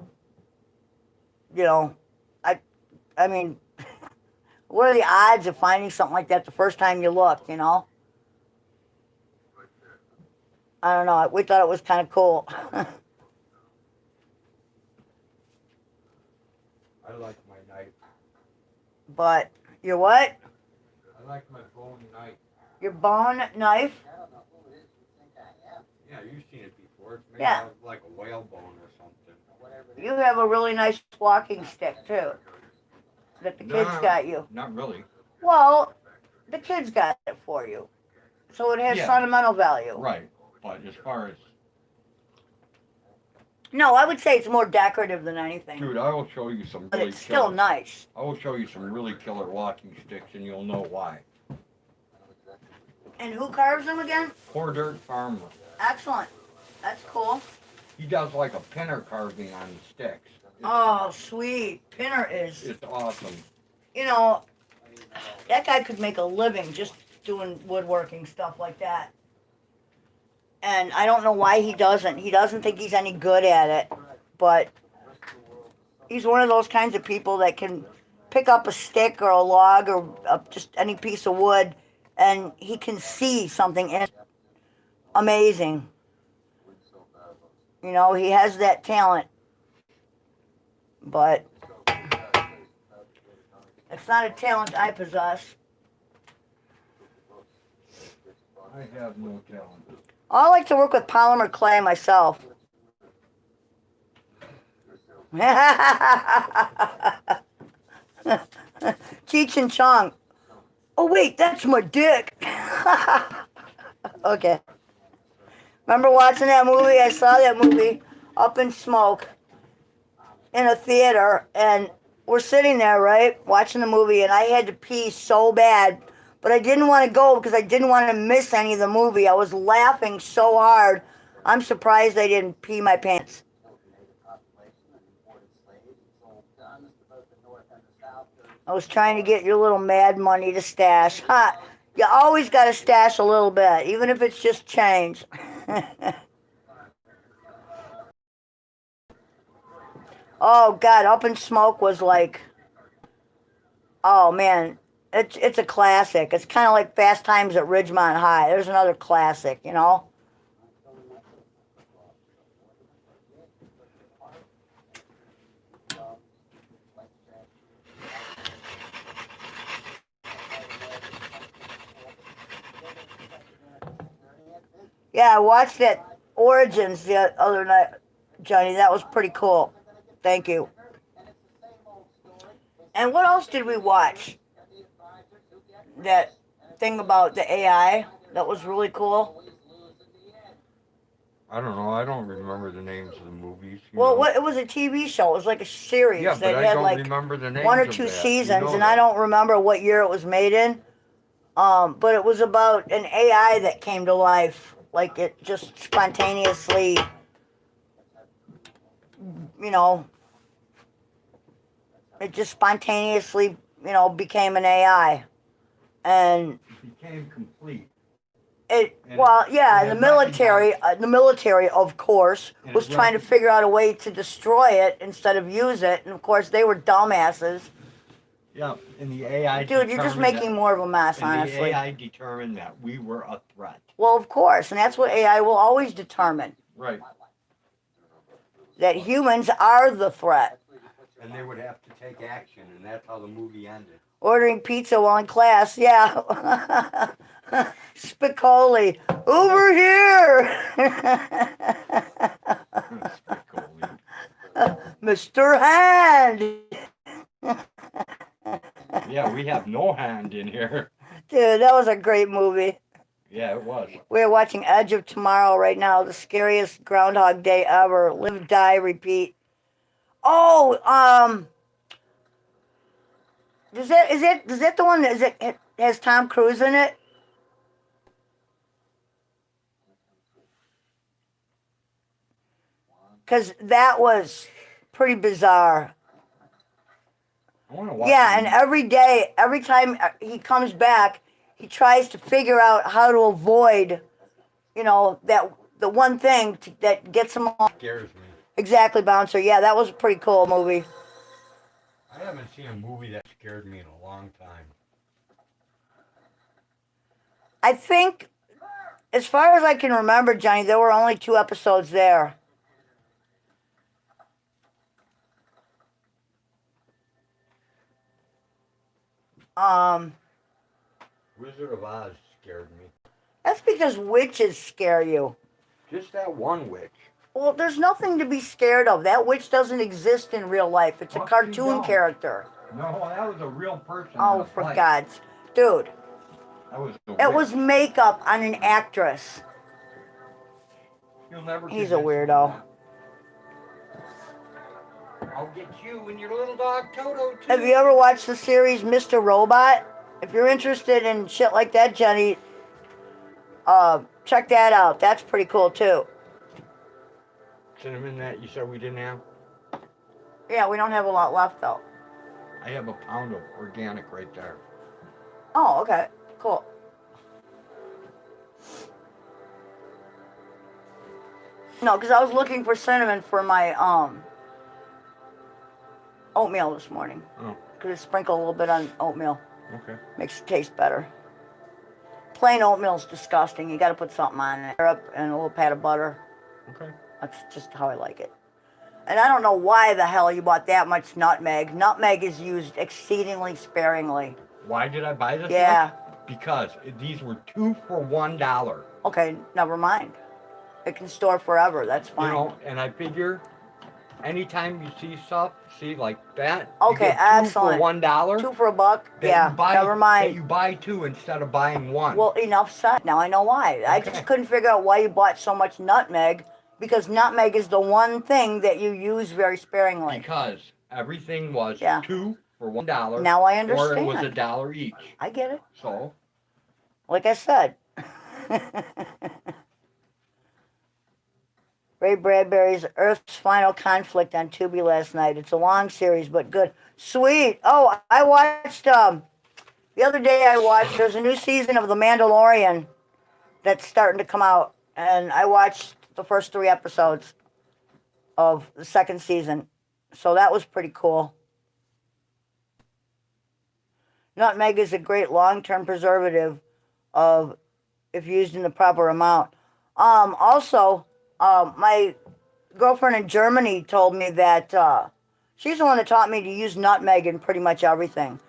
you know, I mean, what are the odds of finding something like that the first time you look, you know? I don't know. We thought it was kind of cool. I like my knife. But your what? I like my bone knife. Your bone knife? Yeah, you've seen it before. It's made Yeah. out of like a whale bone or something. You have a really nice walking stick too. That the kids got you. Not really. Well, the kids got it for you. So it has sentimental value. Right. But as far as... No, I would say it's more decorative than anything. Dude, I will show you some But really it's still killer... nice. I will show you some really killer walking sticks and you'll know why. And who carves them again? Poor Dirt Farmer. Excellent. That's cool. He does like a pinner carving on the sticks. Oh, sweet. Pinner is... It's awesome. You know, that guy could make a living just doing woodworking stuff like that. And I don't know why he doesn't. He doesn't think he's any good at it. But he's one of those kinds of people that can pick up a stick or a log or just any piece of wood and he can see something in it. Amazing. You know, he has that talent. But it's not a talent I possess. I have no talent. I like to work with polymer clay myself. Cheech and Chong. Oh wait, that's my dick. Okay. Remember watching that movie? I saw that movie, Up in Smoke, in a theater, and we're sitting there, right, watching the movie, and I had to pee so bad, but I didn't want to go because I didn't want to miss any of the movie. I was laughing so hard. I'm surprised I didn't pee my pants. I was trying to get your little mad money to stash. Ha! You always got to stash a little bit, even if it's just change. Oh, God, Up in Smoke was like, oh, man, it's a classic. It's kind of like Fast Times at Ridgemont High. There's another classic, you know? Yeah, I watched that Origins the other night, Johnny. That was pretty cool. Thank you. And what else did we watch? That thing about the AI that was really cool. I don't know. I don't remember the names of the movies. Well, it was a TV show. It was like a series Yeah, that but I had don't like remember the names one or of two that. seasons, You know and that. I don't remember what year it was made in. But it was about an AI that came to life. Like it just spontaneously, you know, it just spontaneously, you know, became an AI. And It became complete. the military, of course, was trying to figure out a way to destroy it instead of use it. And of course, they were dumbasses. Yeah, and the AI. Dude, you're just making more of a mess, honestly. The AI determined that we were a threat. Well, of course, and that's what AI will always determine. Right. That humans are the threat. And they would have to take action, and that's how the movie ended. Ordering pizza while in class. Yeah. Spicoli. Over here. Spicoli. Mr. Hand. Yeah, we have no hand in here. Dude, that was a great movie. Yeah, it was. We're watching Edge of Tomorrow right now. The scariest Groundhog Day ever. Live, die, repeat. Oh, is that the one that it has Tom Cruise in it? Because that was pretty bizarre. I want to watch. Yeah, and every time he comes back, he tries to figure out how to avoid, that the one thing that gets him off. Scares me. Exactly, Bouncer. Yeah, that was a pretty cool movie. I haven't seen a movie that scared me in a long time. I think, as far as I can remember, Johnny, there were only 2 episodes there. Wizard of Oz scared me. That's because witches scare you. Just that one witch. Well, there's nothing to be scared of. That witch doesn't exist in real life. It's a What? cartoon No. character. No, that was a real person. Oh, for God's... Dude, That was the it witch. was makeup on an actress. You'll never He's a convince me weirdo. of that. I'll get you and your little dog Toto too. Have you ever watched the series Mr. Robot? If you're interested in shit like that, Jenny, check that out. That's pretty cool too. Cinnamon that you said we didn't have? Yeah, we don't have a lot left though. I have a pound of organic right there. Oh, okay. Cool. No, because I was looking for cinnamon for my oatmeal this morning. Oh, Could have sprinkled a little bit on oatmeal. okay. Makes it taste better. Plain oatmeal's disgusting. You got to put something on it. And a little pat of butter. Okay. That's just how I like it. And I don't know why the hell you bought that much nutmeg. Nutmeg is used exceedingly sparingly. Why did I buy this Yeah. one? Because these were 2 for $1. Okay, never mind. It can store forever. That's fine. You know, and I figure anytime you see stuff, see like that, Okay, you get 2 excellent. for $1. 2 for $1? that Yeah, you buy, never That mind. you buy 2 instead of buying 1. Well, enough said. Now I know why. I Okay. just couldn't figure out why you bought so much nutmeg, because nutmeg is the one thing that you use very sparingly. Because everything was Yeah. 2 for $1. Now I Or understand. it was $1 each. I get it. So, Like I said. Ray Bradbury's Earth's Final Conflict on Tubi last night. It's a long series, but good. Sweet. Oh, I watched, the other day there's a new season of The Mandalorian that's starting to come out. And I watched the first 3 episodes of the second season. So that was pretty cool. Nutmeg is a great long-term preservative if used in the proper amount. Also, my girlfriend in Germany told me that she's the one that taught me to use nutmeg in pretty much everything.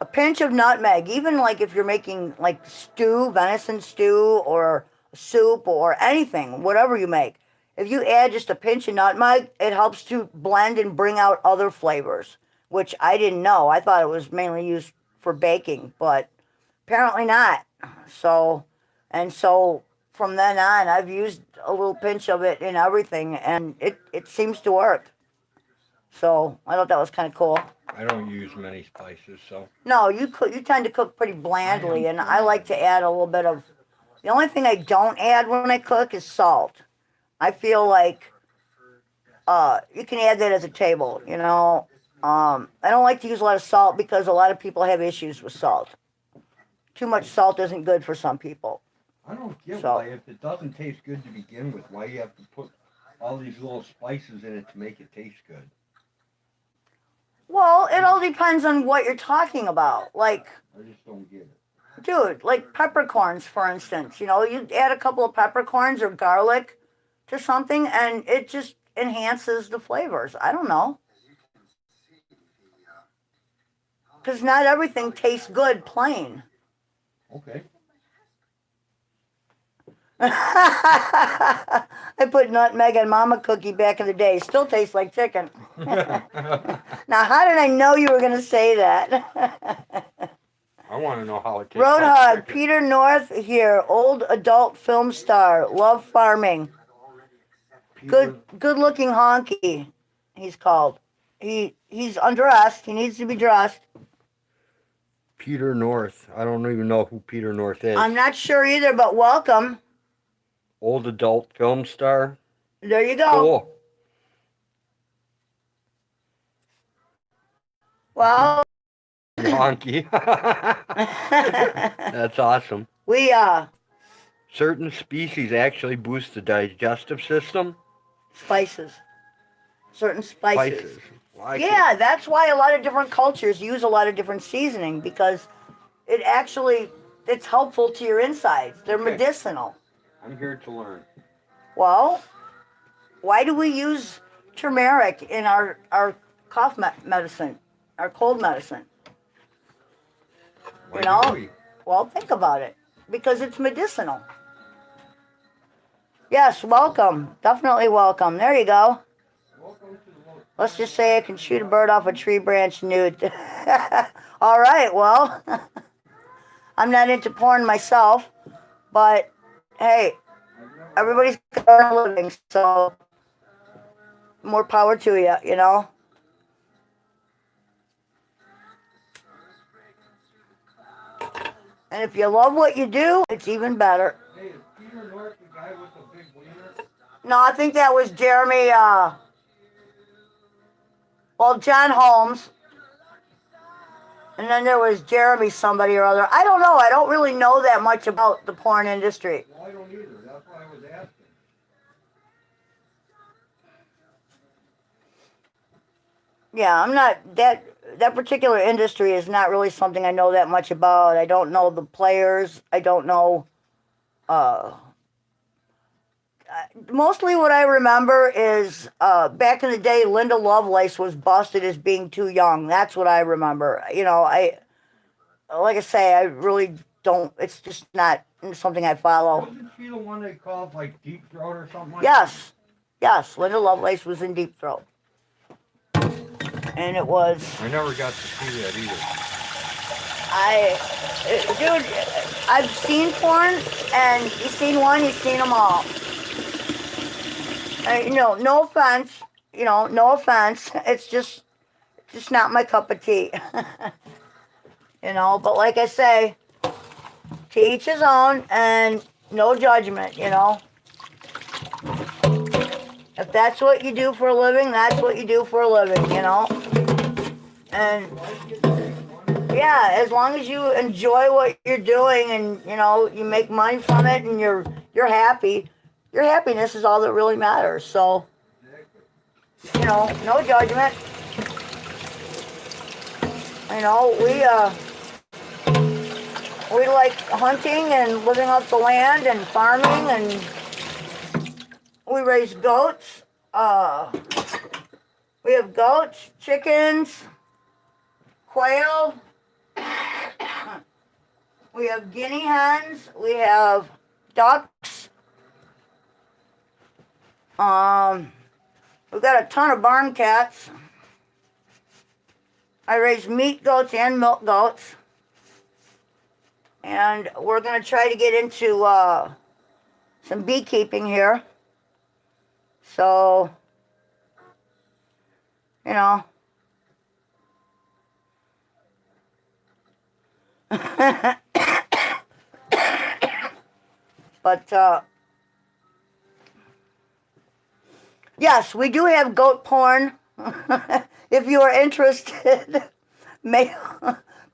A pinch of nutmeg, even like if you're making like stew, venison stew, or soup, or anything, whatever you make. If you add just a pinch of nutmeg, it helps to blend and bring out other flavors, which I didn't know. I thought it was mainly used for baking, but apparently not. So from then on, I've used a little pinch of it in everything, and it seems to work. So I thought that was kind of cool. I don't use many spices, so. No, you tend to cook pretty blandly, and I like to add a little bit of. The only thing I don't add when I cook is salt. I feel like you can add that as a table, you know. I don't like to use a lot of salt because a lot of people have issues with salt. Too much salt isn't good for some people. I don't get So- why, if it doesn't taste good to begin with, why you have to put all these little spices in it to make it taste good. Well, it all depends on what you're talking about. Like, I just don't get it. dude, like peppercorns, for instance. You know, you add a couple of peppercorns or garlic to something, and it just enhances the flavors. I don't know. Because not everything tastes good plain. Okay. I put nutmeg on Mama Cookie back in the day. Still tastes like chicken. Now, how did I know you were going to say that? I want to know how it tastes. Roadhog, like chicken. Peter North here, old adult film star, love farming. Good looking honky, he's called. He's undressed. He needs to be dressed. Peter North. I don't even know who Peter North is. I'm not sure either, but welcome. Old adult film star. There you go. Cool. Well, Honky. That's awesome. we Certain species actually boost the digestive system. spices. Certain spices. Spices. Well, Yeah, that's why a lot of different cultures use a lot of different seasoning, because it's helpful to your insides. They're Okay. medicinal. I'm here to learn. Well, why do we use turmeric in our cough medicine, our cold medicine? Why You know? do we? Well, think about it. Because it's medicinal. Yes, welcome. Definitely welcome. There you go. Let's just say I can shoot a bird off a tree branch nude. All right, well, I'm not into porn myself, but hey, everybody's got a living, so more power to you, you know? And if you love what you do, it's even better. Hey, is Peter North the guy with the big wiener? No, I think that was Jeremy, John Holmes. And then there was Jeremy somebody or other. I don't know. I don't really know that much about the porn industry. Well, I don't either. That's why I was asking. Yeah, I'm not that particular industry is not really something I know that much about. I don't know the players. I don't know mostly what I remember is back in the day, Linda Lovelace was busted as being too young. That's what I remember. You know, like I say, I really don't. It's just not something I follow. Wasn't she the one they called like Deep Throat or something like Yes, yes, Linda Lovelace was in Deep Throat, and it was. I never got to see that either. Dude, I've seen porn, and you've seen one, you've seen them all. No offense, no offense. It's just not my cup of tea. But like I say, to each his own, and no judgment, If that's what you do for a living, that's what you do for a living, And yeah, as long as you enjoy what you're doing and, you make money from it and you're happy, your happiness is all that really matters. So, no judgment. We like hunting and living off the land and farming, and we raise goats. We have goats, chickens, quail. We have guinea hens. We have ducks. We've got a ton of barn cats. I raise meat goats and milk goats. And we're going to try to get into some beekeeping here. So, But, yes, we do have goat porn. If you are interested,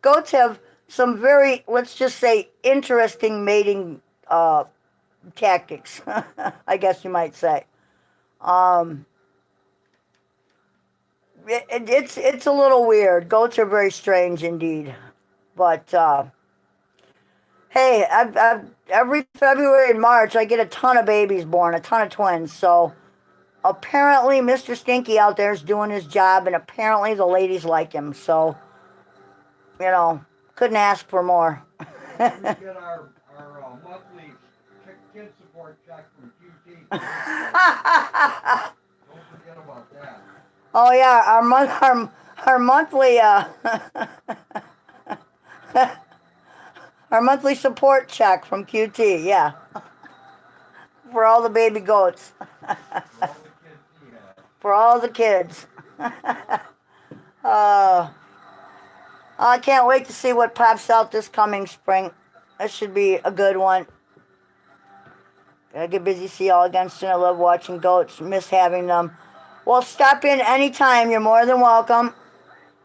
goats have some very, let's just say, interesting mating tactics, I guess you might say. It's a little weird. Goats are very strange indeed. But, hey, every February and March, I get a ton of babies born, a ton of twins. So apparently Mr. Stinky out there is doing his job, and apparently the ladies like him. So you know, couldn't ask for more. We get our monthly kid support check from QT. Don't forget about that. Oh yeah, our monthly our monthly support check from QT, yeah. For all the baby goats. For all the kids. I can't wait to see what pops out this coming spring. That should be a good one. I get busy, see y'all again soon. I love watching goats, miss having them. Well, stop in anytime. You're more than welcome.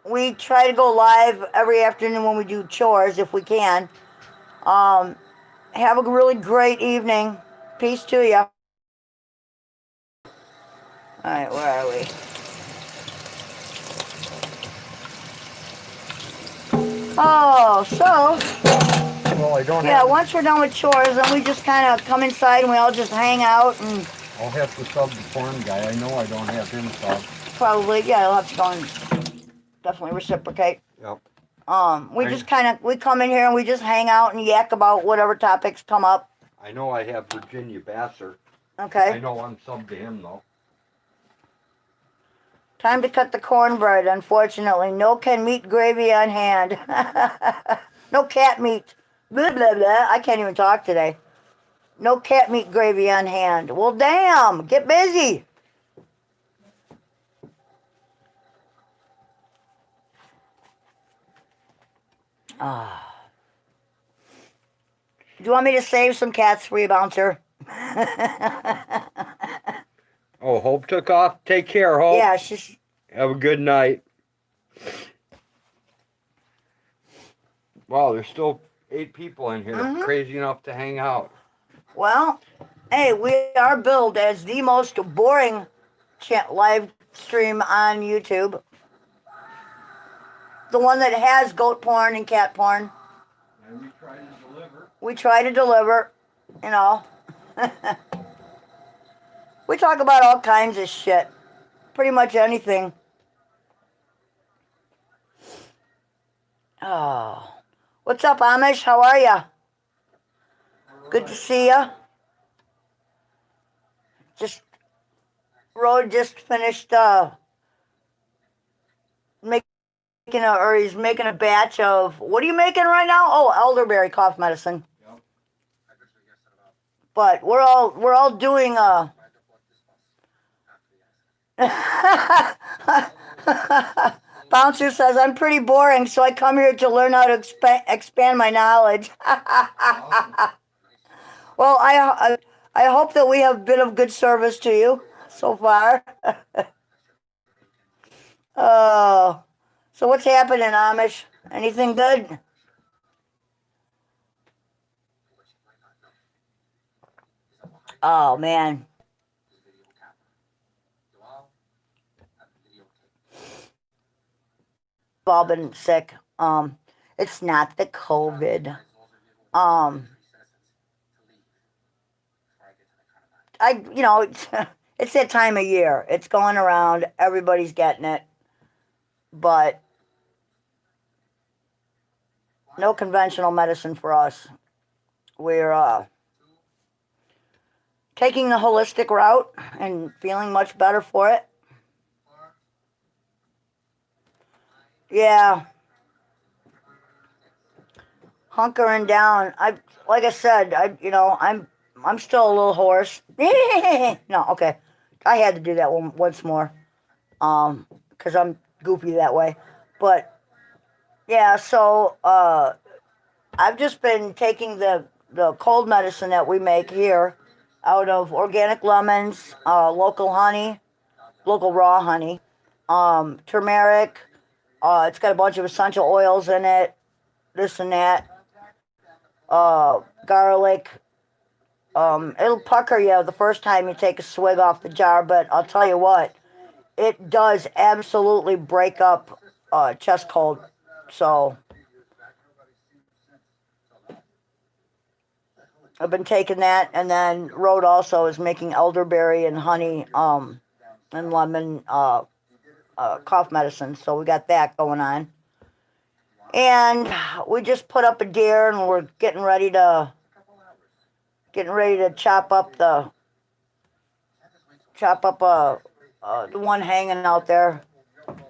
We try to go live every afternoon when we do chores, if we can. Have a really great evening. Peace to you. All right, where are we? Oh, so, Well, I don't yeah, have. once we're done with chores, then we just kind of come inside and we all just hang out and I'll have to sub the porn guy. I know I don't have him sub. probably, yeah, I'll have to go and definitely reciprocate. Yep. We just kind of, we come in here and we just hang out and yak about whatever topics come up. I know I have Virginia Basser. I Okay. know I'm sub to him though. Time to cut the cornbread, unfortunately. No can meat gravy on hand. No cat meat. Blah, blah, blah. I can't even talk today. No cat meat gravy on hand. Well, damn. Get busy. Do you want me to save some cats for you, Bouncer? Oh, Hope took off. Take care, Hope. Yeah, she's... Have a good night. Wow, there's still 8 people in here. Crazy enough to hang out. Well, hey, we are billed as the most boring live stream on YouTube. The one that has goat porn and cat porn. And we try to deliver. We try to deliver, you know. We talk about all kinds of shit. Pretty much anything. Oh. What's up, Amish? How are ya? Good to see ya. Road just finished he's making a batch of, what are you making right now? Oh, elderberry cough medicine. Yep. But we're all doing Bouncer says, I'm pretty boring, so I come here to learn how to expand my knowledge. Well, I hope that we have been of good service to you so far. Oh, so what's happening, Amish? Anything good? Oh, man. We've all been sick. It's not the COVID. It's that time of year. It's going around. Everybody's getting it. But no conventional medicine for us. We're taking the holistic route and feeling much better for it. Yeah. Hunkering down. Like I said, I'm still a little hoarse. No, okay. I had to do that once more. Because I'm goofy that way. But yeah, so I've just been taking the cold medicine that we make here out of organic lemons, local honey, local raw honey, turmeric. It's got a bunch of essential oils in it, this and that. Garlic. It'll pucker you the first time you take a swig off the jar, but I'll tell you what, it does absolutely break up chest cold. So I've been taking that, and then Rode also is making elderberry and honey and lemon cough medicine. So we got that going on. And we just put up a deer, and we're getting ready to chop up the one hanging out there.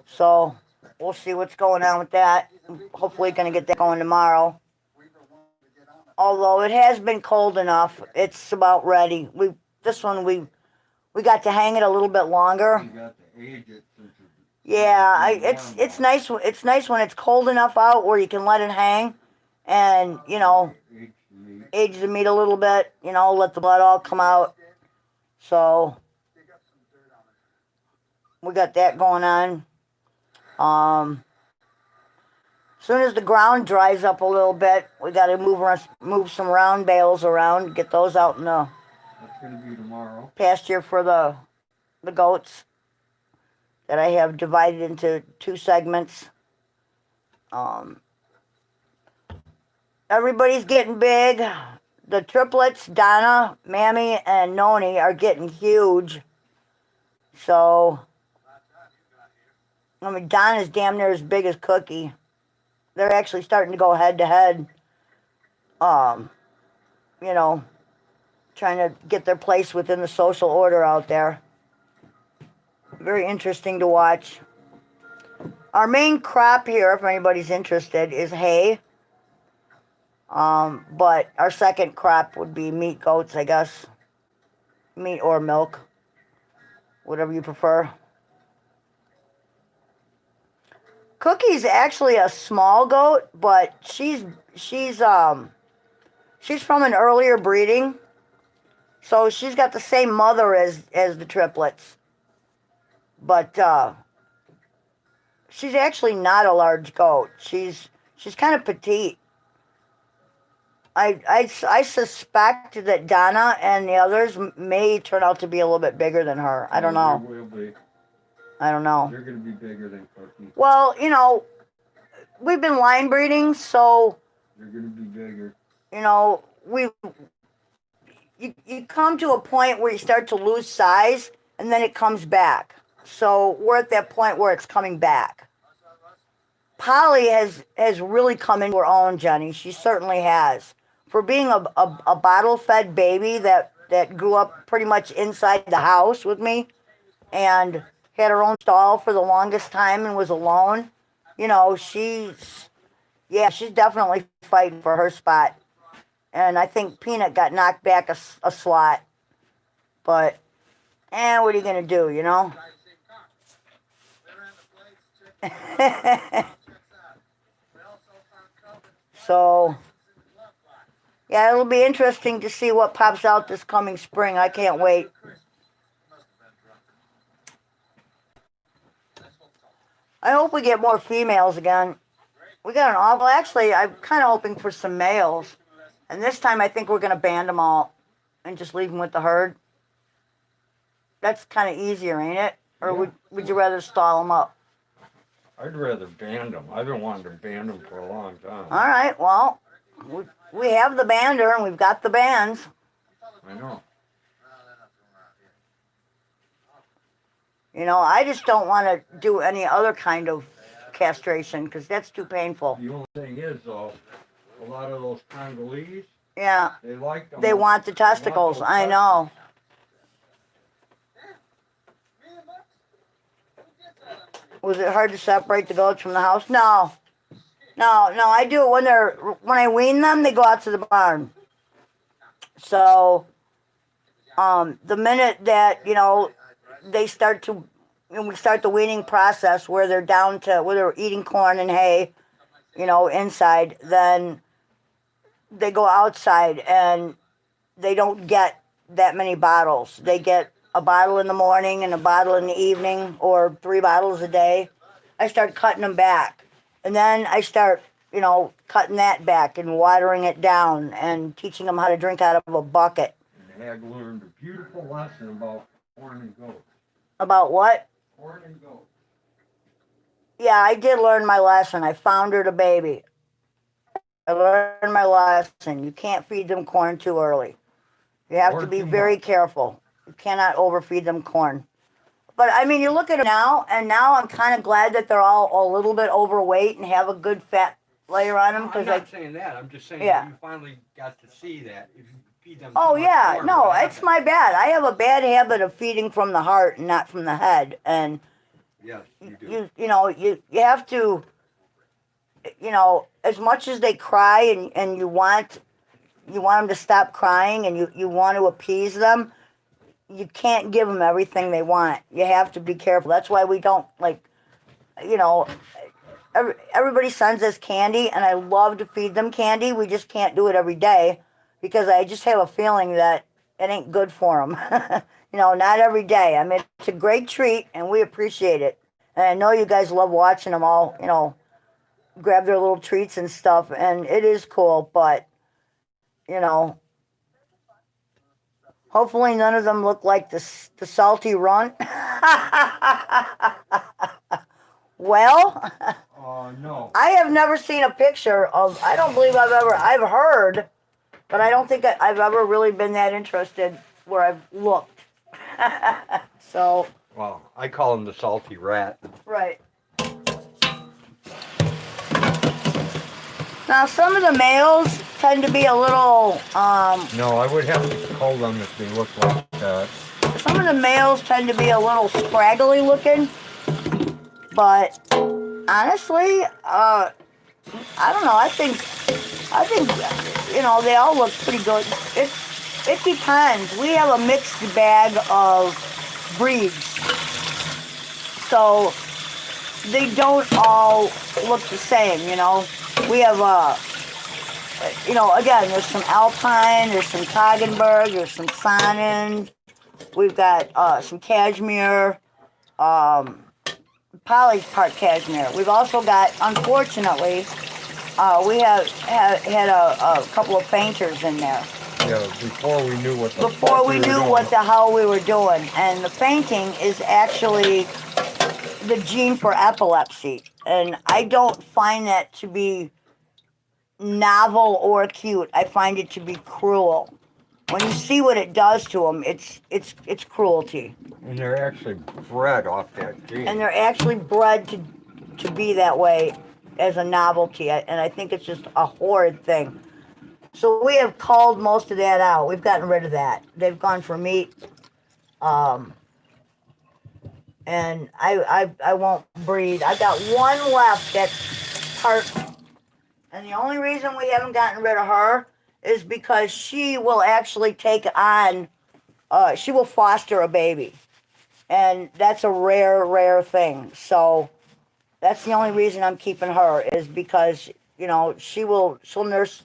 So we'll see what's going on with that. Hopefully, gonna get that going tomorrow. Although it has been cold enough, it's about ready. We got to hang it a little bit longer. You got to age it since Yeah, it's nice. It's nice when it's cold enough out where you can let it hang, and age the meat. age the meat a little bit. Let the blood all come out. So we got that going on. Soon as the ground dries up a little bit, we got to move some round bales around, get those out in the That's gonna be tomorrow. pasture for the goats that I have divided into 2 segments. Everybody's getting big. The triplets, Donna, Mammy, and Noni, are getting huge. So, Donna's damn near as big as Cookie. They're actually starting to go head to head. Trying to get their place within the social order out there. Very interesting to watch. Our main crop here, if anybody's interested, is hay. But our second crop would be meat goats, I guess. Meat or milk. Whatever you prefer. Cookie's actually a small goat, but she's from an earlier breeding. So she's got the same mother as the triplets. But she's actually not a large goat. She's kind of petite. I suspect that Donna and the others may turn out to be a little bit bigger than her. I don't know. They will be. I don't know. They're gonna be bigger than Cookie. Well, we've been line breeding, so They're gonna be bigger. You come to a point where you start to lose size, and then it comes back. So we're at that point where it's coming back. Polly has really come into her own, Jenny. She certainly has. For being a bottle-fed baby that grew up pretty much inside the house with me and had her own stall for the longest time and was alone, she's definitely fighting for her spot. And I think Peanut got knocked back a slot. But, what are you going to do, So, yeah, it'll be interesting to see what pops out this coming spring. I can't wait. I hope we get more females again. We got an awful... Actually, I'm kind of hoping for some males. And this time I think we're going to band them all and just leave them with the herd. That's kind of easier, ain't it? Or Yeah. would you rather stall them up? I'd rather band them. I've been wanting to band them for a long time. All right, well, we have the bander and we've got the bands. I know. I just don't want to do any other kind of castration because that's too painful. The only thing is, though, a lot of those Congolese, Yeah, they like them. they want the testicles. I know. Was it hard to separate the goats from the house? No. I do it when I wean them, they go out to the barn. So, the minute that, they start to, we start the weaning process where they're eating corn and hay, inside, then they go outside and they don't get that many bottles. They get a bottle in the morning and a bottle in the evening, or 3 bottles a day. I start cutting them back. And then I start, cutting that back and watering it down and teaching them how to drink out of a bucket. And Hag learned a beautiful lesson about corn and goats. About what? Corn and goats. Yeah, I did learn my lesson. I foundered a baby. I learned my lesson. You can't feed them corn too early. You have to be very careful. You cannot overfeed them corn. But, you look at them now, and now I'm kind of glad that they're all a little bit overweight and have a good fat layer on them I'm because not saying that. I'm just saying Yeah. you finally got to see that. If you feed them Oh too much yeah, corn, no, what it's happens? my bad. I have a bad habit of feeding from the heart and not from the head. And Yes, you do. you have to, as much as they cry and you want them to stop crying and you want to appease them, you can't give them everything they want. You have to be careful. That's why we don't you know, everybody sends us candy, and I love to feed them candy. We just can't do it every day because I just have a feeling that it ain't good for them. Not every day. I mean, it's a great treat, and we appreciate it. And I know you guys love watching them all, grab their little treats and stuff, and it is cool, but, you know, hopefully none of them look like the salty runt. Well, No. I have never seen a picture of, I don't believe I've heard, but I don't think I've ever really been that interested where I've looked. So, Well, I call him the salty rat. right. Now, some of the males tend to be a little, No, I would have to call them if they look like that. some of the males tend to be a little scraggly looking, but honestly, I don't know. I think, they all look pretty good. It depends. We have a mixed bag of breeds, so they don't all look the same. We have again, there's some Alpine, there's some Toggenburg, there's some Sonnen. We've got some Cashmere. Polly's part Cashmere. We've also got, unfortunately, we have had a couple of fainters in there. Yeah, before we knew what the Before fuck we were knew doing. what the hell we were doing. And the fainting is actually the gene for epilepsy. And I don't find that to be novel or cute. I find it to be cruel. When you see what it does to them, it's cruelty. And they're actually bred off that gene. And they're actually bred to be that way as a novelty. And I think it's just a horrid thing. So we have culled most of that out. We've gotten rid of that. They've gone for meat. And I won't breed. I got one left that's part. And the only reason we haven't gotten rid of her is because she will actually take on, she will foster a baby. And that's a rare thing. So that's the only reason I'm keeping her, is because, she'll nurse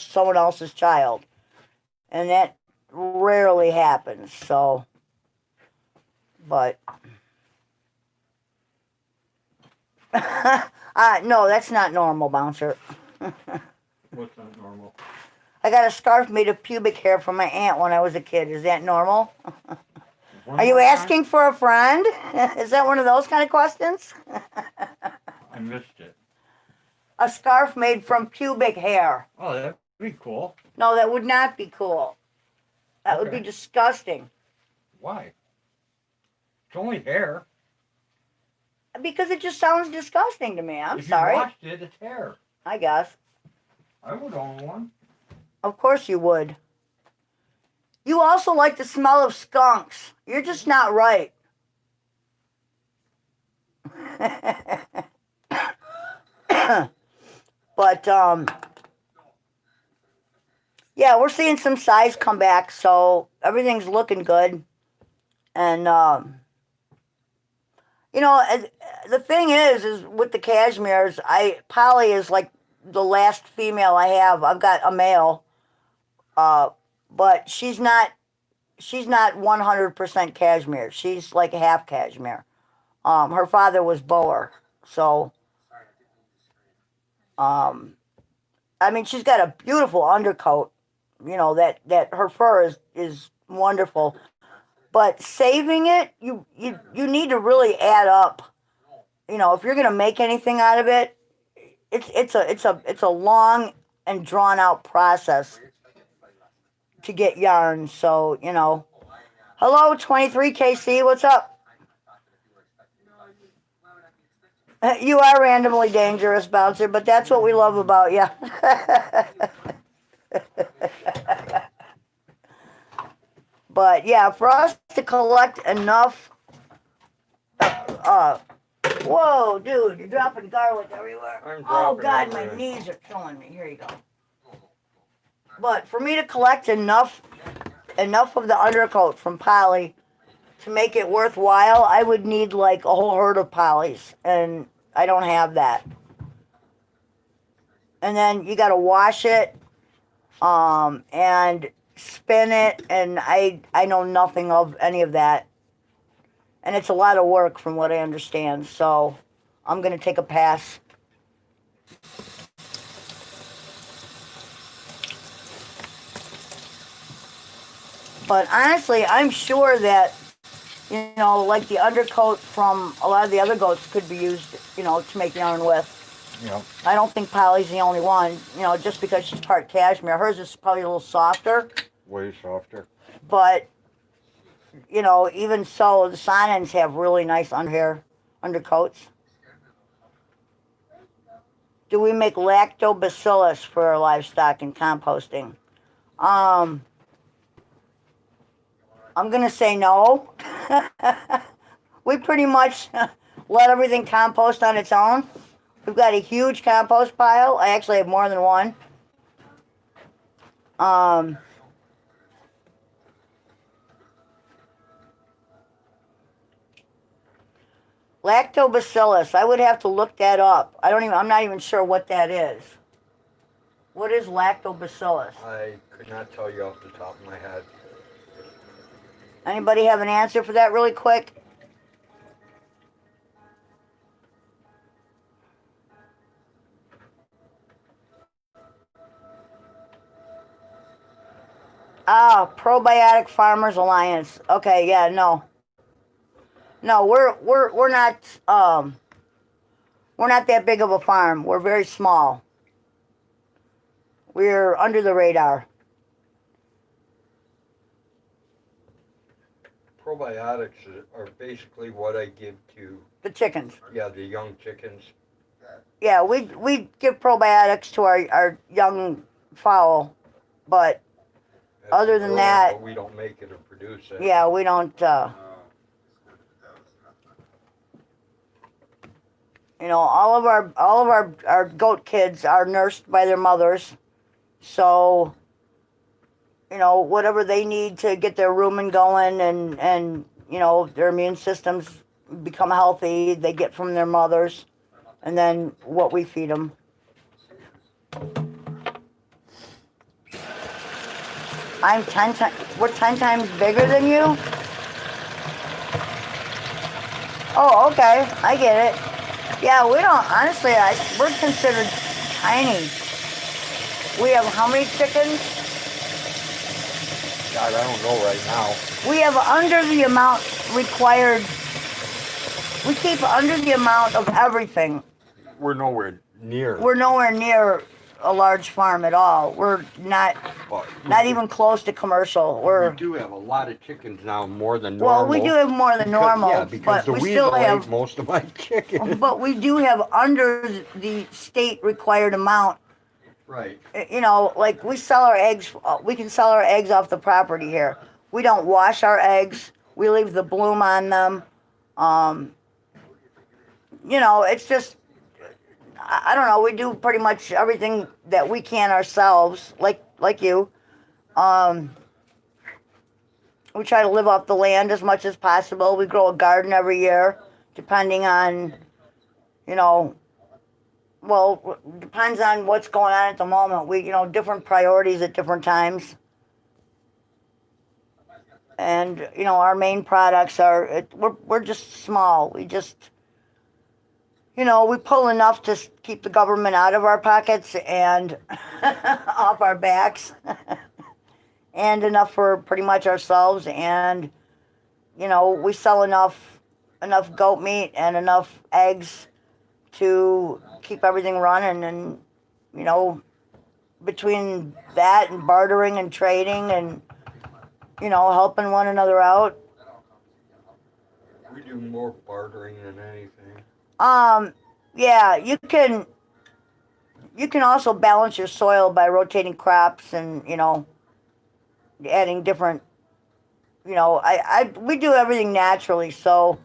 someone else's child. And that rarely happens. So, but no, that's not normal, Bouncer. What's not normal? I got a scarf made of pubic hair from my aunt when I was a kid. Is that normal? Are you asking for a friend? Is that one of those kind of questions? I missed it. A scarf made from pubic hair. Oh, that'd be cool. No, that would not be cool. That would be Okay. disgusting. Why? It's only hair. Because it just sounds disgusting to me. I'm if sorry. you washed it, it's hair. I guess. I would own one. Of course you would. You also like the smell of skunks. You're just not right. But, yeah, we're seeing some size come back, so everything's looking good. And, the thing is with the cashmeres, Polly is like the last female I have. I've got a male, but she's not 100% cashmere. She's like half cashmere. Her father was Boer, so, she's got a beautiful undercoat. That her fur is wonderful. But saving it, you need to really add up. If you're gonna make anything out of it, it's a long and drawn out process to get yarn. So hello 23KC, what's up? You are randomly dangerous, Bouncer, but that's what we love about you. But yeah, for us to collect enough, whoa, dude, you're dropping garlic everywhere. Oh God, my knees are killing me. Here you go. But for me to collect enough of the undercoat from Polly to make it worthwhile, I would need like a whole herd of Pollys, and I don't have that. And then you got to wash it, and spin it, and I know nothing of any of that. And it's a lot of work from what I understand, so I'm going to take a pass. But honestly, I'm sure that, you know, like the undercoat from a lot of the other goats could be used, you know, to make yarn with. Yep. I don't think Polly's the only one, you know, just because she's part cashmere. Hers is probably a little softer. Way softer. But, you know, even so, the Sonans have really nice undercoats. Do we make lactobacillus for our livestock in composting? I'm going to say no. We pretty much let everything compost on its own. We've got a huge compost pile. I actually have more than one. Lactobacillus. I would have to look that up. I'm not even sure what that is. What is lactobacillus? I could not tell you off the top of my head. Anybody have an answer for that really quick? Probiotic Farmers Alliance. Okay, yeah, no. No, we're not that big of a farm. We're very small. We're under the radar. Probiotics are basically what I give to The chickens. the young chickens. Yeah, we give probiotics to our young fowl, but other than that, but we don't make it or produce it. yeah, we don't. You know, all of our goat kids are nursed by their mothers, so you know, whatever they need to get their rumen going and you know, their immune systems become healthy, they get from their mothers, and then what we feed them. We're 10 times bigger than you? Oh, okay, I get it. Yeah, we don't, honestly, we're considered tiny. We have how many chickens? God, I don't know right now. We have under the amount required. We keep under the amount of everything. We're nowhere near. We're nowhere near a large farm at all. We're not even close to commercial. We do have a lot of chickens now, more than normal. Well, we do have more than normal, because but the we weasel still have ate most of my chickens. But we do have under the state required amount. Right. You know, like we sell our eggs. We can sell our eggs off the property here. We don't wash our eggs. We leave the bloom on them. You know, it's just, I don't know. We do pretty much everything that we can ourselves, like you. We try to live off the land as much as possible. We grow a garden every year, depending on, you know, well, depends on what's going on at the moment. We, you know, different priorities at different times. And, you know, our main products are, we're just small. We just, you know, we pull enough to keep the government out of our pockets and off our backs. And enough for pretty much ourselves. And, you know, we sell enough goat meat and enough eggs to keep everything running. And, you know, between that and bartering and trading and, you know, helping one another out. We do more bartering than anything. Yeah, you can also balance your soil by rotating crops and, adding different, we do everything naturally. So,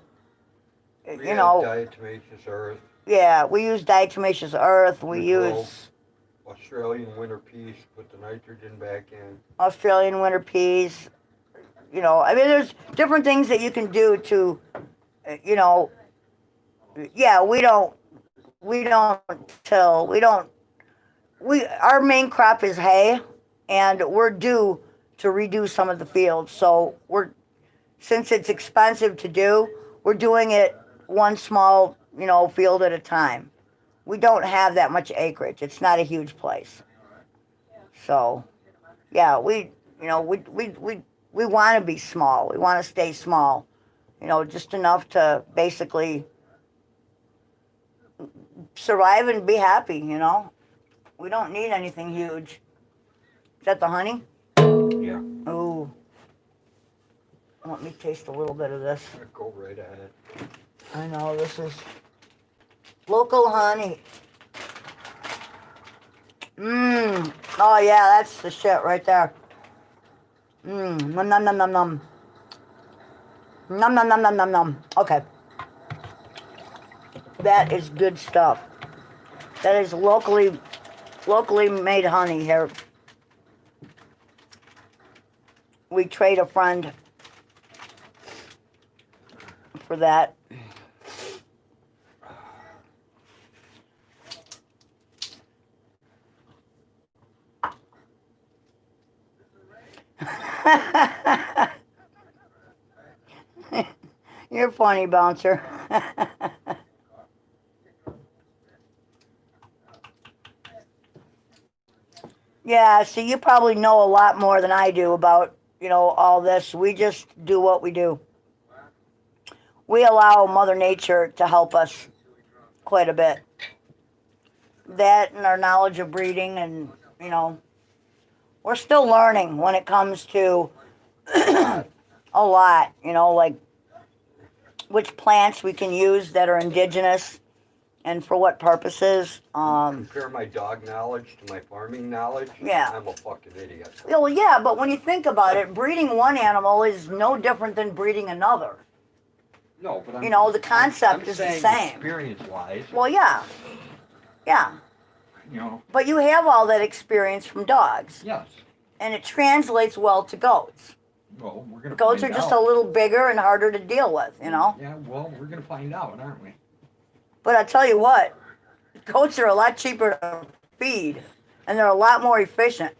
We you have know, diatomaceous earth. yeah, we use diatomaceous earth. We We grow use Australian winter peas, put the nitrogen back in. Australian winter peas. I mean, there's different things that you can do to, you know, yeah, we don't till, our main crop is hay, and we're due to redo some of the fields. So since it's expensive to do, we're doing it one small, field at a time. We don't have that much acreage. It's not a huge place. So, yeah, we want to be small. We want to stay small, just enough to basically survive and be happy. We don't need anything huge. Is that the honey? Yeah. Oh, let me taste a little bit of this. Go right ahead. I know, this is local honey. Mmm. Oh, yeah, that's the shit right there. Mmm. Nom nom nom nom nom. Nom nom nom nom nom nom. Okay. That is good stuff. That is locally made honey here. We trade a friend for that. You're funny, Bouncer. Yeah, see, you probably know a lot more than I do about, all this. We just do what we do. We allow Mother Nature to help us quite a bit. That and our knowledge of breeding, and, we're still learning when it comes to a lot, like which plants we can use that are indigenous and for what purposes. Compare my dog knowledge to my farming knowledge. Yeah. I'm a fucking idiot. Well, yeah, but when you think about it, breeding one animal is no different than breeding another. No, but The concept is the same. Experience-wise, Well, yeah. Yeah. you But you have all that experience from dogs. yes. And it translates well to goats. Well, we're gonna. Goats are just a little bigger and harder to deal with, Yeah. Well, we're gonna find out, aren't we? But I tell you what, goats are a lot cheaper to feed, and they're a lot more efficient.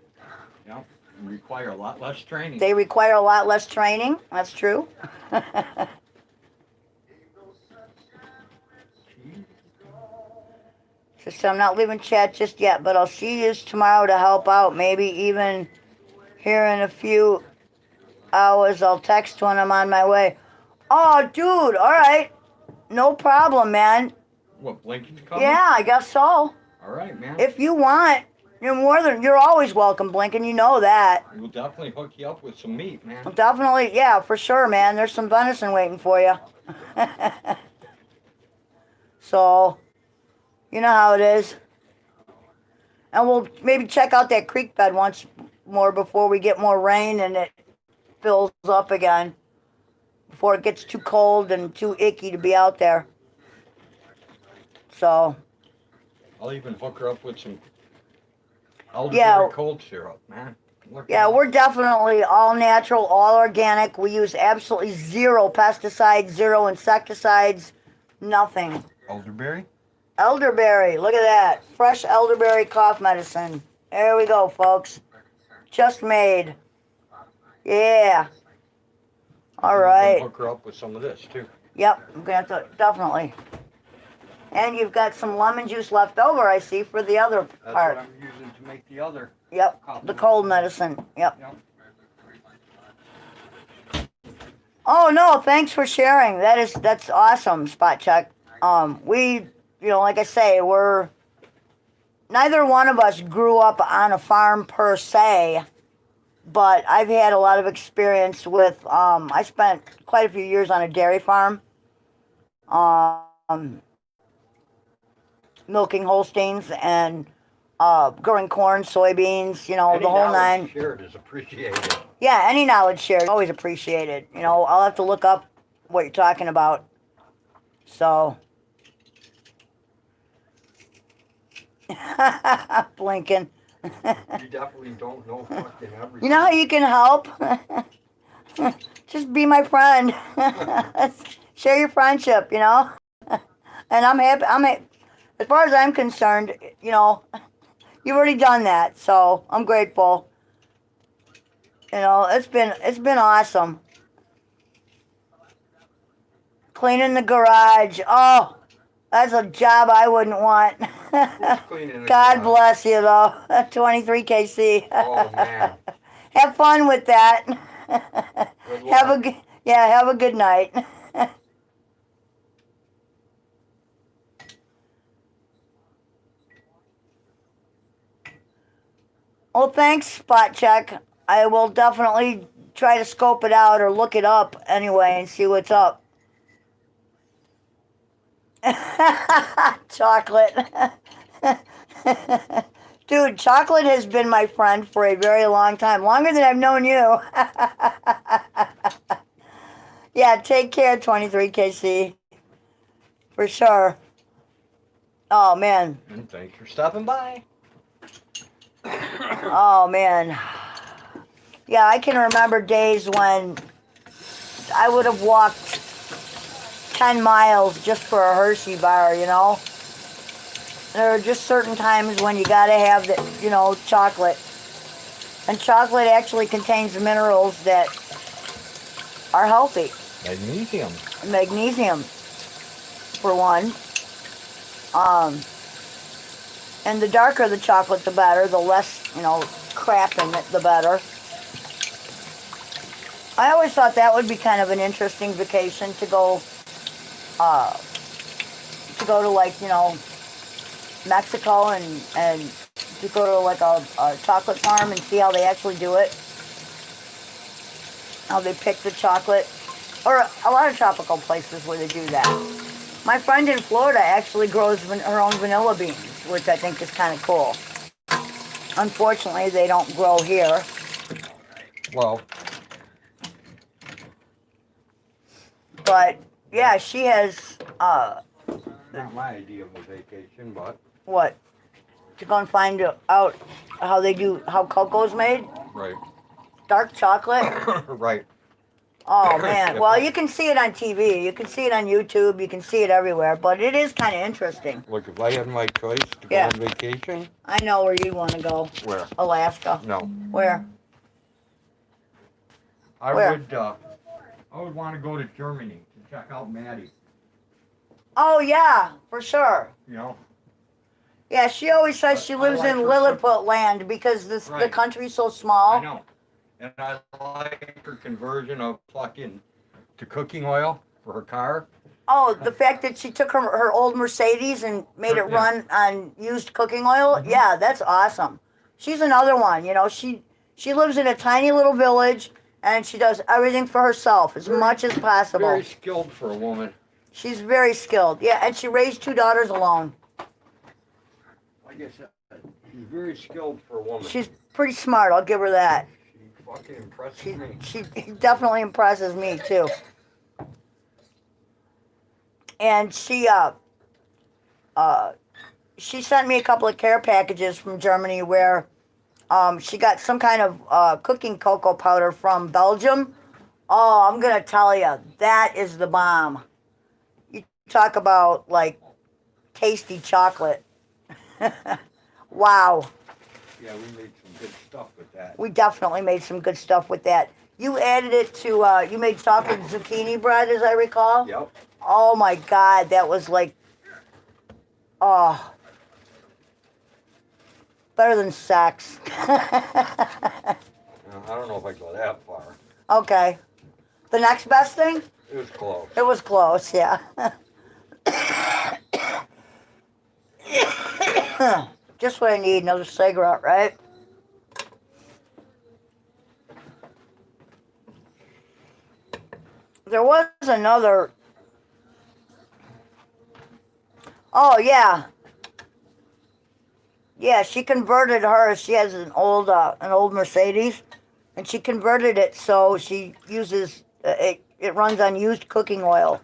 Yeah. Require a lot less training. They require a lot less training. That's true. So I'm not leaving chat just yet, but I'll see you tomorrow to help out. Maybe even here in a few hours, I'll text when I'm on my way. Oh, dude, all right. No problem, man. What, Blinken's coming? Yeah, I guess so. All right, man. If you want, you're always welcome, Blinken. You know that. We'll definitely hook you up with some meat, man. Definitely, yeah, for sure, man. There's some venison waiting for you. So, you know how it is. And we'll maybe check out that creek bed once more before we get more rain and it fills up again. Before it gets too cold and too icky to be out there. So. I'll even hook her up with some elderberry cold syrup, man. Yeah, we're definitely all natural, all organic. We use absolutely zero pesticides, zero insecticides, nothing. Elderberry? Elderberry, look at that. Fresh elderberry cough medicine. There we go, folks. Just made. Yeah. All right. Hook her up with some of this, too. Yep, I'm going to have to, definitely. And you've got some lemon juice left over, I see, for the other That's part. what I'm using to make the other. Yep, the cold medicine. Yep. Oh, no, thanks for sharing. That's awesome, Spot Check. We, like I say, neither one of us grew up on a farm per se, but I've had a lot of experience with, I spent quite a few years on a dairy farm. milking Holsteins and growing corn, soybeans, the Any whole knowledge nine. shared is appreciated. Yeah, any knowledge shared is always appreciated. I'll have to look up what you're talking about. So, blinking. You definitely don't know fucking everything. You know how you can help? Just be my friend. Share your friendship, And I'm happy. As far as I'm concerned, you've already done that, so I'm grateful. It's been awesome. Cleaning the garage. Oh, that's a job I wouldn't want. Cleaning the God garage? bless you, though. 23 KC. Oh, man. Have fun with that. Good luck. Have a good night. Well, thanks, Spot Check. I will definitely try to scope it out or look it up anyway and see what's up. Chocolate. Dude, chocolate has been my friend for a very long time. Longer than I've known you. Yeah, take care, 23KC. For sure. Oh, man. And thanks for stopping by. Oh, man. Yeah, I can remember days when I would have walked 10 miles just for a Hershey bar, There are just certain times when you gotta have the, chocolate. And chocolate actually contains minerals that are healthy. Magnesium. Magnesium, for one. And the darker the chocolate, the better. The less, crap in it, the better. I always thought that would be kind of an interesting vacation to go to like, Mexico and to go to like a chocolate farm and see how they actually do it. How they pick the chocolate. Or a lot of tropical places where they do that. My friend in Florida actually grows her own vanilla beans, which I think is kind of cool. Unfortunately, they don't grow here. Well. But, yeah, she has, Not my idea of a vacation, but. what? To go and find out how cocoa's made? Right. Dark chocolate? Right. Oh, man. Well, you can see it on TV. You can see it on YouTube. You can see it everywhere. But it is kind of interesting. Look, if I had my choice to go Yeah. on vacation. I know where you want to go. Where? Alaska. No. Where? I Where? would want to go to Germany to check out Maddie. Oh, yeah, for sure. Yeah, she always says she lives like in her Lilliput land because the Right. country's so small. I know. And I like her conversion of fucking to cooking oil for her car. Oh, the fact that she took her old Mercedes and made it Yeah. run on used cooking oil, yeah, that's awesome. She's another one, she lives in a tiny little village and she does everything for herself as much as possible. Very skilled for a woman. She's very skilled, yeah, and she raised 2 daughters alone. Like I said, she's very skilled for a woman. She's pretty smart, I'll give her that. She fucking impresses me. She definitely impresses me too. And she sent me a couple of care packages from Germany where she got some kind of cooking cocoa powder from Belgium. Oh, I'm gonna tell you, that is the bomb. You talk about like tasty chocolate. Wow. Yeah, we made some good stuff with that. We definitely made some good stuff with that. You added it to, you made chocolate zucchini bread, as I recall? Yep. Oh my God, that was like, oh, better than sex. I don't know if I go that far. Okay. The next best thing? It was close. It was close, yeah. Just what I need, another cigarette, right? There was another. Oh, yeah. Yeah, she converted hers. She has an old Mercedes, and she converted it so she uses it. It runs on used cooking oil,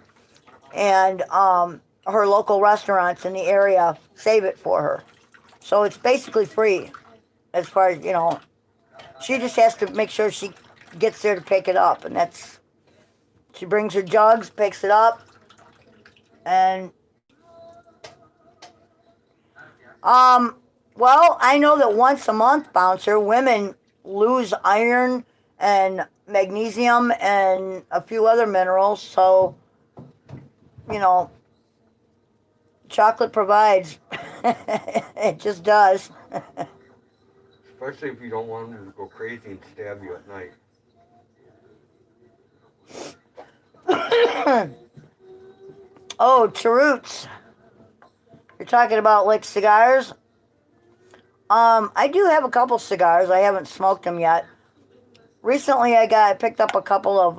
and her local restaurants in the area save it for her. So it's basically free, as far as She just has to make sure she gets there to pick it up, and that's. She brings her jugs, picks it up, and well, I know that once a month, Bouncer, women lose iron and magnesium and a few other minerals. So, you know, chocolate provides. It just does. Especially if you don't want them to go crazy and stab you at night. Oh, cheroots. You're talking about like cigars? I do have a couple cigars. I haven't smoked them yet. Recently, I picked up a couple of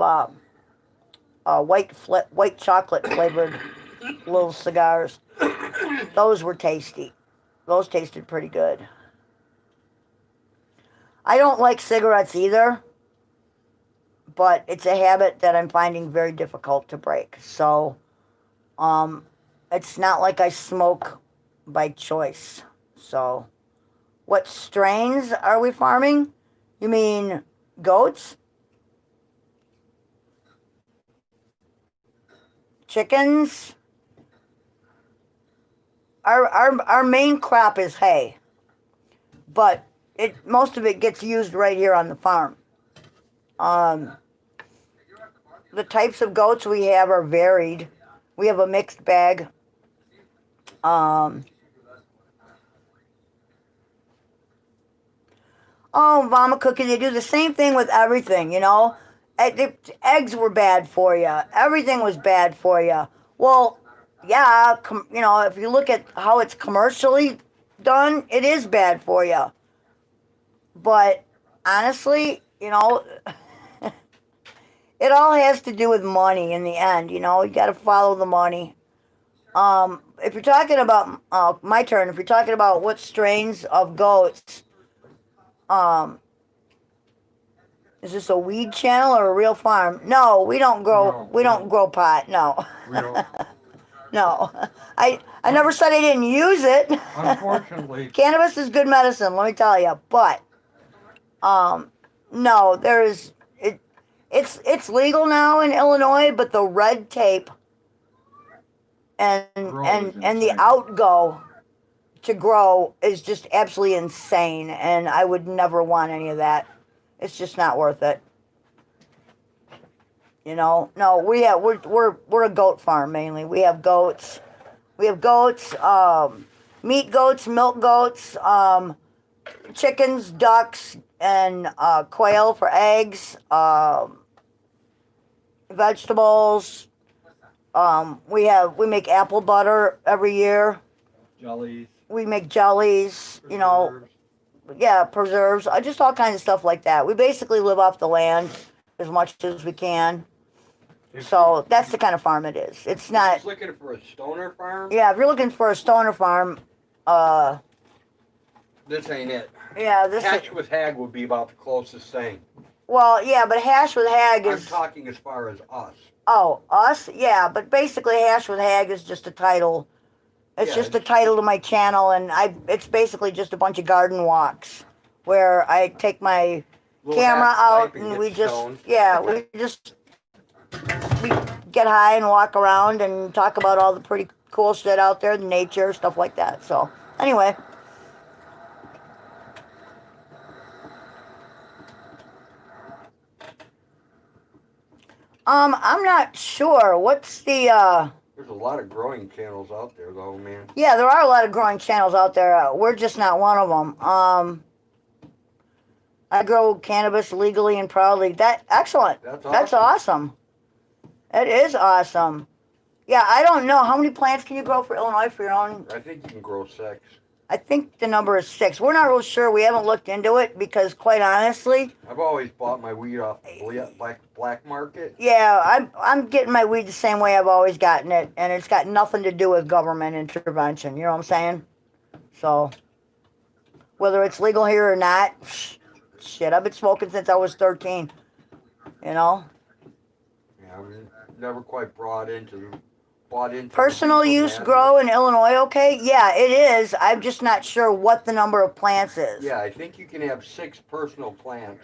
white chocolate flavored little cigars. Those were tasty. Those tasted pretty good. I don't like cigarettes either, but it's a habit that I'm finding very difficult to break. So, it's not like I smoke by choice. So, what strains are we farming? You mean goats? Chickens? Our main crop is hay, but most of it gets used right here on the farm. The types of goats we have are varied. We have a mixed bag. Oh, Mama Cookie, they do the same thing with everything, Eggs were bad for you. Everything was bad for you. Well, yeah, if you look at how it's commercially done, it is bad for you. But honestly, it all has to do with money in the end, you got to follow the money. If you're talking about, my turn, if you're talking about what strains of goats, is this a weed channel or a real farm? No, we don't grow pot, no. We don't. No. I never said I didn't use it. Unfortunately. Cannabis is good medicine, let me tell you. But, no, it's legal now in Illinois, but the red tape and the outgo to grow is just absolutely insane, and I would never want any of that. It's just not worth it. No, we're a goat farm mainly. We have goats. Meat goats, milk goats, chickens, ducks, and quail for eggs. Vegetables. We make apple butter every year. Jellies. We make jellies. Preserves. Yeah, preserves. Just all kinds of stuff like that. We basically live off the land as much as we can. So that's the kind of farm it is. It's not. Just looking for a stoner farm? Yeah, if you're looking for a stoner farm, this ain't it. yeah, Hash with hag would be about the closest thing. Well, yeah, but hash with hag is. I'm talking as far as us. Oh, us? Yeah, but basically hash with hag is just a title. It's just a title to my channel, and it's basically just a bunch of garden walks where I take my camera out and we get high and walk around and talk about all the pretty cool shit out there, the nature, stuff like that. So, anyway. I'm not sure. What's the, There's a lot of growing channels out there, though, man. Yeah, there are a lot of growing channels out there. We're just not one of them. I grow cannabis legally and proudly. Excellent. That's awesome. That is awesome. Yeah, I don't know. How many plants can you grow for Illinois for your own? I think you can grow 6. I think the number is 6. We're not real sure. We haven't looked into it because, quite honestly, I've always bought my weed off the black market. Yeah, I'm getting my weed the same way I've always gotten it, and it's got nothing to do with government intervention. You know what I'm saying? So, whether it's legal here or not. Shit, I've been smoking since I was 13. You know, Yeah, I mean, never quite bought into personal the use madness. grow in Illinois. Okay, yeah, it is. I'm just not sure what the number of plants is. Yeah, I think you can have 6 personal plants,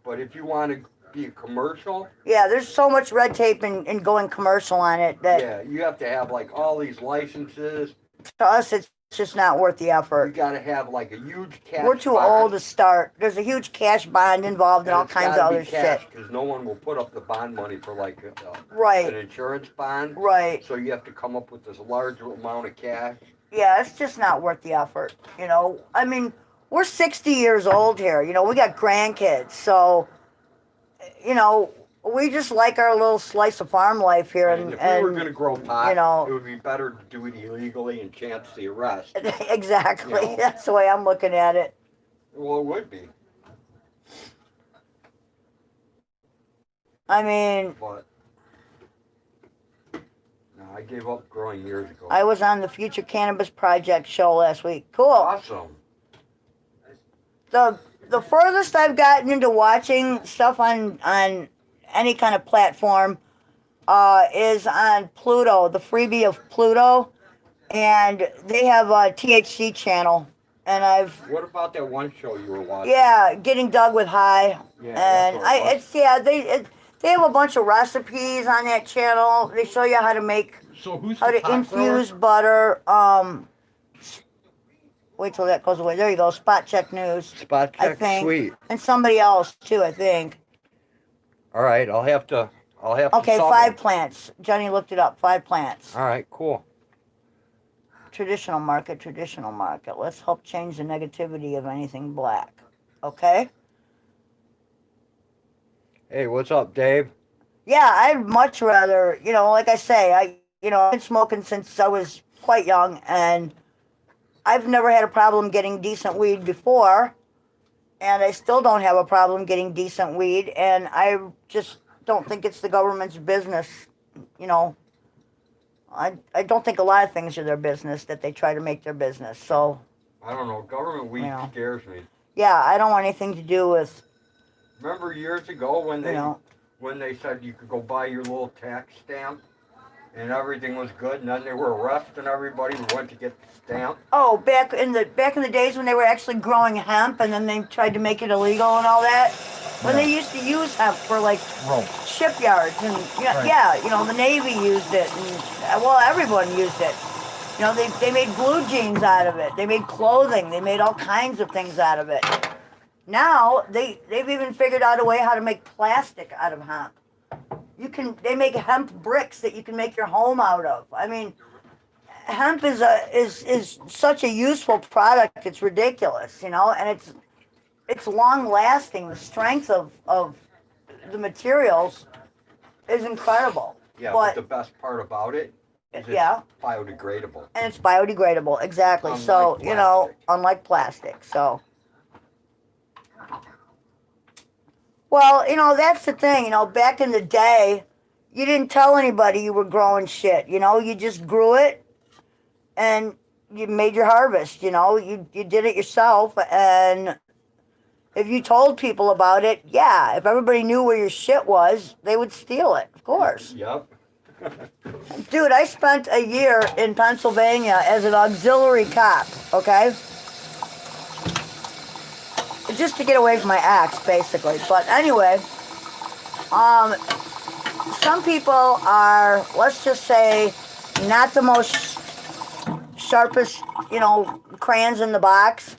but if you want to be a commercial, Yeah, there's so much red tape in going commercial on it that yeah, you have to have like all these licenses. to us it's just not worth the You effort. got to have like a huge cash. We're too bond, old to start. There's a huge cash bond involved and all it's kinds of gotta be other cash shit. because no one will put up the bond money for like an Right, insurance bond. right. So you have to come up with this large amount of cash. Yeah, it's just not worth the effort. You know, I mean, we're 60 years old here. You know, we got grandkids, so you know, we just like our little slice of farm life here, And if we were going to grow pot, you know, it would be better to do it illegally and chance the arrest. exactly. You know. That's the way I'm looking at it. Well, it would be. I mean, But no, I gave up growing years ago. I was on the Future Cannabis Project show last week. Cool. Awesome. The furthest I've gotten into watching stuff on any kind of platform is on Pluto, the freebie of Pluto, and they have a THC channel, and I've What about that one show you were watching? yeah, getting dug with high, Yeah, and that's what it was. it's yeah they have a bunch of recipes on that channel. They show you how to make So who's how the to pot infuse grower? butter. Wait till that goes away. There you go. Spot check news. Spot I check, think. sweet. And somebody else too, I think. All right, I'll have to. Okay, solve 5 it. plants. Johnny looked it up. 5 plants. All right, cool. Traditional market, traditional market. Let's help change the negativity of anything black. Okay? Hey, what's up, Dave? Yeah, I'd much rather, you know, like I say, I've been smoking since I was quite young, and I've never had a problem getting decent weed before, and I still don't have a problem getting decent weed, and I just don't think it's the government's business, you know. I don't think a lot of things are their business that they try to make their business. So, I don't know. Government weed Yeah. scares me. yeah, I don't want anything to do with, Remember years ago when you they know. said you could go buy your little tax stamp and everything was good, and then they were arresting everybody who went to get the stamp? Oh, back in the days when they were actually growing hemp, and then they tried to make it illegal and all that. When they used to use hemp for like Rope. shipyards and Right. yeah, you know, the Navy used it, and well, everyone used it. You know, they made blue jeans out of it. They made clothing. They made all kinds of things out of it. Now they've even figured out a way how to make plastic out of hemp. They make hemp bricks that you can make your home out of. I mean, hemp is such a useful product. It's ridiculous, you know, and it's long lasting. The strength of the materials is incredible. Yeah, But but the best part about it is yeah, it's biodegradable. and it's biodegradable, exactly. Unlike So, you know, plastic. unlike plastic. So, well, you know, that's the thing. You know, back in the day, you didn't tell anybody you were growing shit. You know, you just grew it and you made your harvest. You know, you did it yourself. And if you told people about it, yeah, if everybody knew where your shit was, they would steal it, of course. Yep. Dude, I spent a year in Pennsylvania as an auxiliary cop, okay? Just to get away from my ex, basically. But anyway, some people are, let's just say, not the most sharpest, you know, crayons in the box.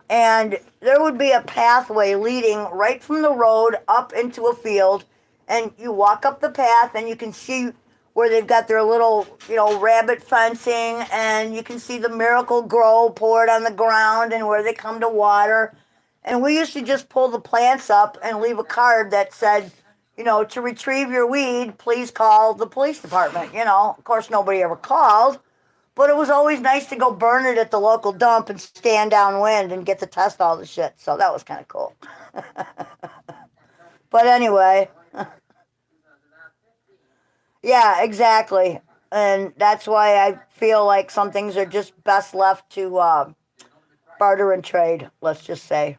And there would be a pathway leading right from the road up into a field. And you walk up the path and you can see where they've got their little, you know, rabbit fencing. And you can see the Miracle Grow poured on the ground and where they come to water. And we used to just pull the plants up and leave a card that said, you know, to retrieve your weed, please call the police department. You know, of course, nobody ever called. But it was always nice to go burn it at the local dump and stand downwind and get to test all the shit. So that was kind of cool. But anyway. Yeah, exactly. And that's why I feel like some things are just best left to barter and trade, let's just say.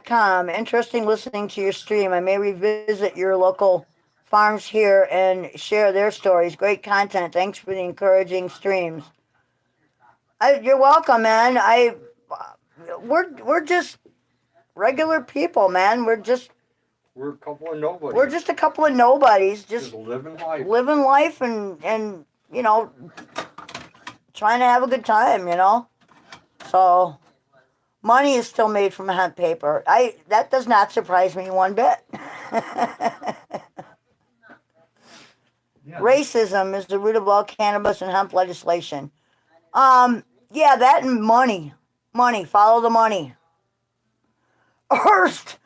.com. Interesting listening to your stream. I may revisit your local farms here and share their stories. Great content. Thanks for the encouraging streams. You're welcome, man. We're just regular people, man. We're We're a couple of nobodies. We're just a couple of nobodies, just living life. Living life and you know, trying to have a good time, you know. So money is still made from hemp paper. That does not surprise me one bit. Yeah. Racism is the root of all cannabis and hemp legislation. Yeah, that and money. Money, follow the money. Hearst,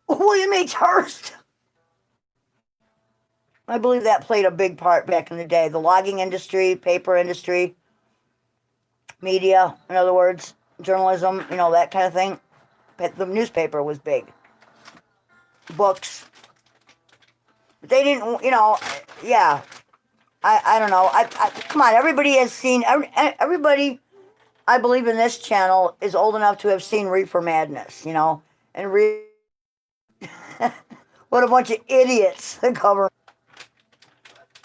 William H. Hearst. I believe that played a big part back in the day. The logging industry, paper industry, media, in other words, journalism, you know, that kind of thing. The newspaper was big. Books. But they didn't, you know, yeah. I don't know. Come on, everybody has seen, everybody, I believe in this channel, is old enough to have seen Reefer Madness, you know, and what a bunch of idiots the government.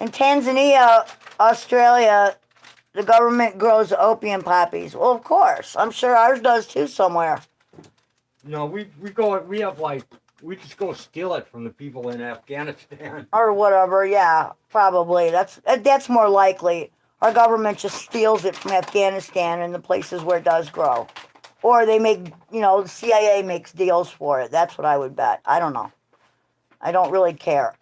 In Tanzania, Australia, the government grows opium poppies. Well, of course. I'm sure ours does too somewhere. No, we just go steal it from the people in Afghanistan. Or whatever, yeah, probably. That's more likely. Our government just steals it from Afghanistan and the places where it does grow. Or they make, you know, the CIA makes deals for it. That's what I would bet. I don't know. I don't really care.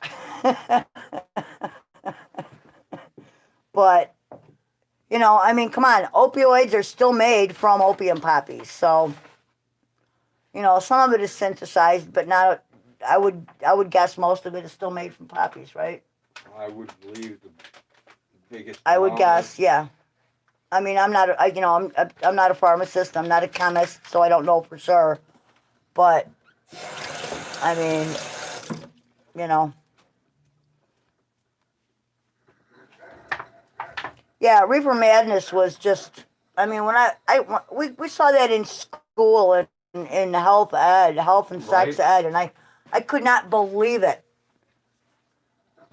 But, you know, I mean, come on. Opioids are still made from opium poppies. So, you know, some of it is synthesized, but not. I would guess most of it is still made from poppies, right? I would believe the biggest. I would guess, yeah. I mean, I'm not. I'm not a pharmacist. I'm not a chemist, so I don't know for sure. But, I mean, you know. Yeah, Reefer Madness was just. I mean, when we saw that in school and in health and sex ed, and I could not believe it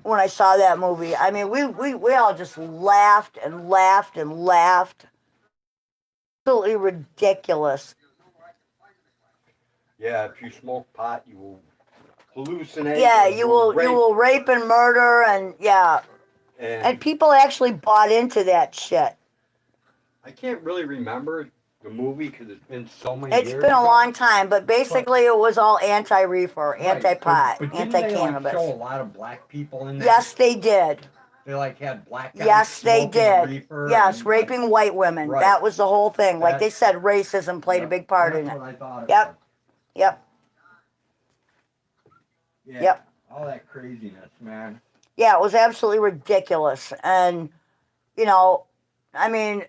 when I saw that movie. I mean, we all just laughed and laughed and laughed. Absolutely ridiculous. Yeah, if you smoke pot, you will hallucinate. Yeah, you will rape and murder and yeah. And people actually bought into that shit. I can't really remember the movie because it's been so many years. It's been a long time, but basically it was all anti-reefer, anti-pot, but anti-cannabis. They show a lot of black people in there? Yes, they did. They had black guys. Yes, they did. Reefer yes, raping white women. Right. That was the whole thing. Like they said, racism played a big part in it. That's what I thought. Yep. Yep. Yeah, yep. All that craziness, man. Yeah, it was absolutely ridiculous. And, you know, I mean,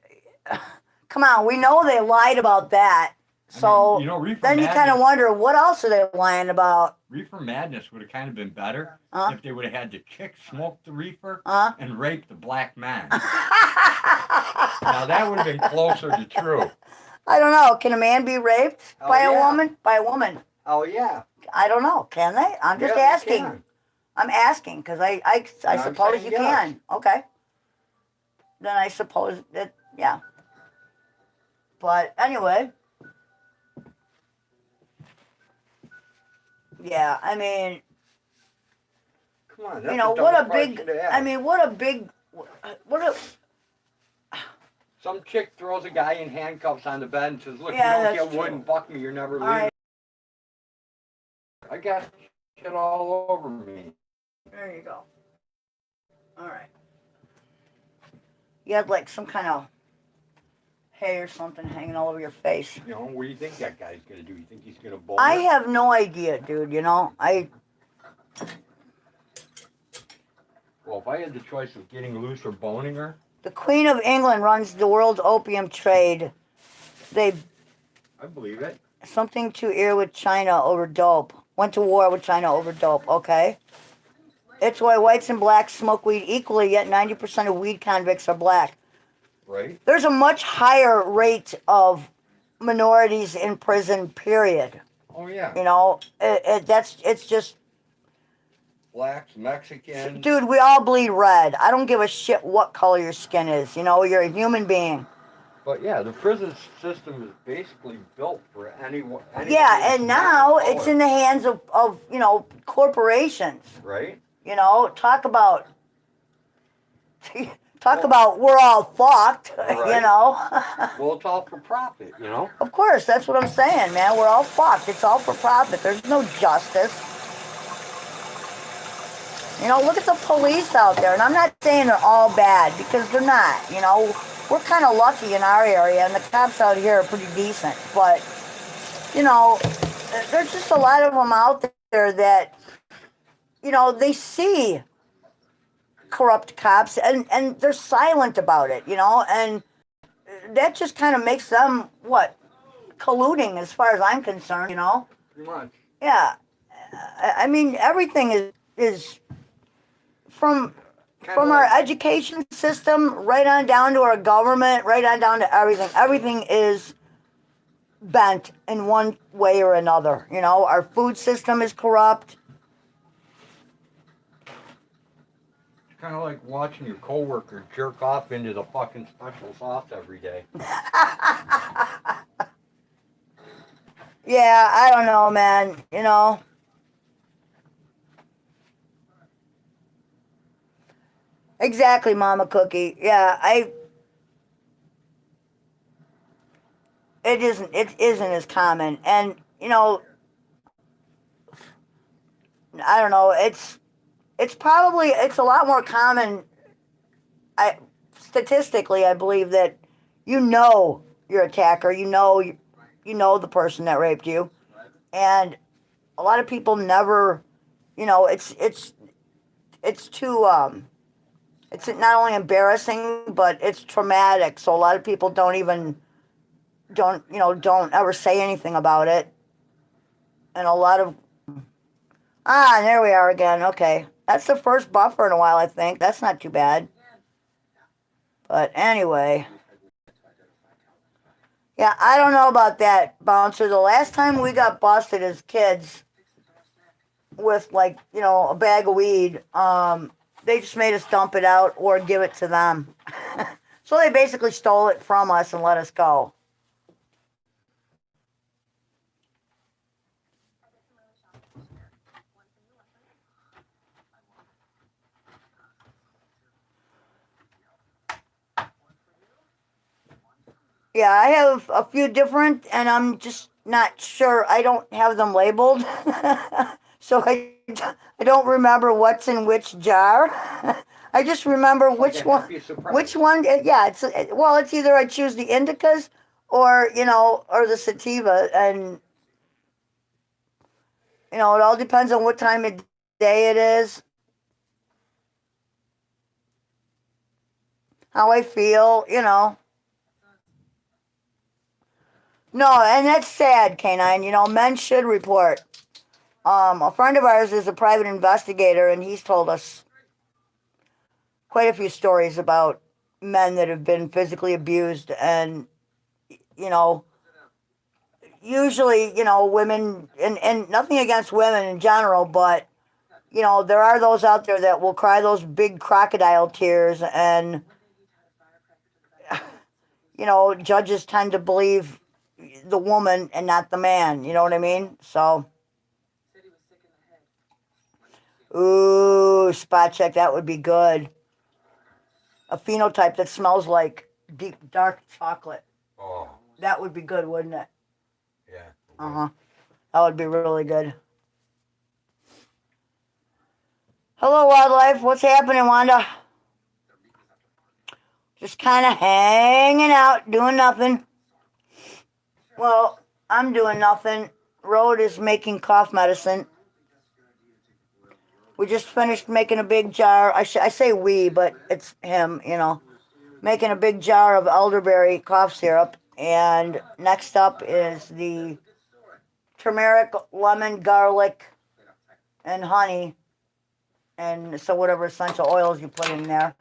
come on, we know they lied about that. So then you kind of wonder, what else are they lying about? Reefer Madness would have kind of been better if they would have had the chick smoke the reefer and rape the black man. Now that would have been closer to true. I don't know. Can a man be raped by a woman? By a woman? Oh, yeah. I don't know. Can they? I'm just asking. I'm asking because I suppose you can. Okay. Then I suppose that, yeah. But anyway. Yeah, I mean. Come on. You know, what a big, I mean, what a. Some chick throws a guy in handcuffs on the bed and says, look, you don't get wood and fuck me, you're never leaving. Right. I got shit all over me. There you go. All right. You had like some kind of hay or something hanging all over your face. You know, what do you think that guy's going to do? You think he's going to bowl I have no idea, dude, you know. Well, if I had the choice of getting loose or boning her. The Queen of England runs the world opium trade. I believe it. Something to ear with China over dope. Went to war with China over dope, okay? It's why whites and blacks smoke weed equally, yet 90% of weed convicts are black. Right. There's a much higher rate of minorities in prison, period. Oh yeah. You know, it's just... Blacks, Mexicans. Dude, we all bleed red. I don't give a shit what color your skin is. You know, you're a human being. But yeah, the prison system is basically built for anyone. Yeah, and now it's in the hands of you know, corporations. Right. You know, talk about we're all fucked, Right. you know. Well, it's all for profit, you know. Of course, that's what I'm saying, man. We're all fucked. It's all for profit. There's no justice. You know, look at the police out there. And I'm not saying they're all bad, because they're not. You know, we're kind of lucky in our area, and the cops out here are pretty decent. But, you know, there's just a lot of them out there that, you know, they see corrupt cops, and they're silent about it, you know, and that just kind of makes them, what, colluding as far as I'm concerned, you know? Pretty much. Yeah. I mean, everything is from our education system right on down to our government, right on down to everything. Everything is bent in one way or another, you know? Our food system is corrupt. Kind of like watching your coworker jerk off into the fucking special sauce every day. Yeah, I don't know, man. You know. Exactly, Mama Cookie. Yeah, it isn't as common. And, you know, I don't know, it's a lot more common. Statistically, I believe that you know your attacker, you know the person that raped you, and a lot of people never, you know, it's too it's not only embarrassing, but it's traumatic. So a lot of people don't ever say anything about it, and a lot of there we are again. Okay, that's the first buffer in a while, I think. That's not too bad. But anyway, yeah, I don't know about that, Bouncer. The last time we got busted as kids with, like, you know, a bag of weed, they just made us dump it out or give it to them. So they basically stole it from us and let us go. Yeah, I have a few different, and I'm just not sure. I don't have them labeled. So I don't remember what's in which jar. I just remember which one. Which one? Yeah, it's either I choose the indicas or, you know, or the sativa, and, you know, it all depends on what time of day it is, how I feel, you know. No, and that's sad, Canine. You know, men should report. A friend of ours is a private investigator, and he's told us quite a few stories about men that have been physically abused, and, you know, usually, you know, women, and nothing against women in general, but, you know, there are those out there that will cry those big crocodile tears, and, you know, judges tend to believe the woman and not the man, you know what I mean? So, ooh, spot check, that would be good. A phenotype that smells like deep, dark chocolate. Oh. That would be good, wouldn't it? Yeah. Uh-huh. That would be really good. Hello, wildlife. What's happening, Wanda? Just kind of hanging out, doing nothing. Well, I'm doing nothing. Rode is making cough medicine. We just finished making a big jar. I say we, but it's him, you know. Making a big jar of elderberry cough syrup. And next up is the turmeric, lemon, garlic, and honey And so whatever essential oils you put in there,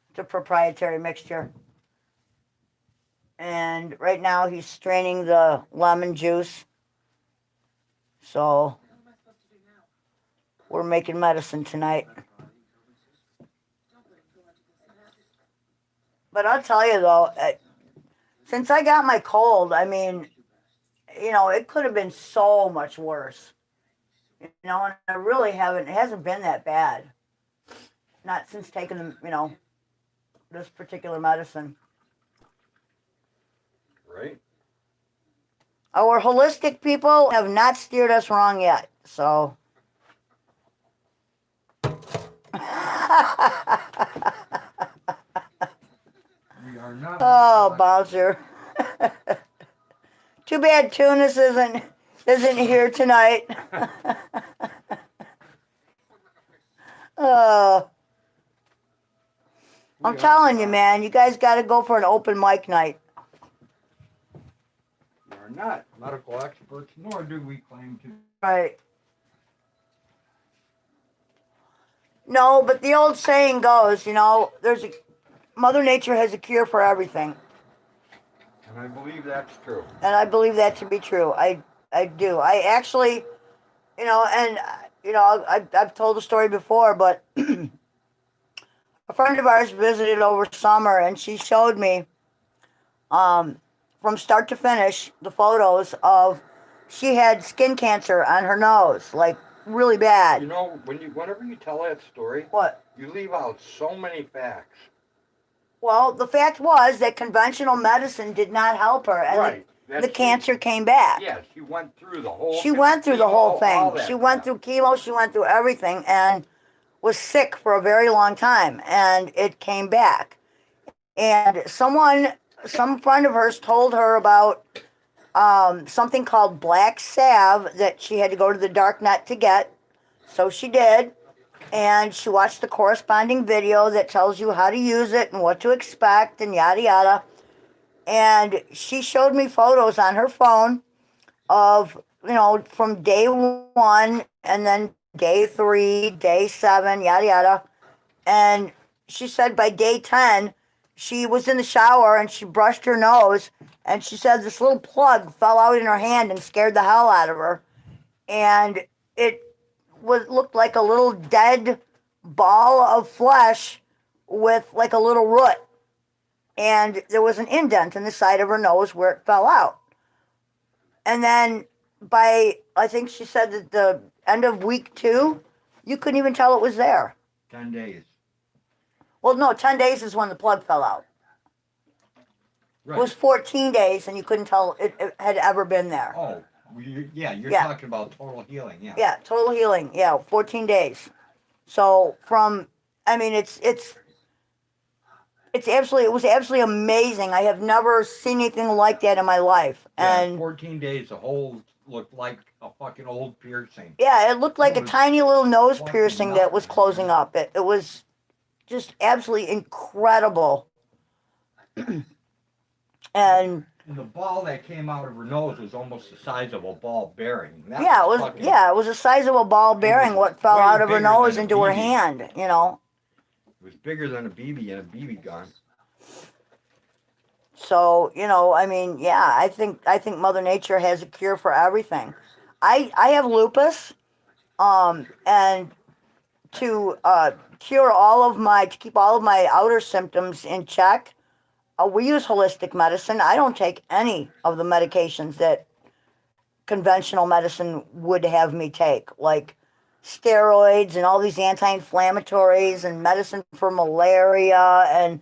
it's a proprietary mixture. And right now he's straining the lemon juice. So we're making medicine tonight. But I'll tell you though, since I got my cold, I mean, you know, it could have been so much worse. You know, and I really haven't, it hasn't been that bad. Not since taking, you know, this particular medicine. Right. Our holistic people have not steered us wrong yet, so. We are not. Oh, Bouncer. Too bad Tunis isn't here tonight. I'm telling you, man, you guys got to go for an open mic night. We are not medical experts, nor do we claim to. Right. No, but the old saying goes, you know, Mother Nature has a cure for everything. And I believe that's true. And I believe that to be true. I do. I actually, you know, and, you know, I've told the story before, but a friend of ours visited over summer, and she showed me, from start to finish, the photos of, she had skin cancer on her nose, like really bad. You know, whenever you tell that story, What? You leave out so many facts. Well, the fact was that conventional medicine did not help her, and Right. the cancer came back. Yeah, she went through the whole. She went through the whole thing. She went crap. through chemo. She went through everything, and was sick for a very long time, and it came back. And some friend of hers told her about something called black salve that she had to go to the dark net to get. So she did. And she watched the corresponding video that tells you how to use it and what to expect and yada yada. And she showed me photos on her phone of, you know, from day 1 and then day 3, day 7, yada yada. And she said by day 10, she was in the shower and she brushed her nose, and she said this little plug fell out in her hand and scared the hell out of her. And it looked like a little dead ball of flesh with like a little root. And there was an indent in the side of her nose where it fell out. And then by, I think she said that the end of week 2, you couldn't even tell it was there. 10 days. Well, no, 10 days is when the plug fell out. Right. It was 14 days, and you couldn't tell it had ever been there. Oh, you're Yeah. talking about total healing, yeah. Yeah, total healing. Yeah, 14 days. So I mean, it was absolutely amazing. I have never seen anything like that in my life. Yeah, And 14 days, the hole looked like a fucking old piercing. yeah, it looked like It a was tiny little nose fucking piercing that was nothing, closing man. up. It was just absolutely incredible. And And the ball that came out of her nose was almost the size of a ball bearing. That yeah, it was the size of a ball bearing what fell way out of her bigger nose than a into her BB. hand, you know. It was bigger than a BB and a BB gun. So, you know, I mean, yeah, I think Mother Nature has a cure for everything. I have lupus, and to keep all of my outer symptoms in check, we use holistic medicine. I don't take any of the medications that conventional medicine would have me take, like steroids and all these anti-inflammatories and medicine for malaria, and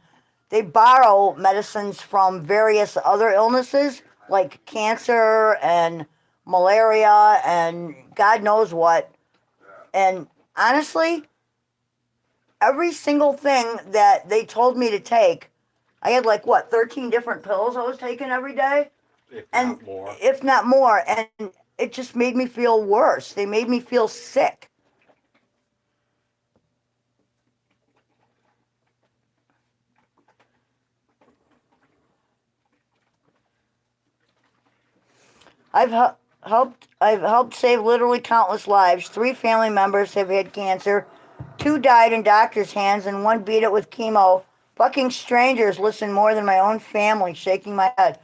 they borrow medicines from various other illnesses like cancer and malaria and God knows what. And honestly, every single thing that they told me to take, I had like 13 different pills I was taking every day, if not more, and it just made me feel worse. They made me feel sick. I've helped save literally countless lives. 3 family members have had cancer. 2 died in doctor's hands and 1 beat it with chemo. Fucking strangers listen more than my own family, shaking my head.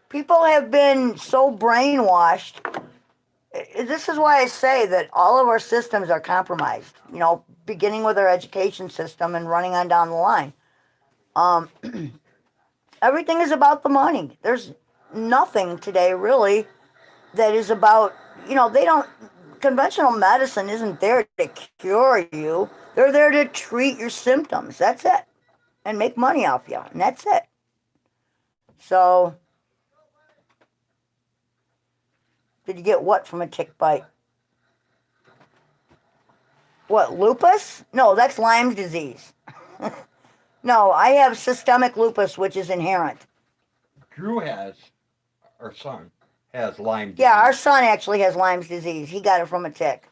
People have been so brainwashed. This is why I say that all of our systems are compromised, beginning with our education system and running on down the line. Everything is about the money. There's nothing today really that is about, conventional medicine isn't there to cure you. They're there to treat your symptoms. That's it. And make money off you. And that's it. So, did you get what from a tick bite? What, lupus? No, that's Lyme disease. No, I have systemic lupus, which is inherent. Drew our son, has Lyme disease. Yeah, our son actually has Lyme disease. He got it from a tick.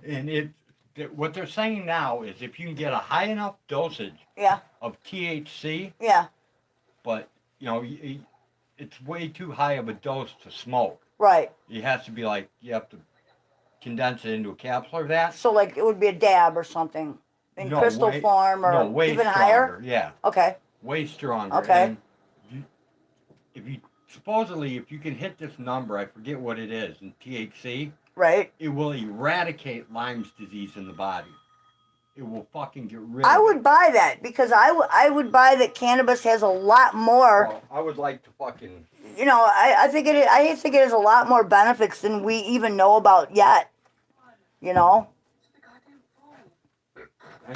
And what they're saying now is if you can get a high enough dosage of THC, but, it's way too high of a dose to smoke. Right. It has to be like, you have to condense it into a capsule or that. So, like, it would be a dab or something in crystal form or way even stronger, higher? Yeah. Okay. Way stronger. Okay. And if you can hit this number, I forget what it is, in THC, right, it will eradicate Lyme's disease in the body. It will fucking get rid of it. I would buy that because I would buy that cannabis has a lot more. Well, I would like to fucking. I think it has a lot more benefits than we even know about yet. I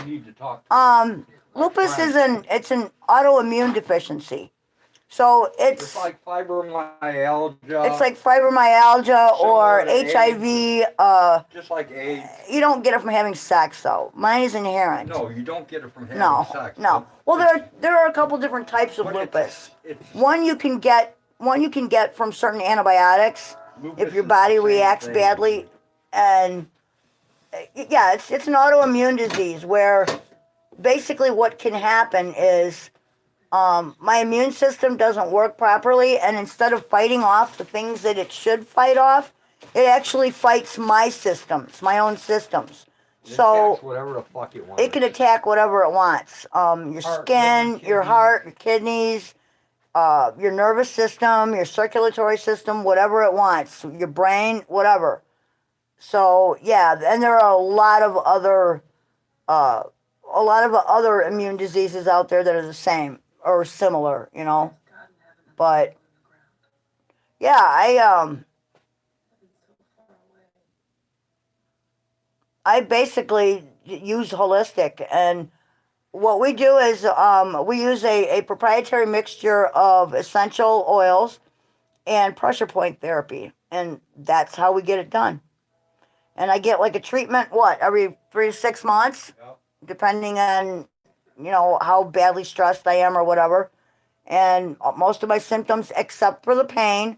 need to talk to lupus is an autoimmune deficiency. So it's like fibromyalgia. It's like fibromyalgia or HIV. Just like AIDS. You don't get it from having sex, though. Mine is inherent. No, you don't get it from having sex. No. Well, there are a couple different types of lupus. One you can get from certain antibiotics if your body reacts badly, and it's an autoimmune disease where basically what can happen is my immune system doesn't work properly, and instead of fighting off the things that it should fight off, it actually fights my systems, my own systems. So whatever the fuck it wants. It can attack whatever it wants. Your skin, your heart, your kidneys, your nervous system, your circulatory system, whatever it wants, your brain, whatever. So and there are a lot of other immune diseases out there that are the same or similar, But I basically use holistic, and what we do is we use a proprietary mixture of essential oils and pressure point therapy, and that's how we get it done. And I get like a treatment, every 3 to 6 months, depending on, how badly stressed I am or whatever. And most of my symptoms, except for the pain,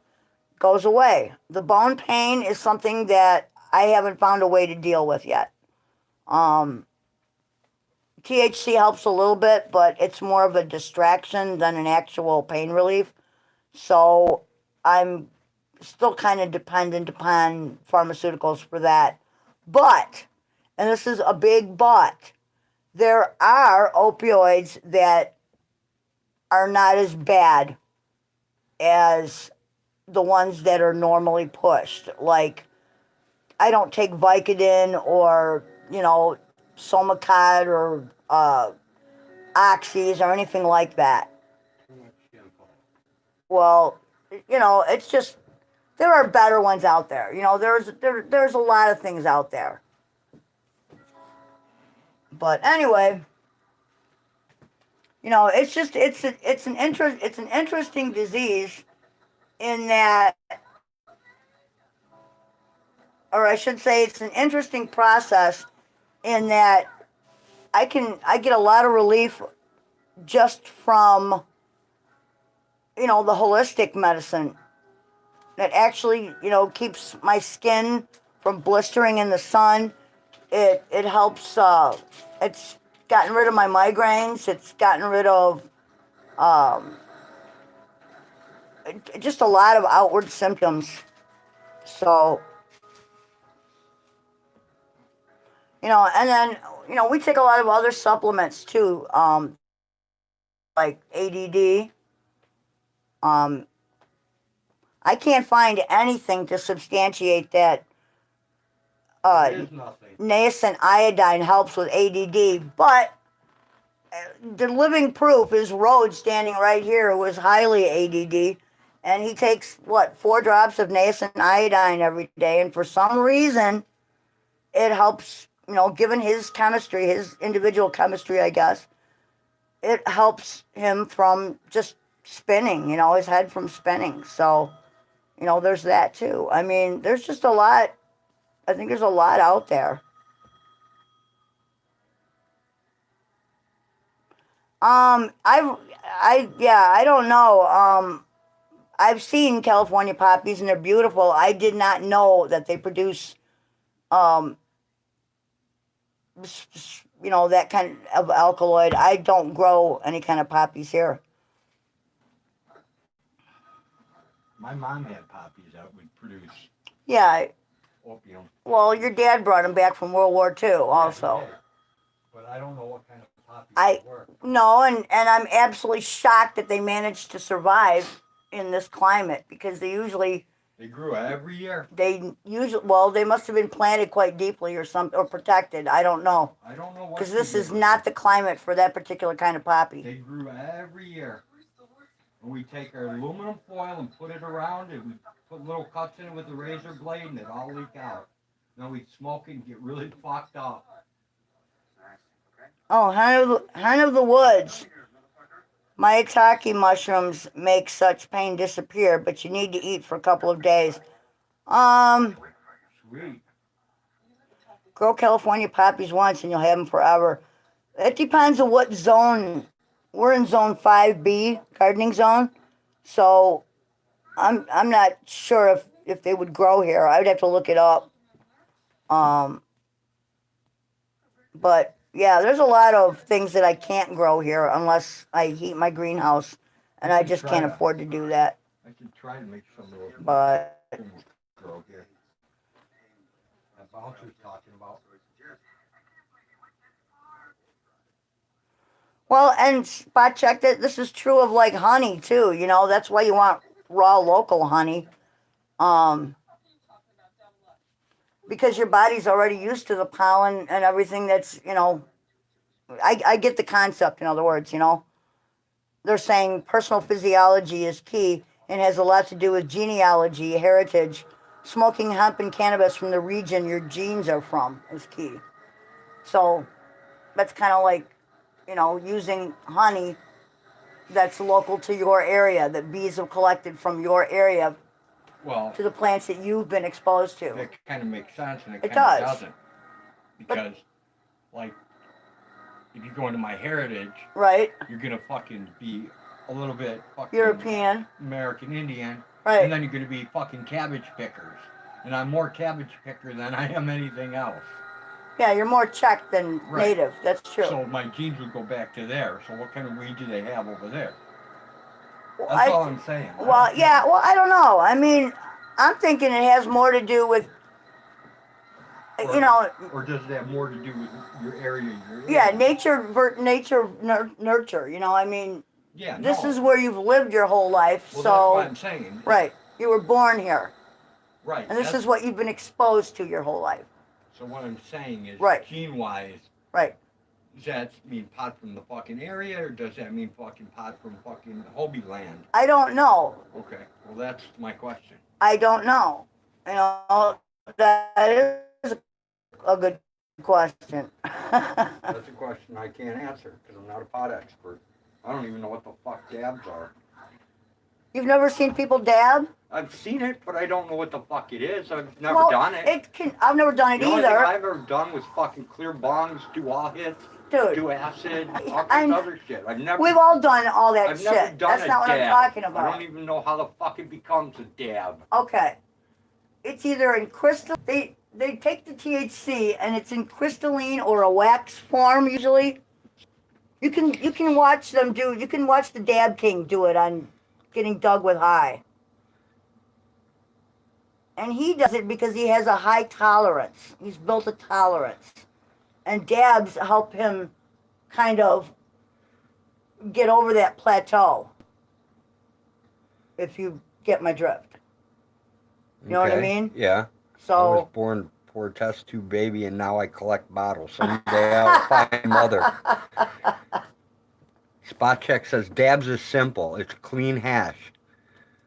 goes away. The bone pain is something that I haven't found a way to deal with yet. THC helps a little bit, but it's more of a distraction than an actual pain relief. So I'm still kind of dependent upon pharmaceuticals for that. But, and this is a big but, there are opioids that are not as bad as the ones that are normally pushed. Like, I don't take Vicodin or, Somicide or Oxys or anything like that. Well, it's just, there are better ones out there. There's a lot of things out there. But anyway, it's an interesting disease in that, or I should say, it's an interesting process in that I get a lot of relief just from, the holistic medicine that actually, keeps my skin from blistering in the sun. It helps, it's gotten rid of my migraines. It's gotten rid of just a lot of outward symptoms. So, You know, and then, you know, we take a lot of other supplements too, like ADD. Um, I can't find anything to substantiate that nascent iodine helps with ADD, but the living proof is Rhodes standing right here, who is highly ADD, and he takes, what, 4 drops of nascent iodine every day, and for some reason, it helps, you know, given his chemistry, his individual chemistry, I guess, it helps him from just spinning, you know, his head from spinning. So, you know, there's that too. I mean, there's just a lot. I think there's a lot out there. I don't know. I've seen California poppies and they're beautiful. I did not know that they produce, you know, that kind of alkaloid. I don't grow any kind of poppies here. My mom had poppies that would produce. Yeah. Opium. Well, your dad brought them back from World War II also. Yeah, but I don't know what kind of poppies they were. No, and I'm absolutely shocked that they managed to survive in this climate, because they grew every year. Well, they must have been planted quite deeply or protected. I don't know. I don't know what. Because this is not the climate for that particular kind of poppy. They grew every year. And we take our aluminum foil and put it around it. We put little cuts in it with a razor blade and it all leak out. Then we smoke it and get really fucked up. Oh, Hen of the Woods. Maitake mushrooms make such pain disappear, but you need to eat for a couple of days. Sweet. Grow California poppies once and you'll have them forever. It depends on what zone. We're in zone 5B, gardening zone. So I'm not sure if they would grow here. I would have to look it up. But yeah, there's a lot of things that I can't grow here unless I heat my greenhouse, and I just can't afford to do that. I could try to make some of those. But grow here. That bouncer's talking about. Well, and spot check that this is true of like honey too. You know, that's why you want raw local honey. Because your body's already used to the pollen and everything that's, you know, I get the concept, in other words, you know. They're saying personal physiology is key and has a lot to do with genealogy, heritage. Smoking hemp and cannabis from the region your genes are from is key. So that's kind of like, you know, using honey that's local to your area, that bees have collected from your area. Well, to the plants that you've been exposed to. That kind of makes sense, and it kind of doesn't. Because, like, if you go into my heritage, right, you're going to fucking be a little bit fucking European, American Indian, right, and then you're going to be fucking cabbage pickers. And I'm more cabbage picker than I am anything else. Yeah, you're more Czech than native. That's true. So my genes would go back to there. So what kind of weed do they have over there? That's all I'm saying. Well, yeah, well, I don't know. I mean, I'm thinking it has more to do with, you know. Or does it have more to do with your area? Yeah, nature, nurture. You know, I mean, yeah, this is where you've lived your whole life. Well, so that's what I'm saying. Right. You were born here. Right. And this is what you've been exposed to your whole life. So what I'm saying is, gene-wise, right. Does that mean pot from the fucking area, or does that mean fucking pot from fucking Hobie land? I don't know. Okay, well that's my question. I don't know. You know, that is a good question. That's a question I can't answer because I'm not a pot expert. I don't even know what the fuck dabs are. You've never seen people dab? I've seen it, but I don't know what the fuck it is. I've never done it. I've never done it either. The only thing I've ever done was fucking clear bongs, do all hits, do acid, all kinds of other shit. We've all done all that shit. Never done That's not what I'm talking about. I don't even know how the fuck it becomes a dab. Okay. It's either in crystal. They take the THC and it's in crystalline or a wax form usually. You can watch them do. You can watch the Dab King do it on Getting Dug with High. And he does it because he has a high tolerance. He's built a tolerance. and dabs help him kind of get over that plateau. If you get my drift. You know what I mean? Yeah. So I was born poor test tube baby, and now I collect bottles. Someday I'll find mother. Spot check says dabs is simple. It's clean hash.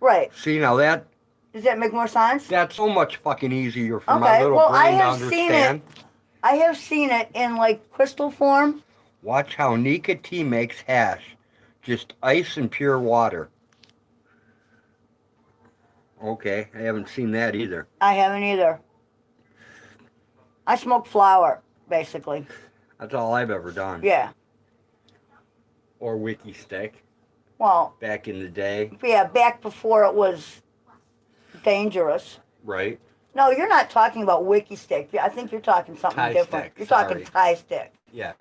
Right. See, now that... Does that make more sense? That's so much fucking easier for my little brain to understand. I have seen it in like crystal form. Watch how Nika tea makes hash. Just ice and pure water. Okay, I haven't seen that either. I haven't either. I smoke flower, basically. That's all I've ever done. Yeah. Or wiki stick. Well. Back in the day. Yeah, back before it was dangerous. Right. No, you're not talking about wiki stick. I think you're talking something Thai different. stick, You're talking Thai stick. Yeah.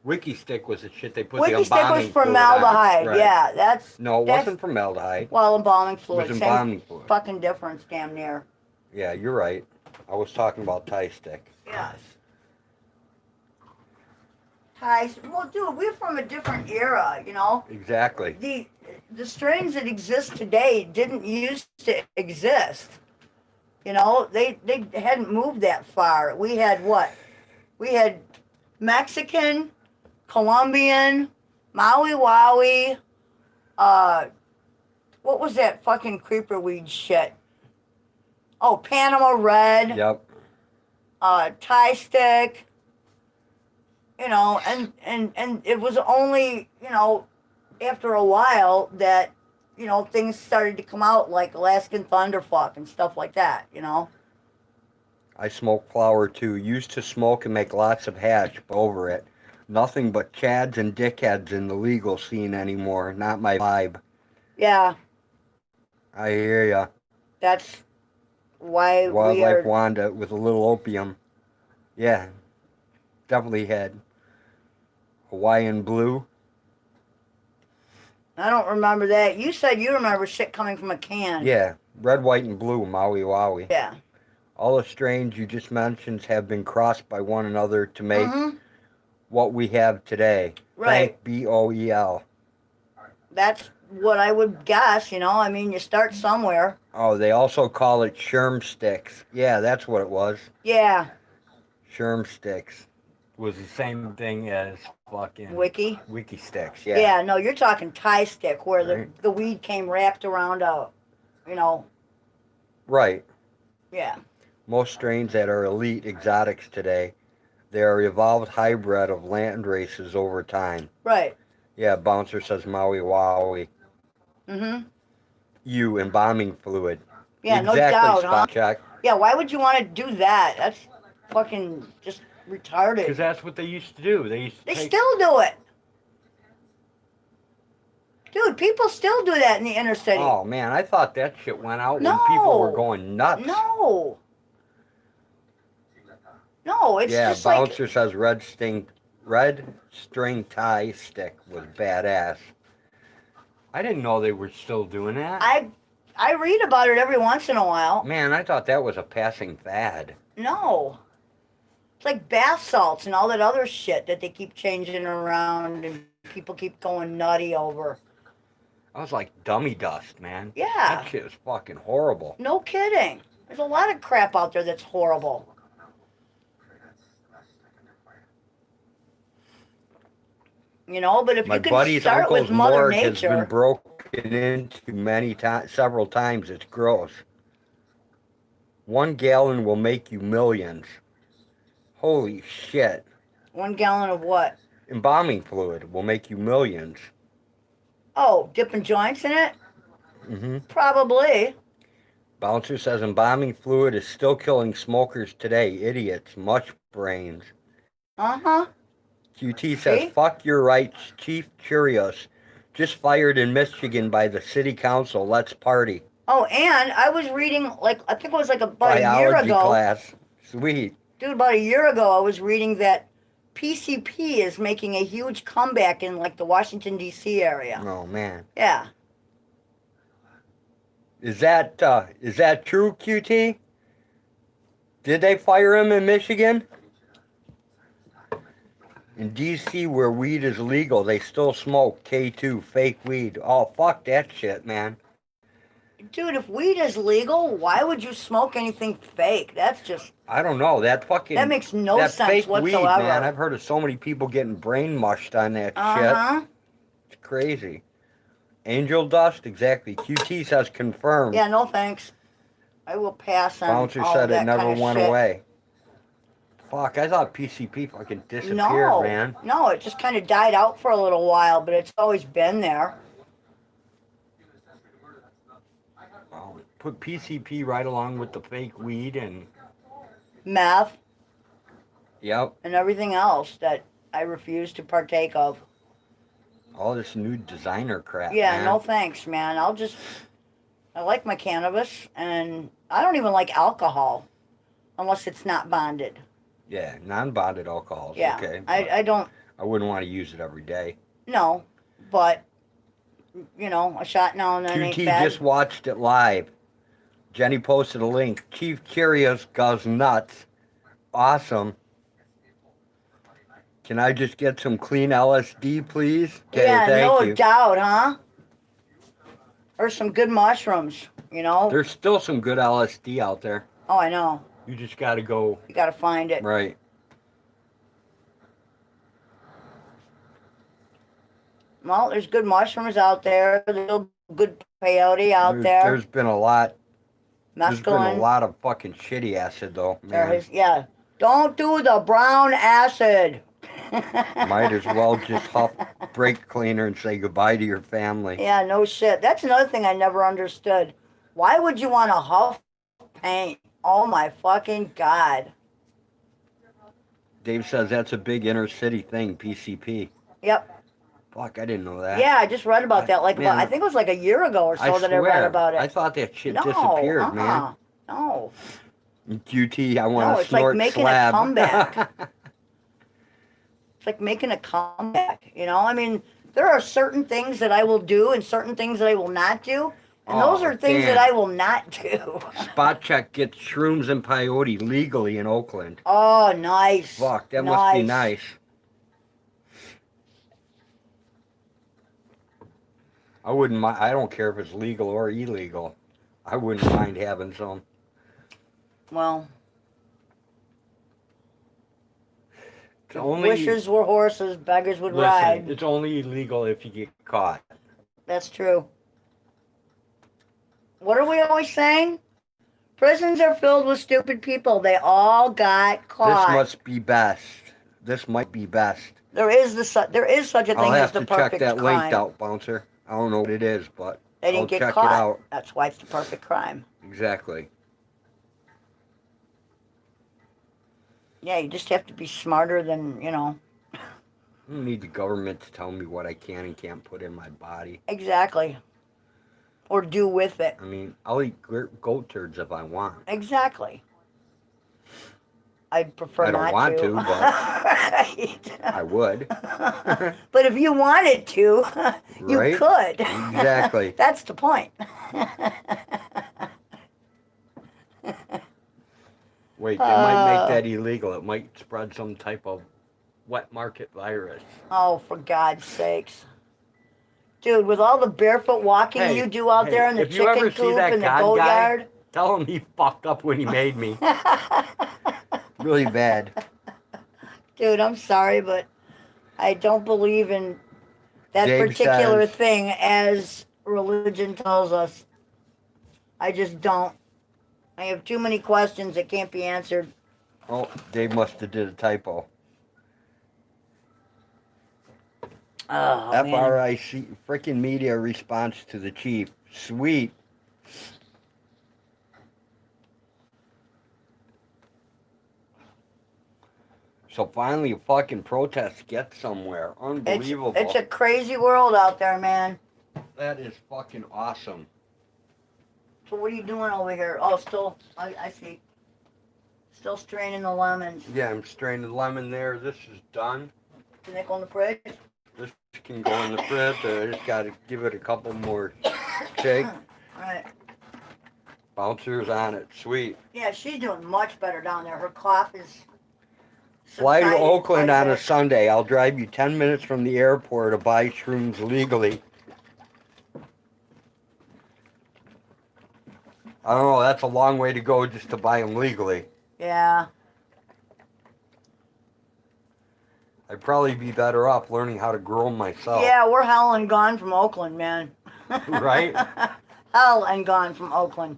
Wiki stick was the shit they put wiki the embalming stick was formaldehyde. Right. Yeah, that's... No, it wasn't formaldehyde. Well, embalming fluid. It was embalming fluid. Fucking difference, damn near. Yeah, you're right. I was talking about Thai stick. Yes. Thai... Well, dude, we're from a different era, you know? Exactly. The strains that exist today didn't used to exist. You know, they hadn't moved that far. We had what? We had Mexican, Colombian, Maui Wowie, what was that fucking creeper weed shit? Oh, Panama Red. Yep. Thai stick. You know, and it was only, you know, after a while that, you know, things started to come out like Alaskan Thunderfuck and stuff like that, you know? I smoke flower too. Used to smoke and make lots of hash over it. Nothing but chads and dickheads in the legal scene anymore. Not my vibe. Yeah. I hear ya. That's why Wildlife Wanda with a little opium. Yeah. Definitely had. Hawaiian Blue. I don't remember that. You said you remember shit coming from a can. Yeah. Red, white, and blue. Maui Wowie. Yeah. All the strains you just mentioned have been crossed by one another to make what we have today. Right. Bank B-O-E-L. That's what I would guess, you know. I mean, you start somewhere. Oh, they also call it Sherm sticks. Yeah, that's what it was. Yeah. Sherm sticks. Was the same thing as fucking... Wiki sticks, yeah. Yeah, no, you're talking Thai stick, where the weed came wrapped around a, you know... Right. Yeah. Most strains that are elite exotics today, they are evolved hybrid of land races over time. Right. Yeah, Bouncer says Maui Wowie. You, embalming fluid. Yeah, exactly, no doubt, Spot check. Yeah, why would you want to do that? That's fucking just retarded. Because that's what they used to do. They still do it. Dude, people still do that in the inner city. Oh, man, I thought that shit went out when people were going nuts. No. No, it's just Bouncer says red string tie stick was badass. I didn't know they were still doing that. I read about it every once in a while. Man, I thought that was a passing fad. No. It's like bath salts and all that other shit that they keep changing around and people keep going nutty over. I was like dummy dust, man. Yeah. That shit was fucking horrible. No kidding. There's a lot of crap out there that's horrible. You know, but if you can start with Mother Nature... has been broken into several times. It's gross. 1 gallon will make you millions. Holy shit. 1 gallon of what? Embalming fluid will make you millions. Oh, dipping joints in it? Probably. Bouncer says embalming fluid is still killing smokers today. Idiots. Mush brains. QT says, fuck your rights, Chief Curious. Just fired in Michigan by the city council. Let's party. Oh, and I was reading, I think it was about a year ago. Biology class. Sweet. Dude, about a year ago, I was reading that PCP is making a huge comeback in, the Washington, D.C. area. Oh, man. Yeah. Is that true, QT? Did they fire him in Michigan? In DC, where weed is legal, they still smoke K2 fake weed. Oh, fuck that shit, man. Dude, if weed is legal, why would you smoke anything fake? That's just... I don't know. That makes no that sense fake whatsoever. weed, man. I've heard of so many people getting brain mushed on that shit. It's crazy. Angel dust, exactly. QT says confirmed. Yeah, no thanks. I will pass on Bouncer all said that it never kind of went shit. away. Fuck, I thought PCP fucking disappeared, No, man. no, it just kind of died out for a little while, but it's always been there. Put PCP right along with the fake weed and... Meth. Yep. And everything else that I refuse to partake of. All this new designer crap, Yeah, man. no thanks, man. I like my cannabis, and I don't even like alcohol unless it's not bonded. Yeah, non-bonded alcohols, Yeah, okay. I don't... I wouldn't want to use it every day. No, but, you know, a shot now and then ain't QT bad. just watched it live. Jenny posted a link. Chief Curious goes nuts. Awesome. Can I just get some clean LSD, please? Okay, Yeah, thank no you. doubt, huh? Or some good mushrooms, you know? There's still some good LSD out there. Oh, I know. You just got to go. You got to find it. Right. Well, there's good mushrooms out there. There's good peyote out there. There's been a lot. There's been a Mescaline. lot of fucking shitty acid, though, man. Yeah. Don't do the brown acid. Might as well just huff brake cleaner and say goodbye to your family. Yeah, no shit. That's another thing I never understood. Why would you want to huff paint? Oh my fucking God. Dave says that's a big inner city thing, PCP. Yep. Fuck, I didn't know that. Yeah, I just read about that. Like, I think it was like a year ago or so I read about it. I thought that shit disappeared, man. No. QT, I want to it's snort like making slab. a comeback. It's like making a comeback, you know? I mean, there are certain things that I will do and certain things that I will not do. And those are things that I will not do. Spot Check gets shrooms and peyote legally in Oakland. Oh, nice. Fuck, that must be nice. I wouldn't mind. I don't care if it's legal or illegal. I wouldn't mind having some. Well, it's only, wishes were horses, beggars would listen, ride. It's only illegal if you get caught. That's true. What are we always saying? Prisons are filled with stupid people. They all got caught. This must be best. This might be best. There is such a thing as the perfect crime. I'll have to check that link out, Bouncer. I don't know what it is, but they didn't I'll get check caught. it out. That's why it's the perfect crime. Exactly. Yeah, you just have to be smarter than, you know. I don't need the government to tell me what I can and can't put in my body. Exactly. Or do with it. I mean, I'll eat goat turds if I want. Exactly. I'd prefer not to. I don't want to, but right. I would. But if you wanted to, you Right? could. Exactly. That's the point. Wait, they might make that illegal. It might spread some type of wet market virus. Oh, for God's sakes. Dude, with all the barefoot walking you do out there in the chicken coop and the goat yard. Tell him he fucked up when he made me. Really bad. Dude, I'm sorry, but I don't believe in that particular thing as religion tells us. I just don't. I have too many questions that can't be answered. Oh, Dave must have did a typo. Oh, FRIC, freaking media response to the chief. Sweet. So finally a fucking protest gets somewhere. Unbelievable. It's a crazy world out there, man. That is fucking awesome. So what are you doing over here? Oh, still, I see. Still straining the lemons. Yeah, I'm straining the lemon there. This is done. Can they go in the fridge? This can go in the fridge. I just got to give it a couple more shakes. Alright. Bouncer's on it. Sweet. Yeah, she's doing much better down there. Her cough is Fly to subsided Oakland quite on a bit. Sunday. I'll drive you 10 minutes from the airport to buy shrooms legally. I don't know, that's a long way to go just to buy them legally. Yeah. I'd probably be better off learning how to grow them myself. Yeah, we're hell and gone from Oakland, man. Right? Hell and gone from Oakland.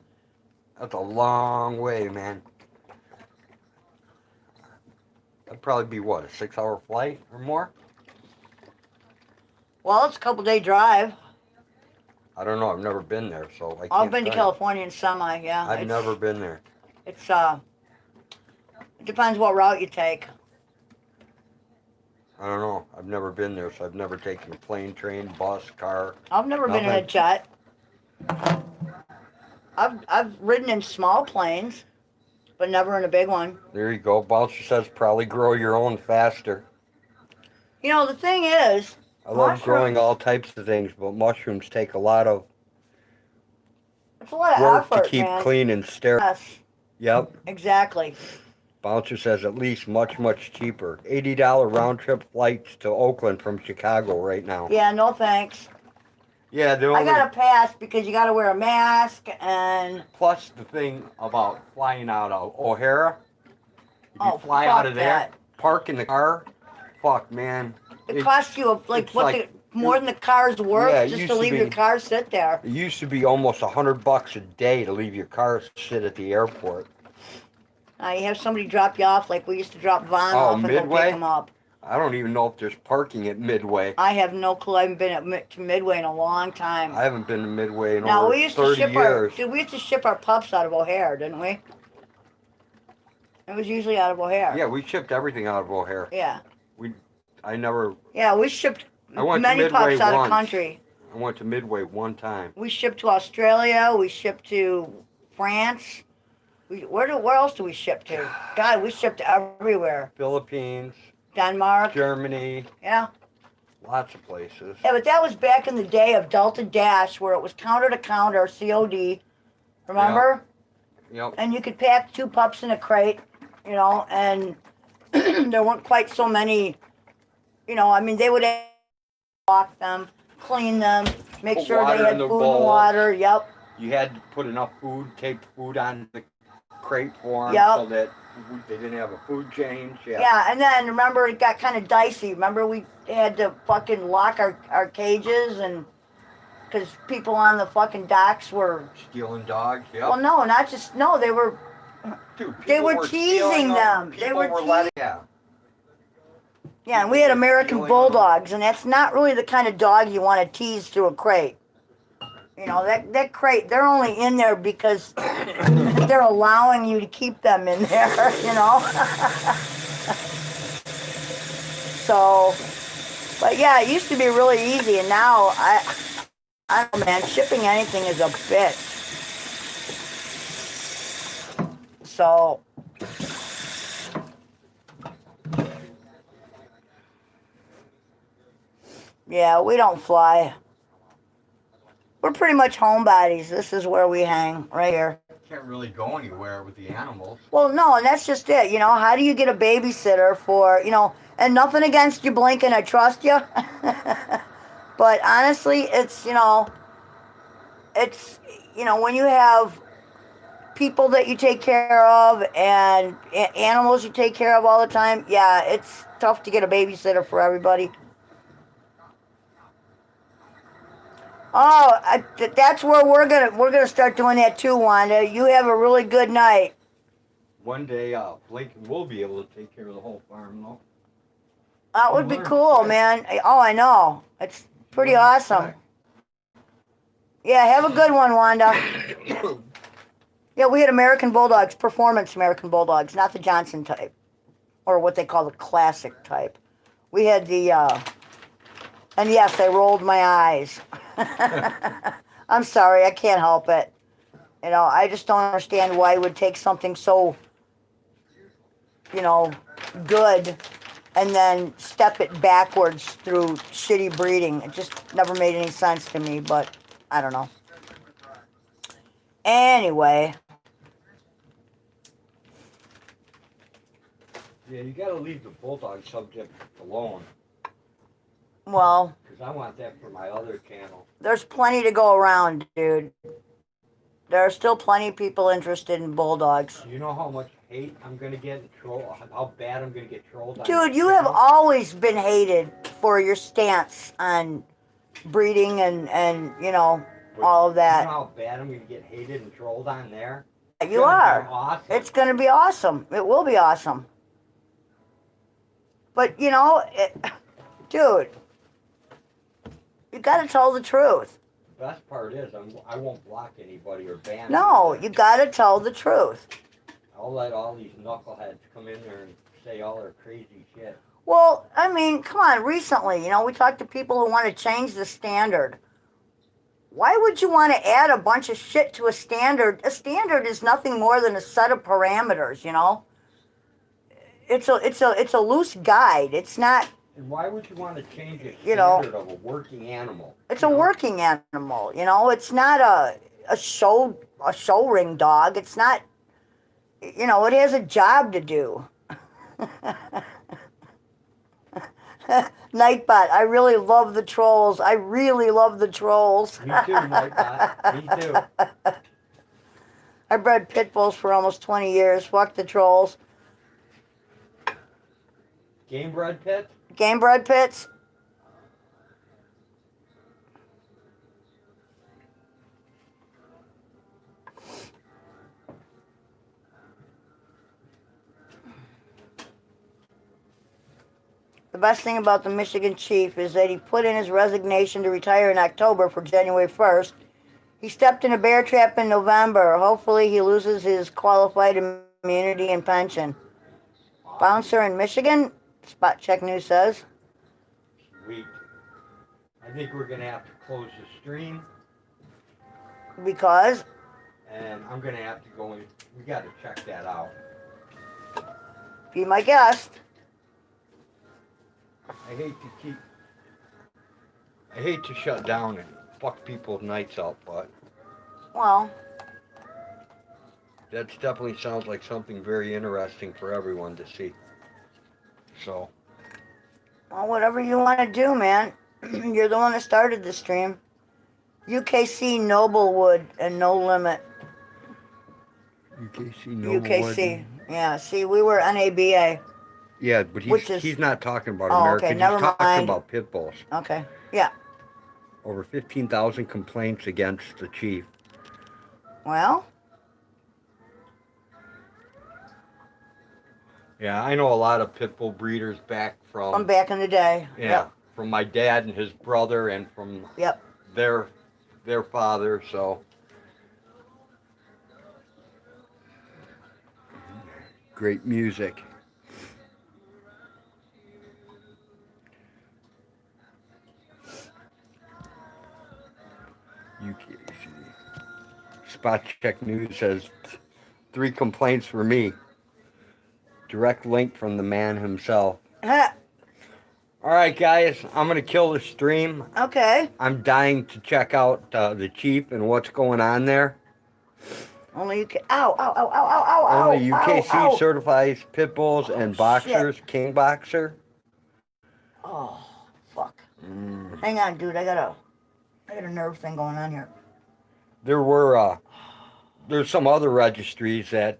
That's a long way, man. That'd probably be, what, a 6-hour flight or more? Well, it's a couple-day drive. I don't know. I've never been there, so I can't I've been to tell you. California in semi, yeah. I've never been there. It's, it depends what route you take. I don't know. I've never been there, so I've never taken a plane, train, bus, car. I've never been in a jet. I've ridden in small planes, but never in a big one. There you go. Bouncer says probably grow your own faster. You know, the thing is, I love growing all types of things, but mushrooms take a lot of it's a lot of work effort, to keep man. clean and sterile. Yes, Yep. exactly. Bouncer says at least much, much cheaper. $80 round trip flights to Oakland from Chicago right now. Yeah, no thanks. Yeah, the I only got to pass because you got to wear a mask and... plus the thing about flying out of O'Hara. If you Oh, fly fuck out of there, that. park in the car, fuck, man. It costs you like it's what like- more than the car's worth Yeah, it just used to to leave be- your car sit there. It used to be almost $100 a day to leave your car sit at the airport. You have somebody drop you off like we used to drop Vaughn Oh, off and go Midway? pick him up. I don't even know if there's parking at Midway. I have no clue. I haven't been to Midway in a long time. I haven't been to Midway in Now over we used 30 to ship years. we used to ship our pups out of O'Hare, didn't we? It was usually out of O'Hare. Yeah, we shipped everything out of O'Hare. Yeah. I never. Yeah, we shipped I went to many Midway pups out of once. country. I went to Midway one time. We shipped to Australia. We shipped to France. Where else do we ship to? God, we shipped everywhere. Philippines, Denmark. Germany, Yeah. lots of places. Yeah, but that was back in the day of Delta Dash, where it was counter to counter, COD. Remember? Yep. And you could pack 2 pups in a crate, you know, and there weren't quite so many, you know, I mean, they would walk them, clean them, make Put sure water they had in their food bowls. and water. Yep. You had to put enough food, take the food on the crate for them Yep. so that they didn't have a food change. Yeah. Yeah, and then remember it got kind of dicey. Remember we had to fucking lock our cages and because people on the fucking docks were Stealing dogs. Yep. well, no, they were Dude, they people were teasing stealing them. They People were were teasing. letting. Yeah. Yeah, and we had American Stealing Bulldogs, and that's not really the kind of dog you want to tease through a crate. You know, that crate, they're only in there because they're allowing you to keep them in there, you know? So, but yeah, it used to be really easy, and now, I don't know, man, shipping anything is a bitch. So, yeah, we don't fly. We're pretty much homebodies. This is where we hang, right here. Can't really go anywhere with the animals. Well, no, and that's just it. You know, how do you get a babysitter for, you know, and nothing against you, Blinken, I trust you. But honestly, it's, you know, when you have people that you take care of and animals you take care of all the time, yeah, it's tough to get a babysitter for everybody. Oh, that's where we're gonna start doing that too, Wanda. You have a really good night. One day, Lincoln will be able to take care of the whole farm, though. That would be cool, man. Oh, I know. It's pretty awesome. Yeah, have a good one, Wanda. Yeah, we had American Bulldogs, performance American Bulldogs, not the Johnson type, or what they call the classic type. We had the, and yes, I rolled my eyes. I'm sorry, I can't help it. You know, I just don't understand why it would take something so, you know, good and then step it backwards through shitty breeding. It just never made any sense to me, but I don't know. Anyway. Yeah, you gotta leave the bulldog subject alone. Well, Because I want that for my other channel. there's plenty to go around, dude. There are still plenty of people interested in bulldogs. You know how much hate I'm gonna get and troll, how bad I'm gonna get trolled on? Dude, you have always been hated for your stance on breeding and you know, But all of that. You know how bad I'm gonna get hated and trolled on there? You are. Awesome. It's gonna be awesome. It will be awesome. But you know, dude, you gotta tell the truth. The best part is I won't block anybody or ban No, anybody. you gotta tell the truth. I'll let all these knuckleheads come in there and say all their crazy shit. Well, I mean, come on, recently, you know, we talked to people who want to change the standard. Why would you want to add a bunch of shit to a standard? A standard is nothing more than a set of parameters, you know? It's a loose guide. It's not. And why would you want to change the You know, standard of a working animal? It's a working animal, you know. It's not a show ring dog. It's not, you know, it has a job to do. Nightbot, I really love the trolls. I really love the trolls. Me too, Nightbot. Me too. I bred pit bulls for almost 20 years. Fuck the trolls. Game bred pit? Game bred pits? The best thing about the Michigan chief is that he put in his resignation to retire in October for January 1st. He stepped in a bear trap in November. Hopefully he loses his qualified immunity and pension. Bouncer in Michigan, Spot Check News says. Sweet. I think we're going to have to close the stream. Because? And I'm going to have to go in. We got to check that out. Be my guest. I hate to shut down and fuck people's nights up, but Well, that definitely sounds like something very interesting for everyone to see. So, well, whatever you want to do, man. You're the one that started the stream. UKC Noblewood and No Limit. UKC UKC. Yeah, see, we were NABA. Yeah, but he's not talking about Oh, Americans. okay, never he's talking mind. about pit bulls. Okay, yeah. Over 15,000 complaints against the chief. Well, Yeah, I know a lot of pit bull breeders back from back in the day. Yeah, Yep. from my dad and his brother and from Yep. their father, so. Great music. UKC. Spot Check News says 3 complaints for me. Direct link from the man himself. Huh. All right, guys, I'm going to kill the stream. Okay. I'm dying to check out the chief and what's going on there. Only UK. Ow, ow, ow, ow, ow, ow, Only ow, UKC ow, ow. certifies pit bulls and boxers, shit. king boxer. Oh, fuck. Hang on, dude. I got a nerve thing going on here. There's some other registries that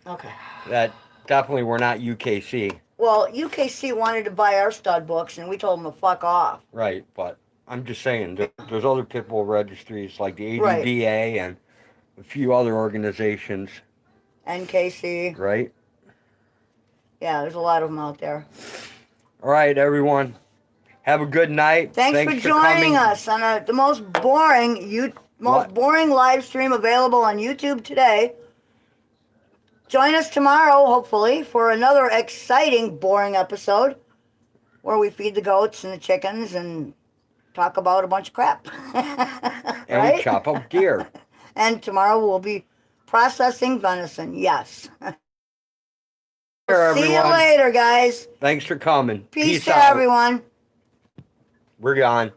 Okay. that definitely were not UKC. Well, UKC wanted to buy our stud books, and we told them to fuck off. Right, but I'm just saying, there's other pit bull registries like the ADVA Right. and a few other organizations. NKC. Right? Yeah, there's a lot of them out there. All right, everyone. Have a good night. Thanks for joining us on the most boring live stream available on YouTube today. Join us tomorrow, hopefully, for another exciting, boring episode where we feed the goats and the chickens and talk about a bunch of crap. And right? we chop up deer. And tomorrow we'll be processing venison. Yes. See you later, guys. Thanks for coming. Peace to out. everyone. We're gone.